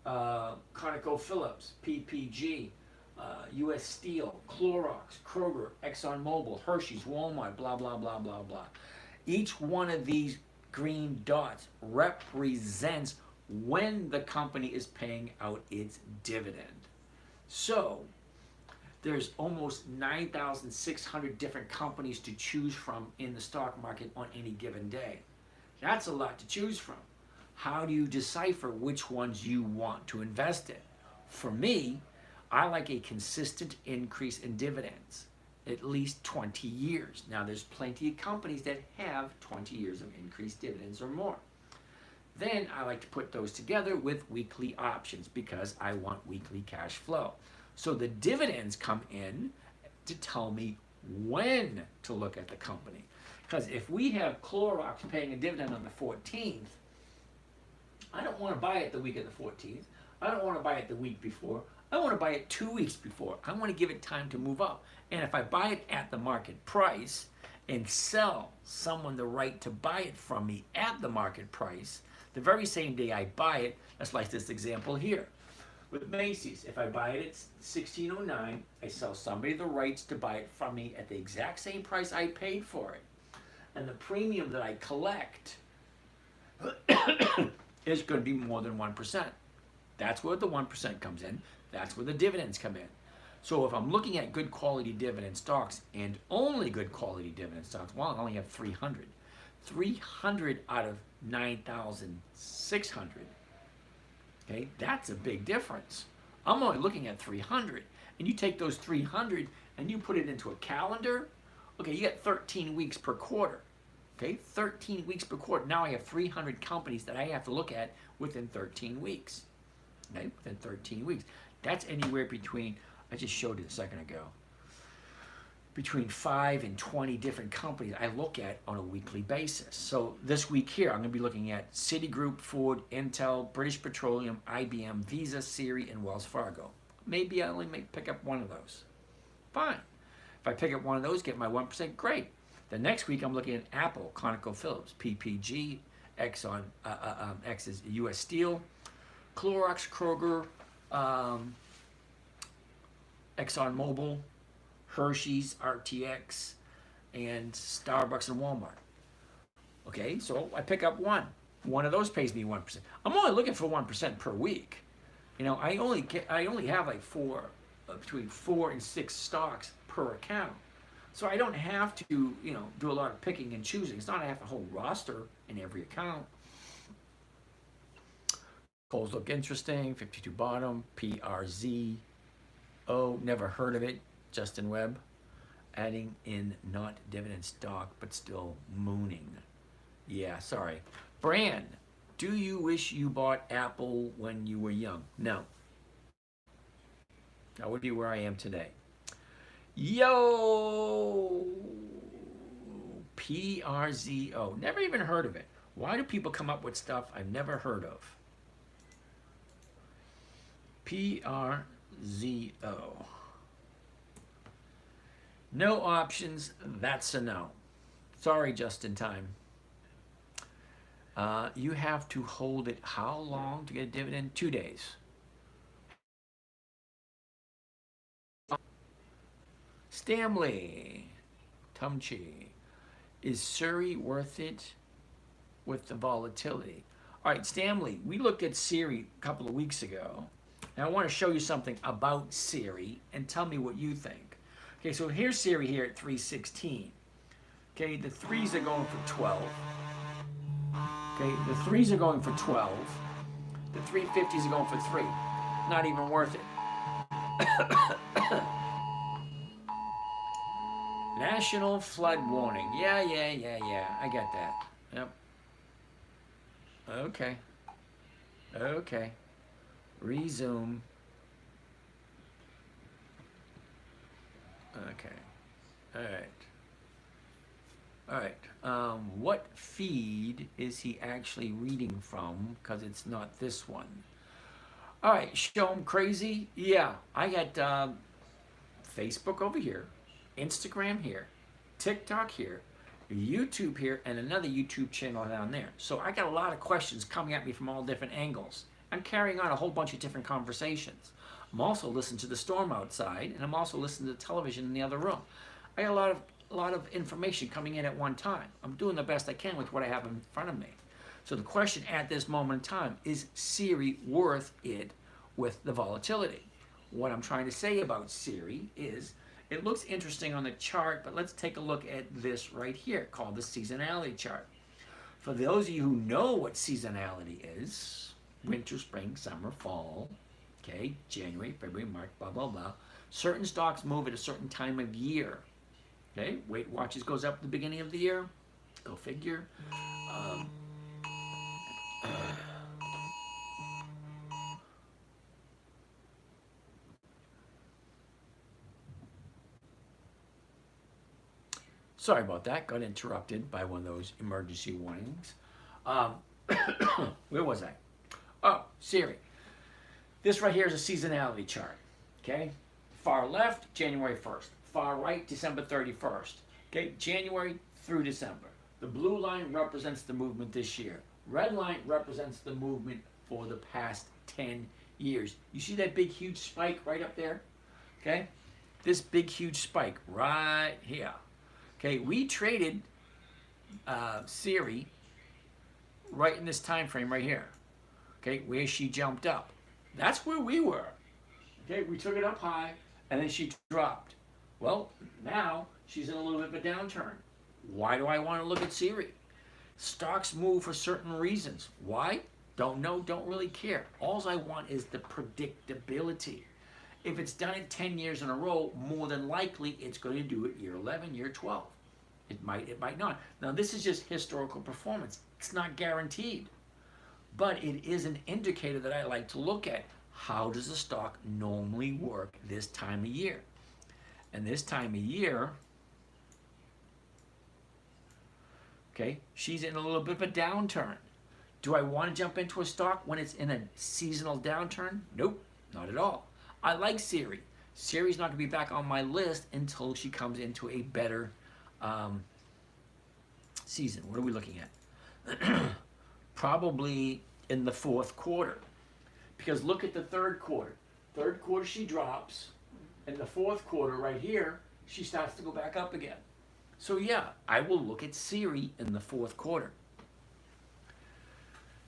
Speaker 2: ConocoPhillips, PPG, U.S. Steel, Clorox, Kroger, ExxonMobil, Hershey's, Walmart, blah, blah, blah, blah, blah. Each one of these green dots represents when the company is paying out its dividend. So there's almost 9,600 different companies to choose from in the stock market on any given day. That's a lot to choose from. How do you decipher which ones you want to invest in? For me, I like a consistent increase in dividends, at least 20 years. Now, there's plenty of companies that have 20 years of increased dividends or more. Then I like to put those together with weekly options because I want weekly cash flow. So the dividends come in to tell me when to look at the company. Because if we have Clorox paying a dividend on the 14th, I don't want to buy it the week of the 14th. I don't want to buy it the week before. I want to buy it 2 weeks before. I want to give it time to move up. And if I buy it at the market price and sell someone the right to buy it from me at the market price, the very same day I buy it, that's like this example here. With Macy's, if I buy it at $16.09, I sell somebody the rights to buy it from me at the exact same price I paid for it. And the premium that I collect is going to be more than 1%. That's where the 1% comes in. That's where the dividends come in. So if I'm looking at good quality dividend stocks and only good quality dividend stocks, well, I only have 300. 300 out of 9,600. Okay, that's a big difference. I'm only looking at 300. And you take those 300 and you put it into a calendar. Okay, you get 13 weeks per quarter. Okay, 13 weeks per quarter. Now I have 300 companies that I have to look at within 13 weeks. Okay, within 13 weeks. That's anywhere between, I just showed it a second ago. between 5 and 20 different companies I look at on a weekly basis. So this week here, I'm going to be looking at Citigroup, Ford, Intel, British Petroleum, IBM, Visa, Siri, and Wells Fargo. Maybe I only pick up one of those. Fine. If I pick up one of those, get my 1%, great. The next week, I'm looking at Apple, ConocoPhillips, PPG, Exxon, X is U.S. Steel, Clorox, Kroger, ExxonMobil, Hershey's, RTX, and Starbucks and Walmart. Okay, so I pick up one. One of those pays me 1%. I'm only looking for 1% per week. You know, I only have like between 4 and 6 stocks per account. So I don't have to, you know, do a lot of picking and choosing. It's not I have a whole roster in every account. Coals look interesting, 52 bottom, PRZ. Oh, never heard of it. Justin Webb, adding in not dividend stock, but still mooning. Yeah, sorry. Brand, do you wish you bought Apple when you were young? No. That would be where I am today. Yo, PRZO, never even heard of it. Why do people come up with stuff I've never heard of? PRZO. No options, that's a no. Sorry, just in time. You have to hold it how long to get a dividend? 2 days. Stanley, Tumchi, is Surrey worth it with the volatility? All right, Stanley, we looked at Siri a couple of weeks ago, and I want to show you something about Siri and tell me what you think. Okay, so here's Siri here at 316. Okay, the 3s are going for 12. Okay, the 3s are going for 12. The 350s are going for 3. Not even worth it. National flood warning. Yeah. I got that. Yep. Okay. Resume. Okay. All right. What feed is he actually reading from? Because it's not this one. All right. Show him crazy. Yeah. I got Facebook over here, Instagram here, TikTok here, YouTube here, and another YouTube channel down there. So I got a lot of questions coming at me from all different angles. I'm carrying on a whole bunch of different conversations. I'm also listening to the storm outside, and I'm also listening to the television in the other room. I got a lot of information coming in at one time. I'm doing the best I can with what I have in front of me. So the question at this moment in time is Siri worth it with the volatility? What I'm trying to say about Siri is it looks interesting on the chart, but let's take a look at this right here called the seasonality chart. For those of you who know what seasonality is, winter, spring, summer, fall, okay, January, February, March, blah, blah, blah. Certain stocks move at a certain time of year. Okay, Weight Watchers goes up at the beginning of the year. Go figure. Sorry about that. Got interrupted by one of those emergency warnings. Where was I? Oh, Siri. This right here is a seasonality chart. Okay? Far left, January 1st. Far right, December 31st. Okay? January through December. The blue line represents the movement this year. Red line represents the movement for the past 10 years. You see that big, huge spike right up there? Okay? This big, huge spike right here. Okay, we traded Siri right in this time frame right here. Okay, where she jumped up. That's where we were. Okay, we took it up high and then she dropped. Well, now she's in a little bit of a downturn. Why do I want to look at Siri? Stocks move for certain reasons. Why? Don't know, don't really care. All I want is the predictability. If it's done it 10 years in a row, more than likely it's going to do it year 11, year 12. It might not. Now this is just historical performance. It's not guaranteed. But it is an indicator that I like to look at. How does a stock normally work this time of year? And this time of year, okay, she's in a little bit of a downturn. Do I want to jump into a stock when it's in a seasonal downturn? Nope, not at all. I like Siri. Siri's not going to be back on my list until she comes into a better season. What are we looking at? Probably in the fourth quarter. Because look at the third quarter. Third quarter she drops. In the fourth quarter right here, she starts to go back up again. So yeah, I will look at Siri in the fourth quarter.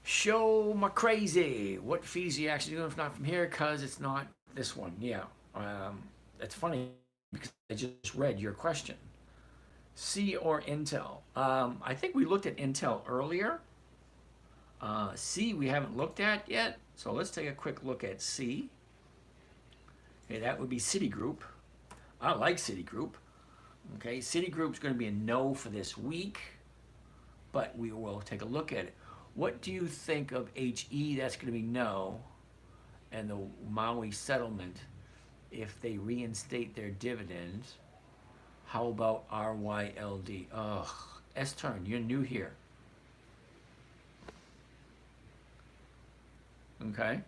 Speaker 2: Show my crazy. What fees are you actually doing if not from here? Because it's not this one. Yeah. It's funny because I just read your question. C or Intel? I think we looked at Intel earlier. C we haven't looked at yet. So let's take a quick look at C. Okay, that would be Citigroup. I like Citigroup. Okay, Citigroup's going to be a no for this week, but we will take a look at it. What do you think of HE? That's going to be no. And the Maui settlement, if they reinstate their dividends. How about RYLD? Ugh, S-turn, you're new here. Okay.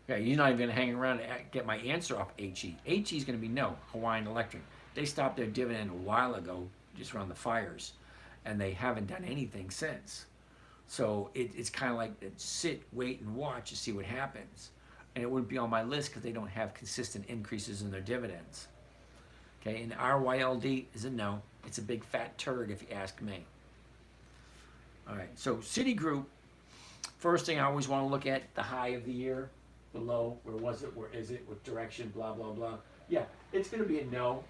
Speaker 2: Yeah, you're not even going to hang around and get my answer off HE. HE is going to be no, Hawaiian Electric. They stopped their dividend a while ago, just around the fires, and they haven't done anything since. So it's kind of like sit, wait, and watch to see what happens. And it wouldn't be on my list because they don't have consistent increases in their dividends. Okay, and RYLD is a no. It's a big fat turd if you ask me. All right, so Citigroup, first thing I always want to look at, the high of the year, the low, where was it, where is it, what direction, blah, blah, blah. Yeah, it's going to be a no,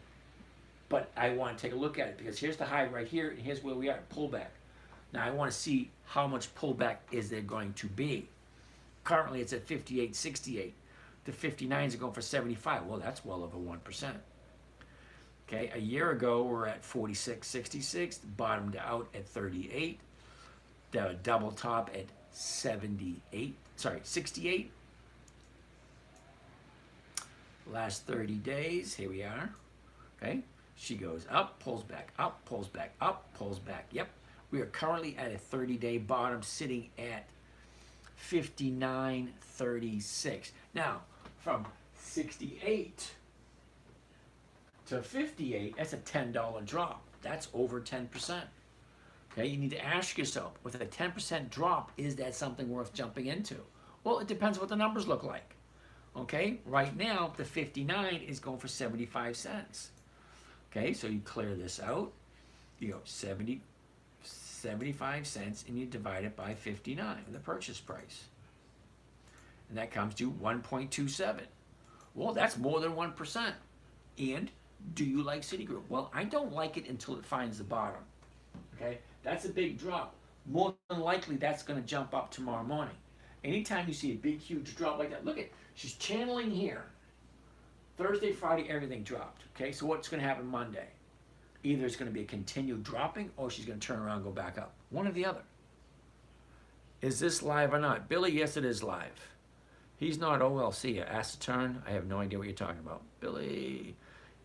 Speaker 2: but I want to take a look at it because here's the high right here, and here's where we are, pullback. Now I want to see how much pullback is there going to be. Currently it's at 58.68. The 59s are going for 75. Well, that's well over 1%. Okay, a year ago we're at 46.66, bottomed out at 38. The double top at 68. Last 30 days, here we are. Okay, she goes up, pulls back, up, pulls back, up, pulls back. Yep, we are currently at a 30-day bottom sitting at 59.36. Now, from 68 to 58, that's a $10 drop. That's over 10%. Okay, you need to ask yourself, with a 10% drop, is that something worth jumping into? Well, it depends what the numbers look like. Okay, right now, the 59 is going for 75 cents. Okay, so you clear this out, you go 75 cents, and you divide it by 59, the purchase price. And that comes to 1.27. Well, that's more than 1%. And do you like Citigroup? Well, I don't like it until it finds the bottom. Okay, that's a big drop. More than likely, that's going to jump up tomorrow morning. Anytime you see a big, huge drop like that, look at, she's channeling here. Thursday, Friday, everything dropped. Okay, so what's going to happen Monday? Either it's going to be a continued dropping or she's going to turn around and go back up. One or the other. Is this live or not? Billy, yes, it is live. He's not OLC, Acetern. I have no idea what you're talking about. Billy,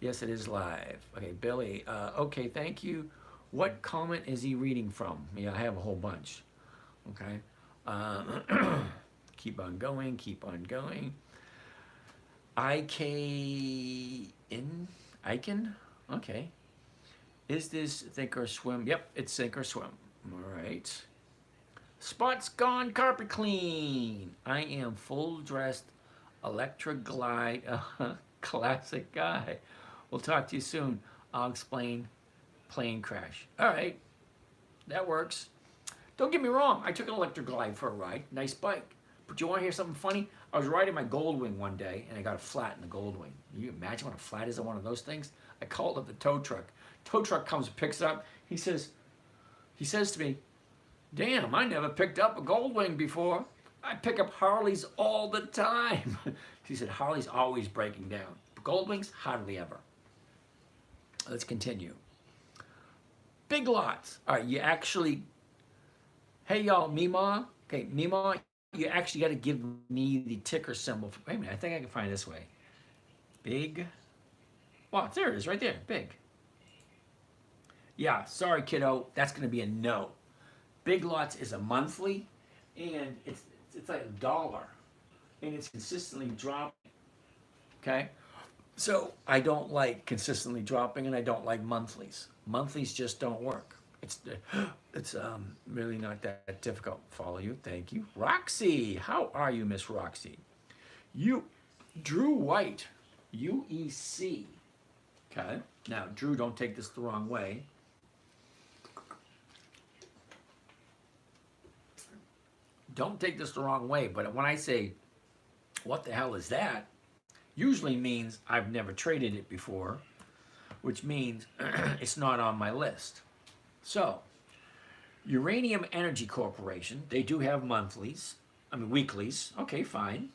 Speaker 2: yes, it is live. Okay, Billy, okay, thank you. What comment is he reading from? Yeah, I have a whole bunch. Okay. Keep on going, keep on going. Icon? Okay. Is this Think or Swim? Yep, it's Sink or Swim. All right. Spots gone, carpet clean. I am full dressed, Electra Glide, classic guy. We'll talk to you soon. I'll explain plane crash. All right, that works. Don't get me wrong, I took an Electra Glide for a ride. Nice bike. But you want to hear something funny? I was riding my Goldwing one day, and I got a flat in the Goldwing. You imagine what a flat is on one of those things? I called up the tow truck. Tow truck comes, picks up. He says to me, damn, I never picked up a Goldwing before. I pick up Harleys all the time. He said, Harley's always breaking down. But Goldwings, hardly ever. Let's continue. Big lots. All right, you actually, hey y'all, Mima. Okay, Mima, you actually got to give me the ticker symbol. Wait a minute, I think I can find it this way. Big Well, there it is, right there, big. Yeah, sorry, kiddo. That's going to be a no. Big Lots is a monthly, and it's like $1, and it's consistently dropping. Okay, so I don't like consistently dropping, and I don't like monthlies. Monthlies just don't work. It's really not that difficult. Follow you, thank you, Roxy. How are you, Miss Roxy? You, Drew White, UEC. Okay, now Drew, don't take this the wrong way. Don't take this the wrong way, but when I say, what the hell is that? Usually means I've never traded it before, which means it's not on my list. So, Uranium Energy Corporation, they do have monthlies, weeklies. Okay, fine.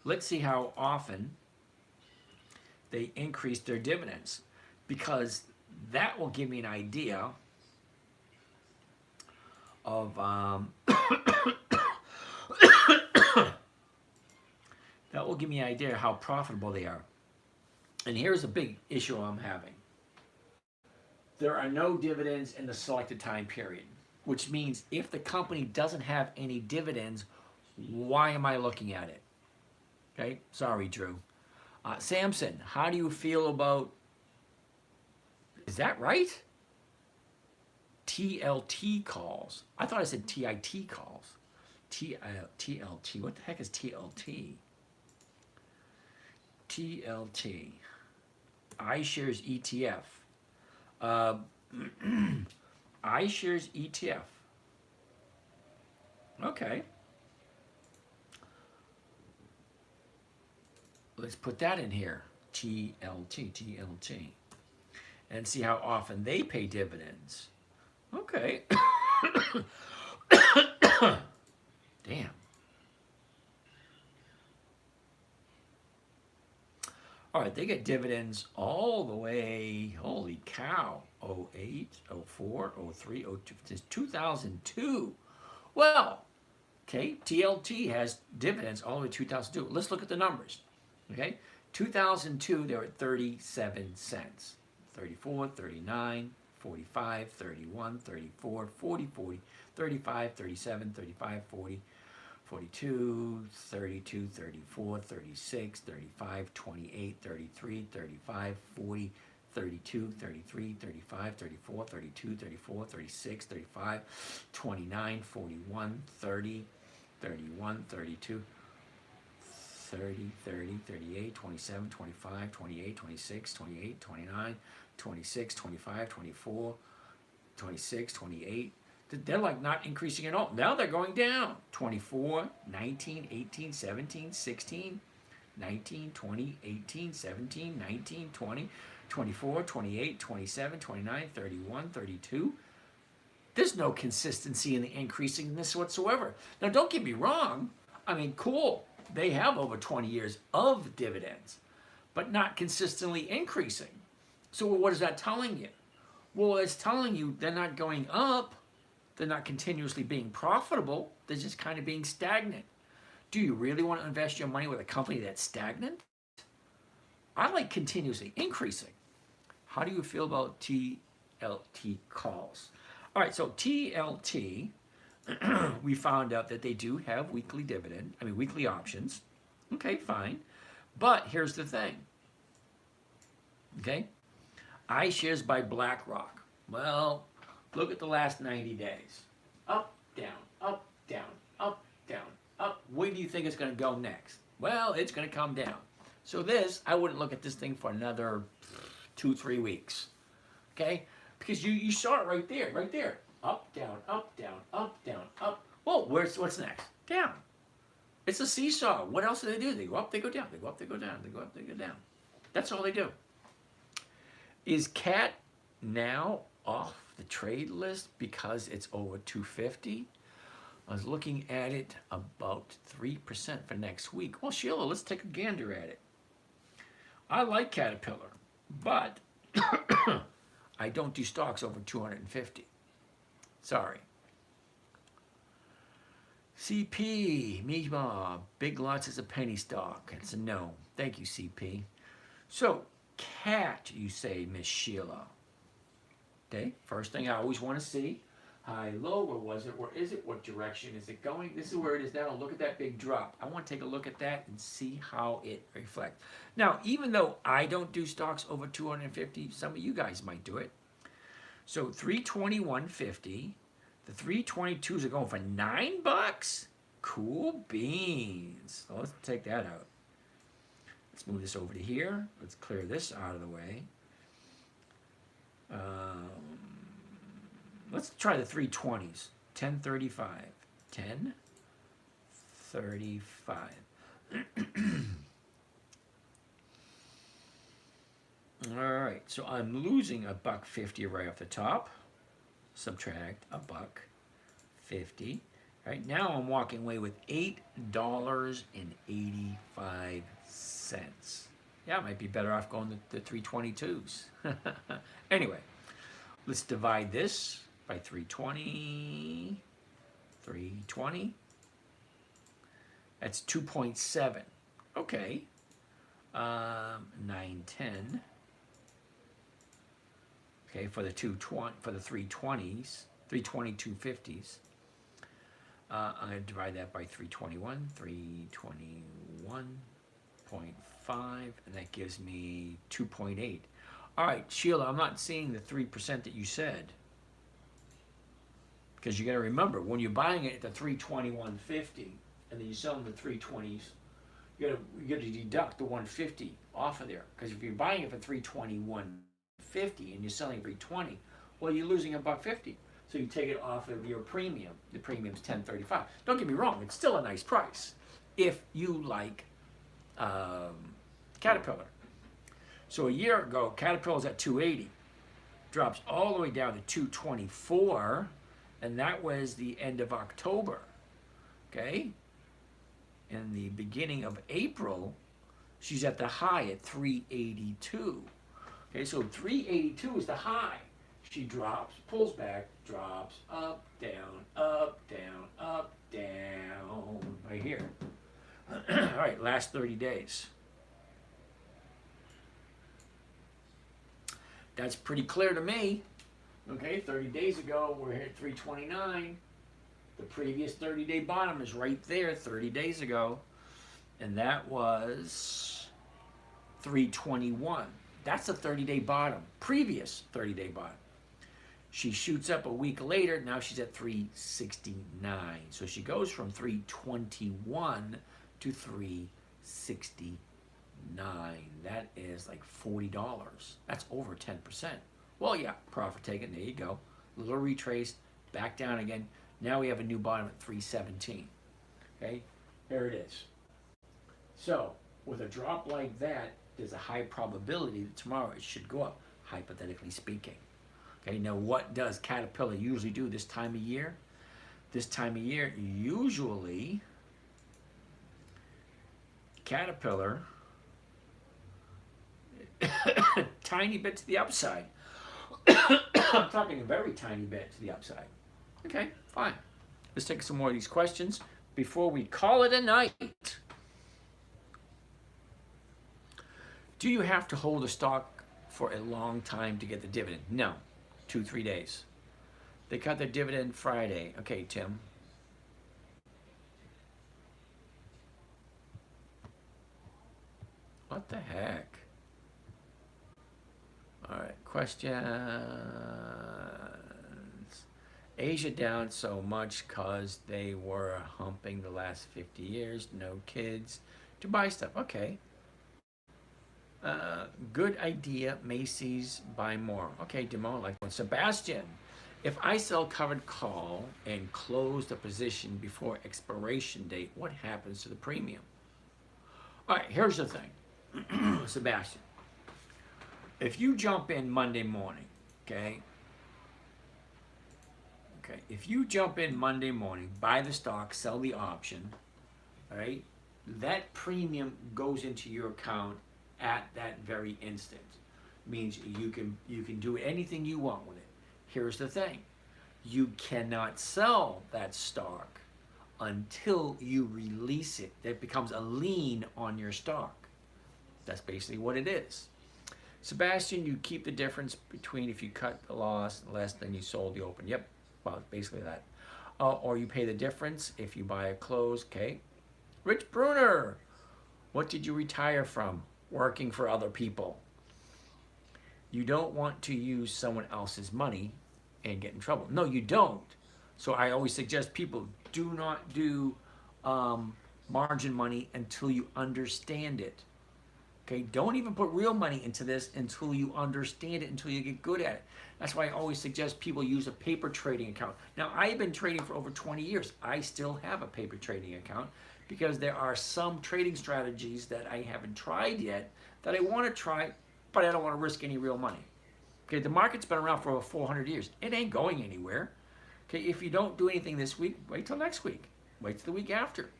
Speaker 2: Let's see how often they increase their dividends, because that will give me an idea of that will give me an idea how profitable they are. And here's a big issue I'm having. There are no dividends in the selected time period, which means if the company doesn't have any dividends, why am I looking at it? Okay, sorry, Drew. Samson, how do you feel about, is that right? TLT calls. I thought I said TIT calls. TLT. What the heck is TLT? TLT. iShares ETF. iShares ETF. Okay. Let's put that in here. TLT. And see how often they pay dividends. Okay. Damn. All right, they get dividends all the way, holy cow, 08, 04, 03, 02, since 2002. Well, okay, TLT has dividends all the way to 2002. Let's look at the numbers, okay? 2002, they were at 37 cents. 34, 39, 45, 31, 34, 40, 40, 35, 37, 35, 40, 42, 32, 34, 36, 35, 28, 33, 35, 40, 32, 33, 35, 34, 32, 34, 36, 35, 29, 41, 30, 31, 32, 30, 30, 38, 27, 25, 28, 26, 28, 29, 26, 25, 24, 26, 28. They're like not increasing at all. Now they're going down. 24, 19, 18, 17, 16, 19, 20, 18, 17, 19, 20, 24, 28, 27, 29, 31, 32. There's no consistency in the increasing this whatsoever. Now, don't get me wrong. I mean, cool. They have over 20 years of dividends, but not consistently increasing. So what is that telling you? Well, it's telling you they're not going up. They're not continuously being profitable. They're just kind of being stagnant. Do you really want to invest your money with a company that's stagnant? I like continuously increasing. How do you feel about TLT calls? All right, so TLT, we found out that they do have weekly options. Okay, fine. But here's the thing. Okay? iShares by BlackRock. Well, look at the last 90 days. Up, down, up, down, up, down, up. Where do you think it's going to go next? Well, it's going to come down. So this, I wouldn't look at this thing for another 2-3 weeks. Okay? Because you saw it right there. Up, down, up, down, up, down, up. Well, what's next? Down. It's a seesaw. What else do? They go up, they go down. They go up, they go down. They go up, they go down. That's all they do. Is CAT now off the trade list because it's over 250? I was looking at it about 3% for next week. Well, Sheila, let's take a gander at it. I like Caterpillar, but I don't do stocks over 250. Sorry. CP, Mima, Big Lots is a penny stock. It's a no. Thank you, CP. So, cat, you say, Miss Sheila. Okay, first thing I always want to see, high, low, where was it, where is it, what direction is it going? This is where it is now. Look at that big drop. I want to take a look at that and see how it reflects. Now, even though I don't do stocks over 250, some of you guys might do it. So 321.50, the 322s are going for $9. Cool beans. So let's take that out. Let's move this over to here. Let's clear this out of the way. Let's try the 320s. 1035. 1035. All right, so I'm losing $1.50 right off the top. Subtract $1.50. Right now I'm walking away with $8.85. Yeah, I might be better off going the 322s. Anyway, let's divide this by 320. 320. That's 2.7. Okay. 910. Okay, for the 320s, 322.50s. I'm going to divide that by 321, 321.5, and that gives me 2.8. All right, Sheila, I'm not seeing the 3% that you said. Because you got to remember, when you're buying it at the 321.50, and then you sell them the 320s, you got to deduct the 150 off of there. Because if you're buying it for 321.50 and you're selling it for 320, well, you're losing $1.50. So you take it off of your premium. The premium's $10.35. Don't get me wrong; it's still a nice price if you like Caterpillar. So a year ago, Caterpillar was at $280, drops all the way down to $224, and that was the end of October. Okay. In the beginning of April, she's at the high at 382. Okay, so 382 is the high. She drops, pulls back, drops, up, down, up, down, up, down, right here. All right, last 30 days. That's pretty clear to me. Okay, 30 days ago, we're here at 329. The previous 30-day bottom is right there 30 days ago, and that was 321. That's the 30-day bottom, previous 30-day bottom. She shoots up a week later, now she's at 369. So she goes from 321 to 369. That is like $40. That's over 10%. Well, yeah, profit taken, there you go. A little retrace, back down again. Now we have a new bottom at 317. Okay, here it is. So with a drop like that, there's a high probability that tomorrow it should go up, hypothetically speaking. Okay, now what does Caterpillar usually do this time of year? This time of year, usually Caterpillar, tiny bit to the upside. I'm talking a very tiny bit to the upside. Okay, fine. Let's take some more of these questions before we call it a night. Do you have to hold a stock for a long time to get the dividend? No, 2-3 days. They cut their dividend Friday. Okay, Tim. What the heck? All right, questions. Asia down so much because they were humping the last 50 years. No kids to buy stuff. Okay. Good idea. Macy's, buy more. Okay, Demone, like one. Sebastian, if I sell covered call and close the position before expiration date, what happens to the premium? All right, here's the thing, Sebastian. If you jump in Monday morning, okay? Okay, if you jump in Monday morning, buy the stock, sell the option, all right? That premium goes into your account at that very instant. Means you can do anything you want with it. Here's the thing. You cannot sell that stock until you release it. That becomes a lien on your stock. That's basically what it is. Sebastian, you keep the difference between if you cut the loss less than you sold the open. Yep, well, basically that. Or you pay the difference if you buy a close. Okay. Rich Bruner, what did you retire from? Working for other people. You don't want to use someone else's money and get in trouble. No, you don't. So I always suggest people do not do margin money until you understand it. Okay, don't even put real money into this until you understand it, until you get good at it. That's why I always suggest people use a paper trading account. Now, I've been trading for over 20 years. I still have a paper trading account because there are some trading strategies that I haven't tried yet that I want to try, but I don't want to risk any real money. Okay, the market's been around for over 400 years. It ain't going anywhere. Okay, if you don't do anything this week, wait till next week. Wait till the week after.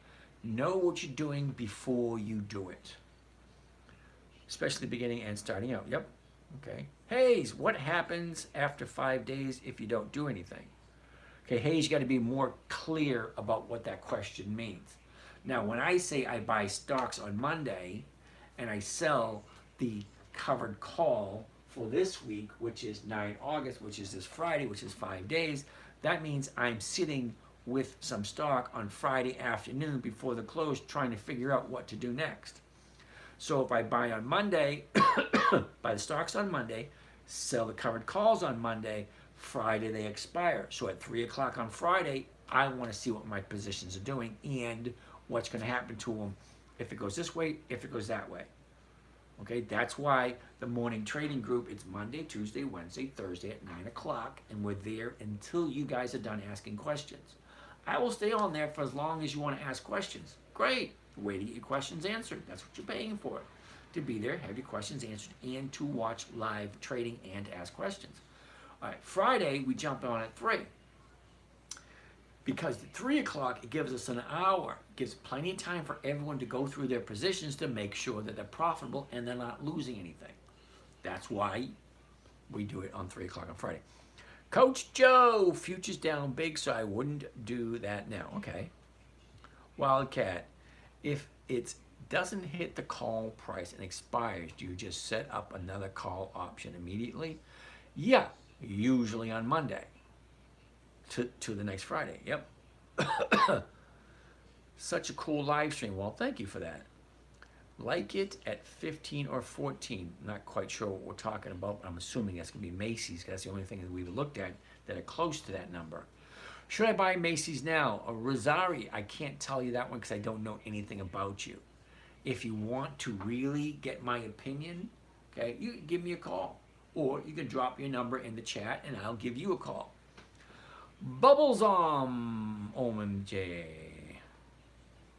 Speaker 2: Know what you're doing before you do it. Especially beginning and starting out. Yep. Okay. Hayes, what happens after 5 days if you don't do anything? Okay, Hayes, you got to be more clear about what that question means. Now, when I say I buy stocks on Monday and I sell the covered call for this week, which is 9 August, which is this Friday, which is 5 days, that means I'm sitting with some stock on Friday afternoon before the close trying to figure out what to do next. So if I buy on Monday, buy the stocks on Monday, sell the covered calls on Monday, Friday they expire. So at 3 o'clock on Friday, I want to see what my positions are doing and what's going to happen to them if it goes this way, if it goes that way. Okay, that's why the morning trading group, it's Monday, Tuesday, Wednesday, Thursday at 9 o'clock, and we're there until you guys are done asking questions. I will stay on there for as long as you want to ask questions. Great. Way to get your questions answered. That's what you're paying for. To be there, have your questions answered, and to watch live trading and ask questions. All right, Friday, we jump on at 3. Because at 3 o'clock, it gives us an hour. It gives plenty of time for everyone to go through their positions to make sure that they're profitable and they're not losing anything. That's why we do it on 3 o'clock on Friday. Coach Joe, futures down big, so I wouldn't do that now. Okay. Wildcat, if it doesn't hit the call price and expires, do you just set up another call option immediately? Yeah, usually on Monday to the next Friday. Yep. Such a cool live stream. Well, thank you for that. Like it at 15 or 14. Not quite sure what we're talking about, but I'm assuming that's going to be Macy's. That's the only thing that we've looked at that are close to that number. Should I buy Macy's now? Or Rosari? I can't tell you that one because I don't know anything about you. If you want to really get my opinion, okay, you can give me a call. Or you can drop your number in the chat and I'll give you a call. Bubbles OMJ.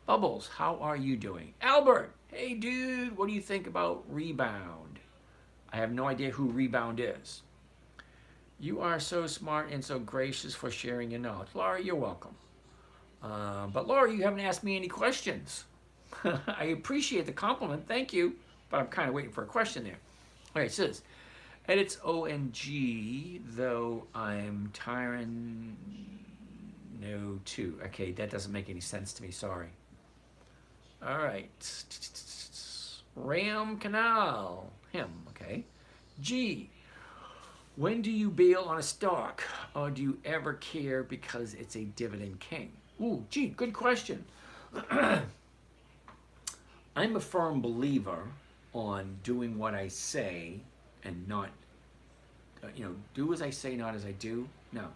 Speaker 2: Bubbles, how are you doing? Albert, hey dude, what do you think about Rebound? I have no idea who Rebound is. You are so smart and so gracious for sharing your knowledge. Laura, you're welcome. But Laura, you haven't asked me any questions. I appreciate the compliment, thank you, but I'm kind of waiting for a question there. All right, it says, edits ONG, though I'm Tyron no 2. Okay, that doesn't make any sense to me, sorry. All right. Ram Canal, him, okay. G, when do you bail on a stock, or do you ever care because it's a dividend king? Ooh, gee, good question. I'm a firm believer on doing what I say and not, do as I say, not as I do. No,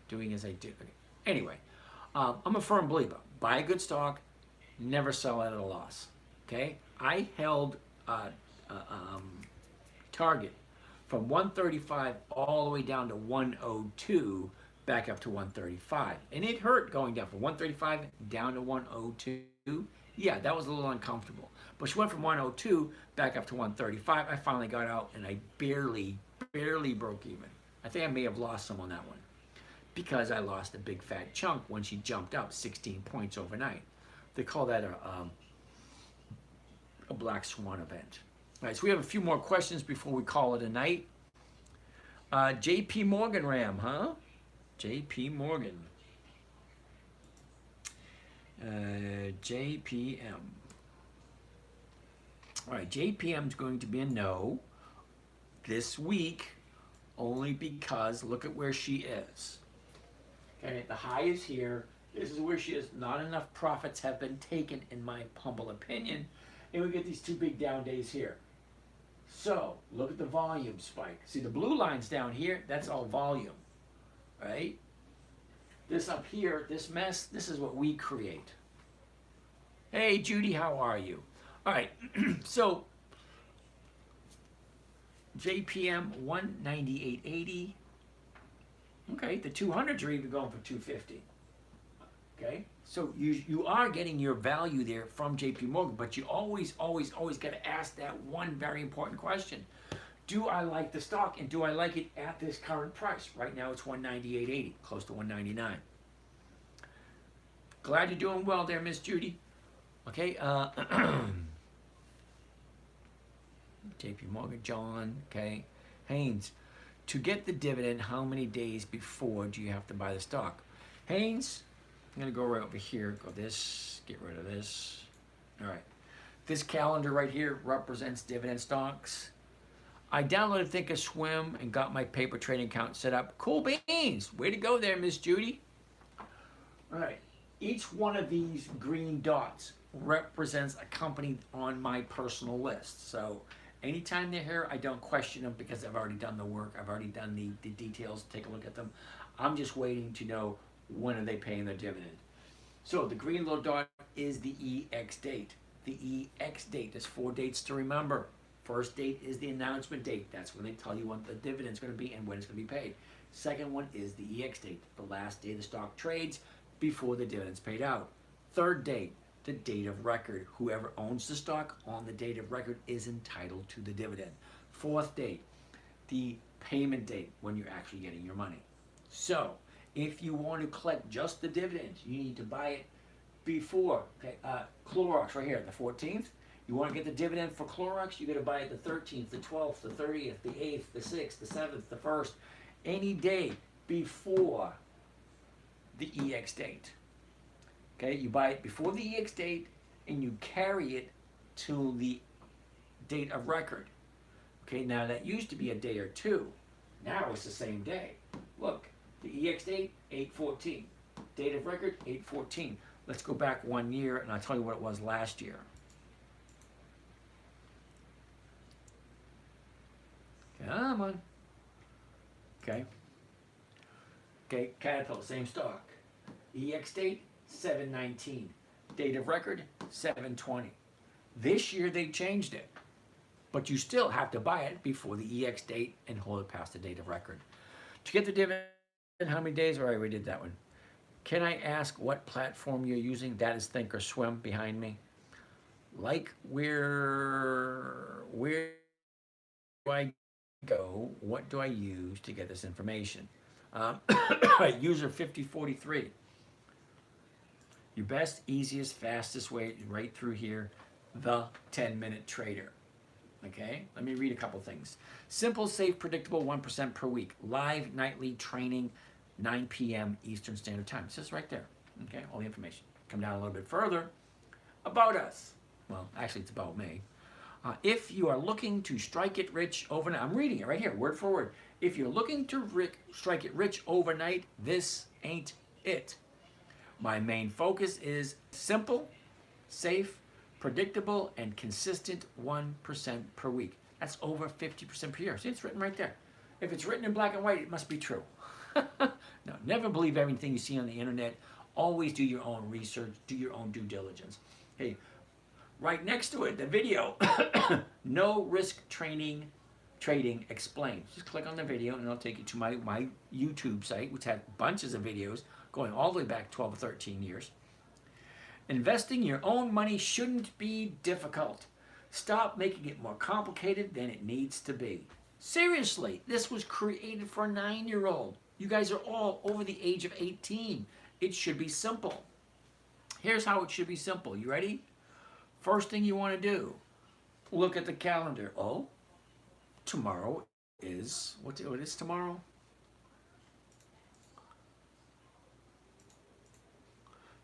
Speaker 2: doing as I do. Anyway, I'm a firm believer. Buy a good stock, never sell it at a loss. Okay? I held Target from 135 all the way down to 102, back up to 135. And it hurt going down from 135 down to 102. Yeah, that was a little uncomfortable. But she went from 102 back up to 135. I finally got out and I barely broke even. I think I may have lost some on that one because I lost a big fat chunk when she jumped up 16 points overnight. They call that a black swan event. All right, so we have a few more questions before we call it a night. JP Morgan Ram, huh? JP Morgan. JPM. All right, JPM is going to be a no this week, only because look at where she is. Okay, the high is here. This is where she is. Not enough profits have been taken, in my humble opinion. And we get these two big down days here. So, look at the volume spike. See the blue lines down here? That's all volume, right? This up here, this mess, this is what we create. Hey, Judy, how are you? All right, so JPM 198.80. Okay, the 200s are even going for 250. Okay, so you are getting your value there from JP Morgan, but you always got to ask that one very important question. Do I like the stock, and do I like it at this current price? Right now it's 198.80, close to 199. Glad you're doing well there, Miss Judy. Okay, JP Morgan, John, okay. Haynes, to get the dividend, how many days before do you have to buy the stock? Haynes, I'm going to go right over here, go this, get rid of this. All right. This calendar right here represents dividend stocks. I downloaded Thinkorswim and got my paper trading account set up. Cool beans. Way to go there, Miss Judy. All right. Each one of these green dots represents a company on my personal list. So anytime they're here, I don't question them because I've already done the work. I've already done the details. Take a look at them. I'm just waiting to know when are they paying their dividend. So the green little dot is the EX date. The EX date, there's 4 dates to remember. First date is the announcement date. That's when they tell you what the dividend's going to be and when it's going to be paid. Second one is the EX date, the last day the stock trades before the dividend's paid out. Third date, the date of record. Whoever owns the stock on the date of record is entitled to the dividend. Fourth date, the payment date, when you're actually getting your money. So, if you want to collect just the dividends, you need to buy it before. Okay, Clorox right here, the 14th. You want to get the dividend for Clorox, you got to buy it the 13th, the 12th, the 30th, the 8th, the 6th, the 7th, the 1st, any day before the EX date. Okay, you buy it before the EX date and you carry it to the date of record. Okay, now that used to be a day or two. Now it's the same day. Look, the EX date, 8/14. Date of record, 8/14. Let's go back 1 year and I'll tell you what it was last year. Come on. Okay. Okay, Caterpillar, same stock. EX date, 7/19. Date of record, 7/20. This year they changed it. But you still have to buy it before the EX date and hold it past the date of record. To get the dividend, how many days? All right, we did that one. Can I ask what platform you're using? That is Thinkorswim behind me. Like where do I go? What do I use to get this information? User 5043. Your best, easiest, fastest way right through here, the 10-minute trader. Okay, let me read a couple things. Simple, safe, predictable, 1% per week. Live nightly training, 9 p.m. Eastern Standard Time. It says right there. Okay, all the information. Come down a little bit further. About us. Well, actually, it's about me. If you are looking to strike it rich overnight, I'm reading it right here, word for word. If you're looking to strike it rich overnight, this ain't it. My main focus is simple, safe, predictable, and consistent 1% per week. That's over 50% per year. See, it's written right there. If it's written in black and white, it must be true. No, never believe everything you see on the internet. Always do your own research, do your own due diligence. Hey, right next to it, the video, no risk trading explained. Just click on the video and it'll take you to my YouTube site, which has bunches of videos going all the way back 12 or 13 years. Investing your own money shouldn't be difficult. Stop making it more complicated than it needs to be. Seriously, this was created for a 9-year-old. You guys are all over the age of 18. It should be simple. Here's how it should be simple. You ready? First thing you want to do, look at the calendar. Oh, tomorrow is, what is tomorrow?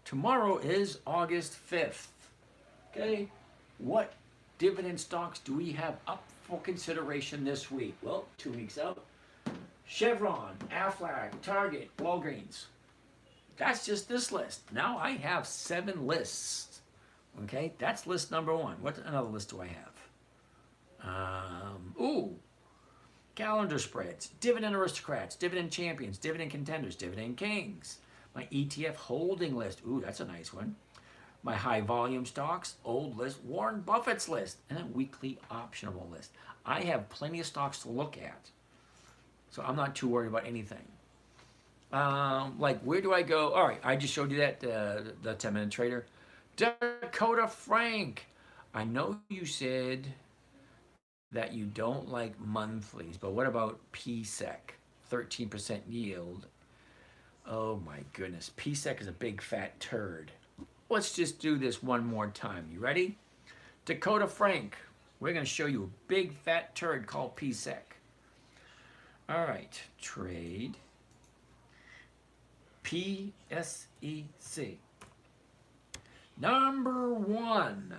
Speaker 2: Tomorrow is August 5th. Okay, what dividend stocks do we have up for consideration this week? Well, 2 weeks out. Chevron, Aflac, Target, Walgreens. That's just this list. Now I have 7 lists. Okay, that's list number 1. What another list do I have? Calendar spreads, dividend aristocrats, dividend champions, dividend contenders, dividend kings. My ETF holding list. Ooh, that's a nice one. My high volume stocks, old list, Warren Buffett's list, and a weekly optional list. I have plenty of stocks to look at, so I'm not too worried about anything. Like, where do I go? All right, I just showed you that, the 10-minute trader. Dakota Frank. I know you said that you don't like monthlies, but what about PSEC? 13% yield. Oh my goodness, PSEC is a big fat turd. Let's just do this one more time. You ready? Dakota Frank. We're going to show you a big fat turd called PSEC. All right, trade. PSEC. Number one,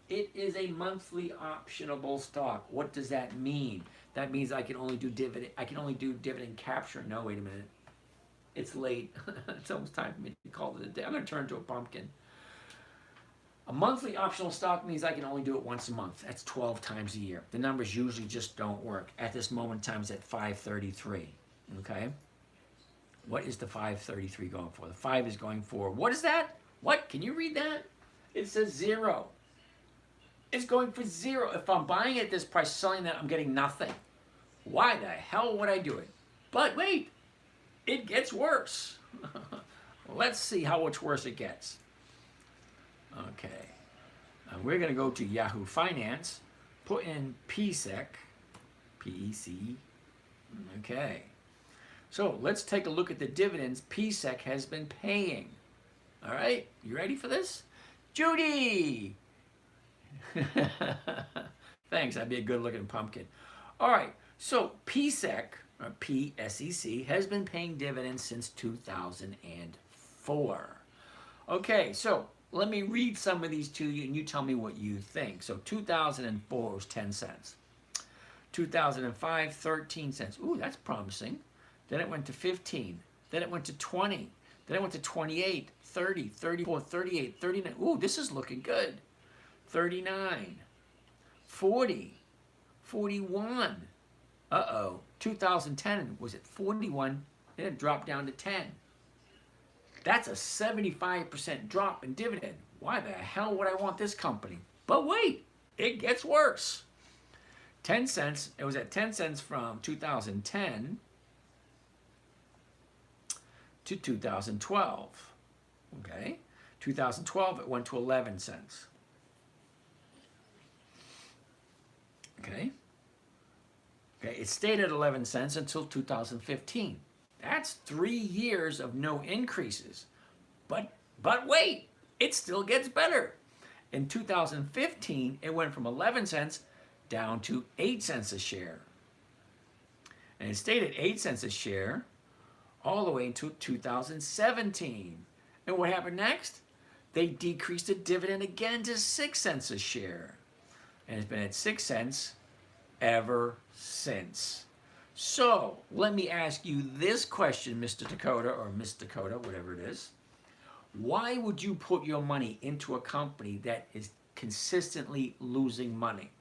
Speaker 2: it is a monthly optionable stock. What does that mean? That means I can only do dividend capture. No, wait a minute. It's late. It's almost time for me to call it a day. I'm going to turn into a pumpkin. A monthly optional stock means I can only do it once a month. That's 12 times a year. The numbers usually just don't work. At this moment in time, it's at 533. Okay? What is the 533 going for? The 5 is going for, what is that? What? Can you read that? It says 0. It's going for 0. If I'm buying at this price, selling that, I'm getting nothing. Why the hell would I do it? But wait, it gets worse. Let's see how much worse it gets. Okay. We're going to go to Yahoo Finance, put in PSEC, P-E-C. Okay. So let's take a look at the dividends PSEC has been paying. All right, you ready for this? Judy! Thanks, I'd be a good looking pumpkin. All right, so PSEC, or P-S-E-C, has been paying dividends since 2004. Okay, so let me read some of these to you and you tell me what you think. So 2004 was 10 cents. 2005, 13 cents. Ooh, that's promising. Then it went to 15. Then it went to 20. Then it went to 28, 30, 34, 38, 39. Ooh, this is looking good. 39, 40, 41. Uh-oh. 2010 was at 41. Then it dropped down to 10. That's a 75% drop in dividend. Why the hell would I want this company? But wait, it gets worse. 10 cents. It was at 10 cents from 2010 to 2012. Okay? 2012, it went to 11 cents. Okay? Okay, it stayed at 11 cents until 2015. That's 3 years of no increases. But wait, it still gets better. In 2015, it went from 11 cents down to 8 cents a share. And it stayed at 8 cents a share all the way until 2017. And what happened next? They decreased the dividend again to 6 cents a share. And it's been at 6 cents ever since. So, let me ask you this question, Mr. Dakota, or Miss Dakota, whatever it is. Why would you put your money into a company that is consistently losing money?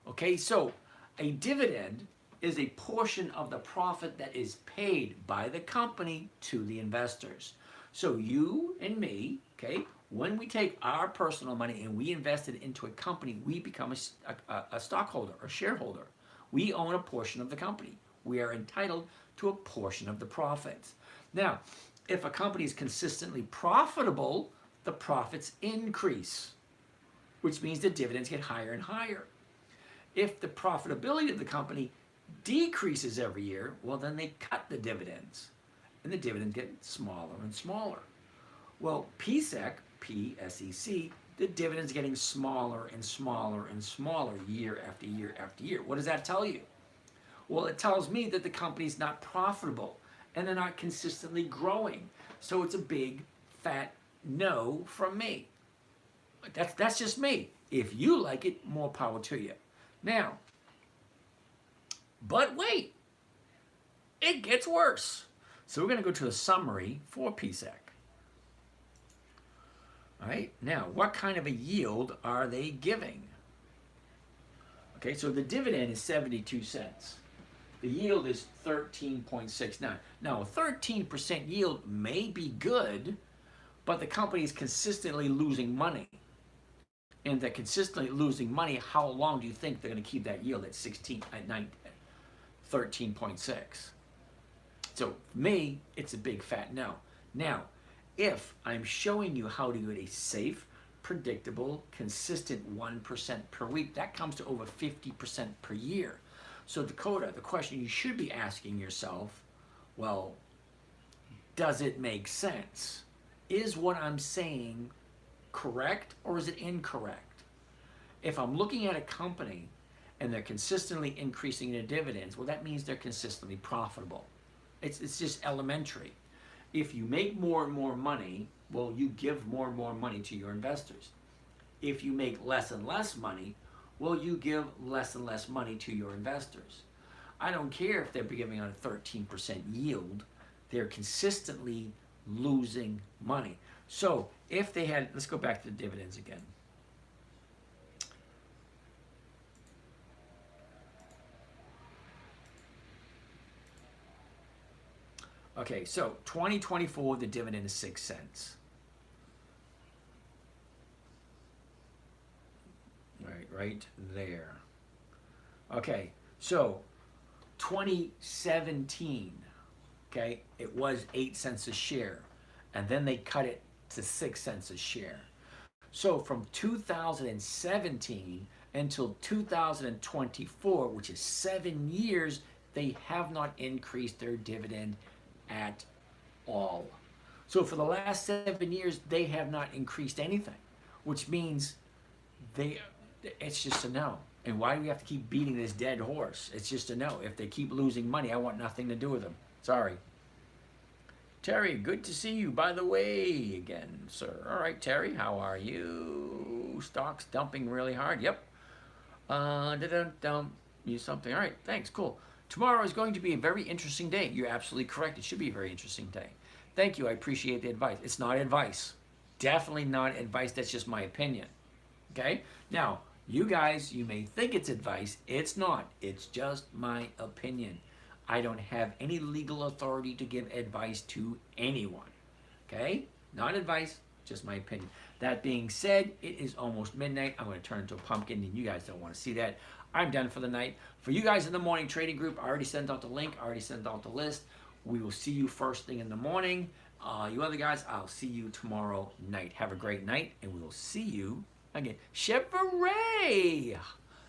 Speaker 2: Okay, so a dividend is a portion of the profit that is paid by the company to the investors. So you and me, okay, when we take our personal money and we invest it into a company, we become a stockholder, a shareholder. We own a portion of the company. We are entitled to a portion of the profits. Now, if a company is consistently profitable, the profits increase, which means the dividends get higher and higher. If the profitability of the company decreases every year, well, then they cut the dividends, and the dividends get smaller and smaller. Well, PSEC, P-S-E-C, the dividends getting smaller and smaller and smaller year after year after year. What does that tell you? Well, it tells me that the company's not profitable, and they're not consistently growing. So it's a big, fat no from me. That's just me. If you like it, more power to you. Now, but wait, it gets worse. So we're going to go to a summary for PSEC. All right, now what kind of a yield are they giving? Okay, so the dividend is 72 cents. The yield is 13.69. Now, a 13% yield may be good, but the company is consistently losing money. And they're consistently losing money. How long do you think they're going to keep that yield at 13.6? So for me, it's a big fat no. Now, if I'm showing you how to get a safe, predictable, consistent 1% per week, that comes to over 50% per year. So Dakota, the question you should be asking yourself, well, does it make sense? Is what I'm saying correct or is it incorrect? If I'm looking at a company and they're consistently increasing their dividends, well, that means they're consistently profitable. It's just elementary. If you make more and more money, well, you give more and more money to your investors. If you make less and less money, well, you give less and less money to your investors. I don't care if they're giving on a 13% yield, they're consistently losing money. So if they had, let's go back to the dividends again. Okay, so 2024, the dividend is 6 cents. Right there. Okay, so 2017, okay, it was 8 cents a share, and then they cut it to 6 cents a share. So from 2017 until 2024, which is 7 years, they have not increased their dividend at all. So for the last 7 years, they have not increased anything, which means it's just a no. And why do we have to keep beating this dead horse? It's just a no. If they keep losing money, I want nothing to do with them. Sorry. Terry, good to see you, by the way, again, sir. All right, Terry, how are you? Stocks dumping really hard. Yep. Dump you something. All right, thanks, cool. Tomorrow is going to be a very interesting day. You're absolutely correct. It should be a very interesting day. Thank you. I appreciate the advice. It's not advice. Definitely not advice. That's just my opinion. Okay? Now, you guys, you may think it's advice. It's not. It's just my opinion. I don't have any legal authority to give advice to anyone. Okay? Not advice, just my opinion. That being said, it is almost midnight. I'm going to turn into a pumpkin, and you guys don't want to see that. I'm done for the night. For you guys in the morning trading group, I already sent out the link. I already sent out the list. We will see you first thing in the morning. You other guys, I'll see you tomorrow night. Have a great night, and we will see you again. Chevrolet!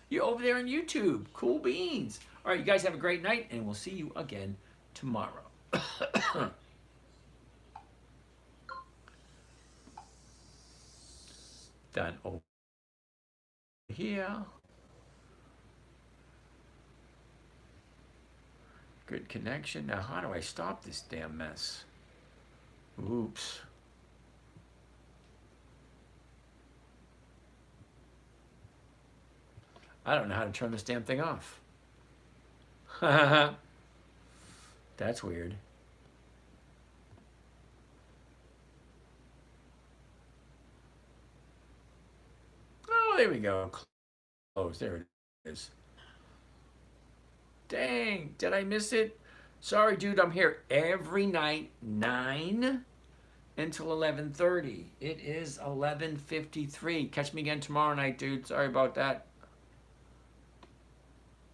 Speaker 2: You're over there on YouTube. Cool beans. All right, you guys have a great night, and we'll see you again tomorrow. Done over here. Good connection. Now, how do I stop this damn mess? Oops. I don't know how to turn this damn thing off. That's weird. Oh, there we go. Close. There it is. Dang, did I miss it? Sorry, dude, I'm here every night, 9 until 11:30. It is 11:53. Catch me again tomorrow night, dude. Sorry about that.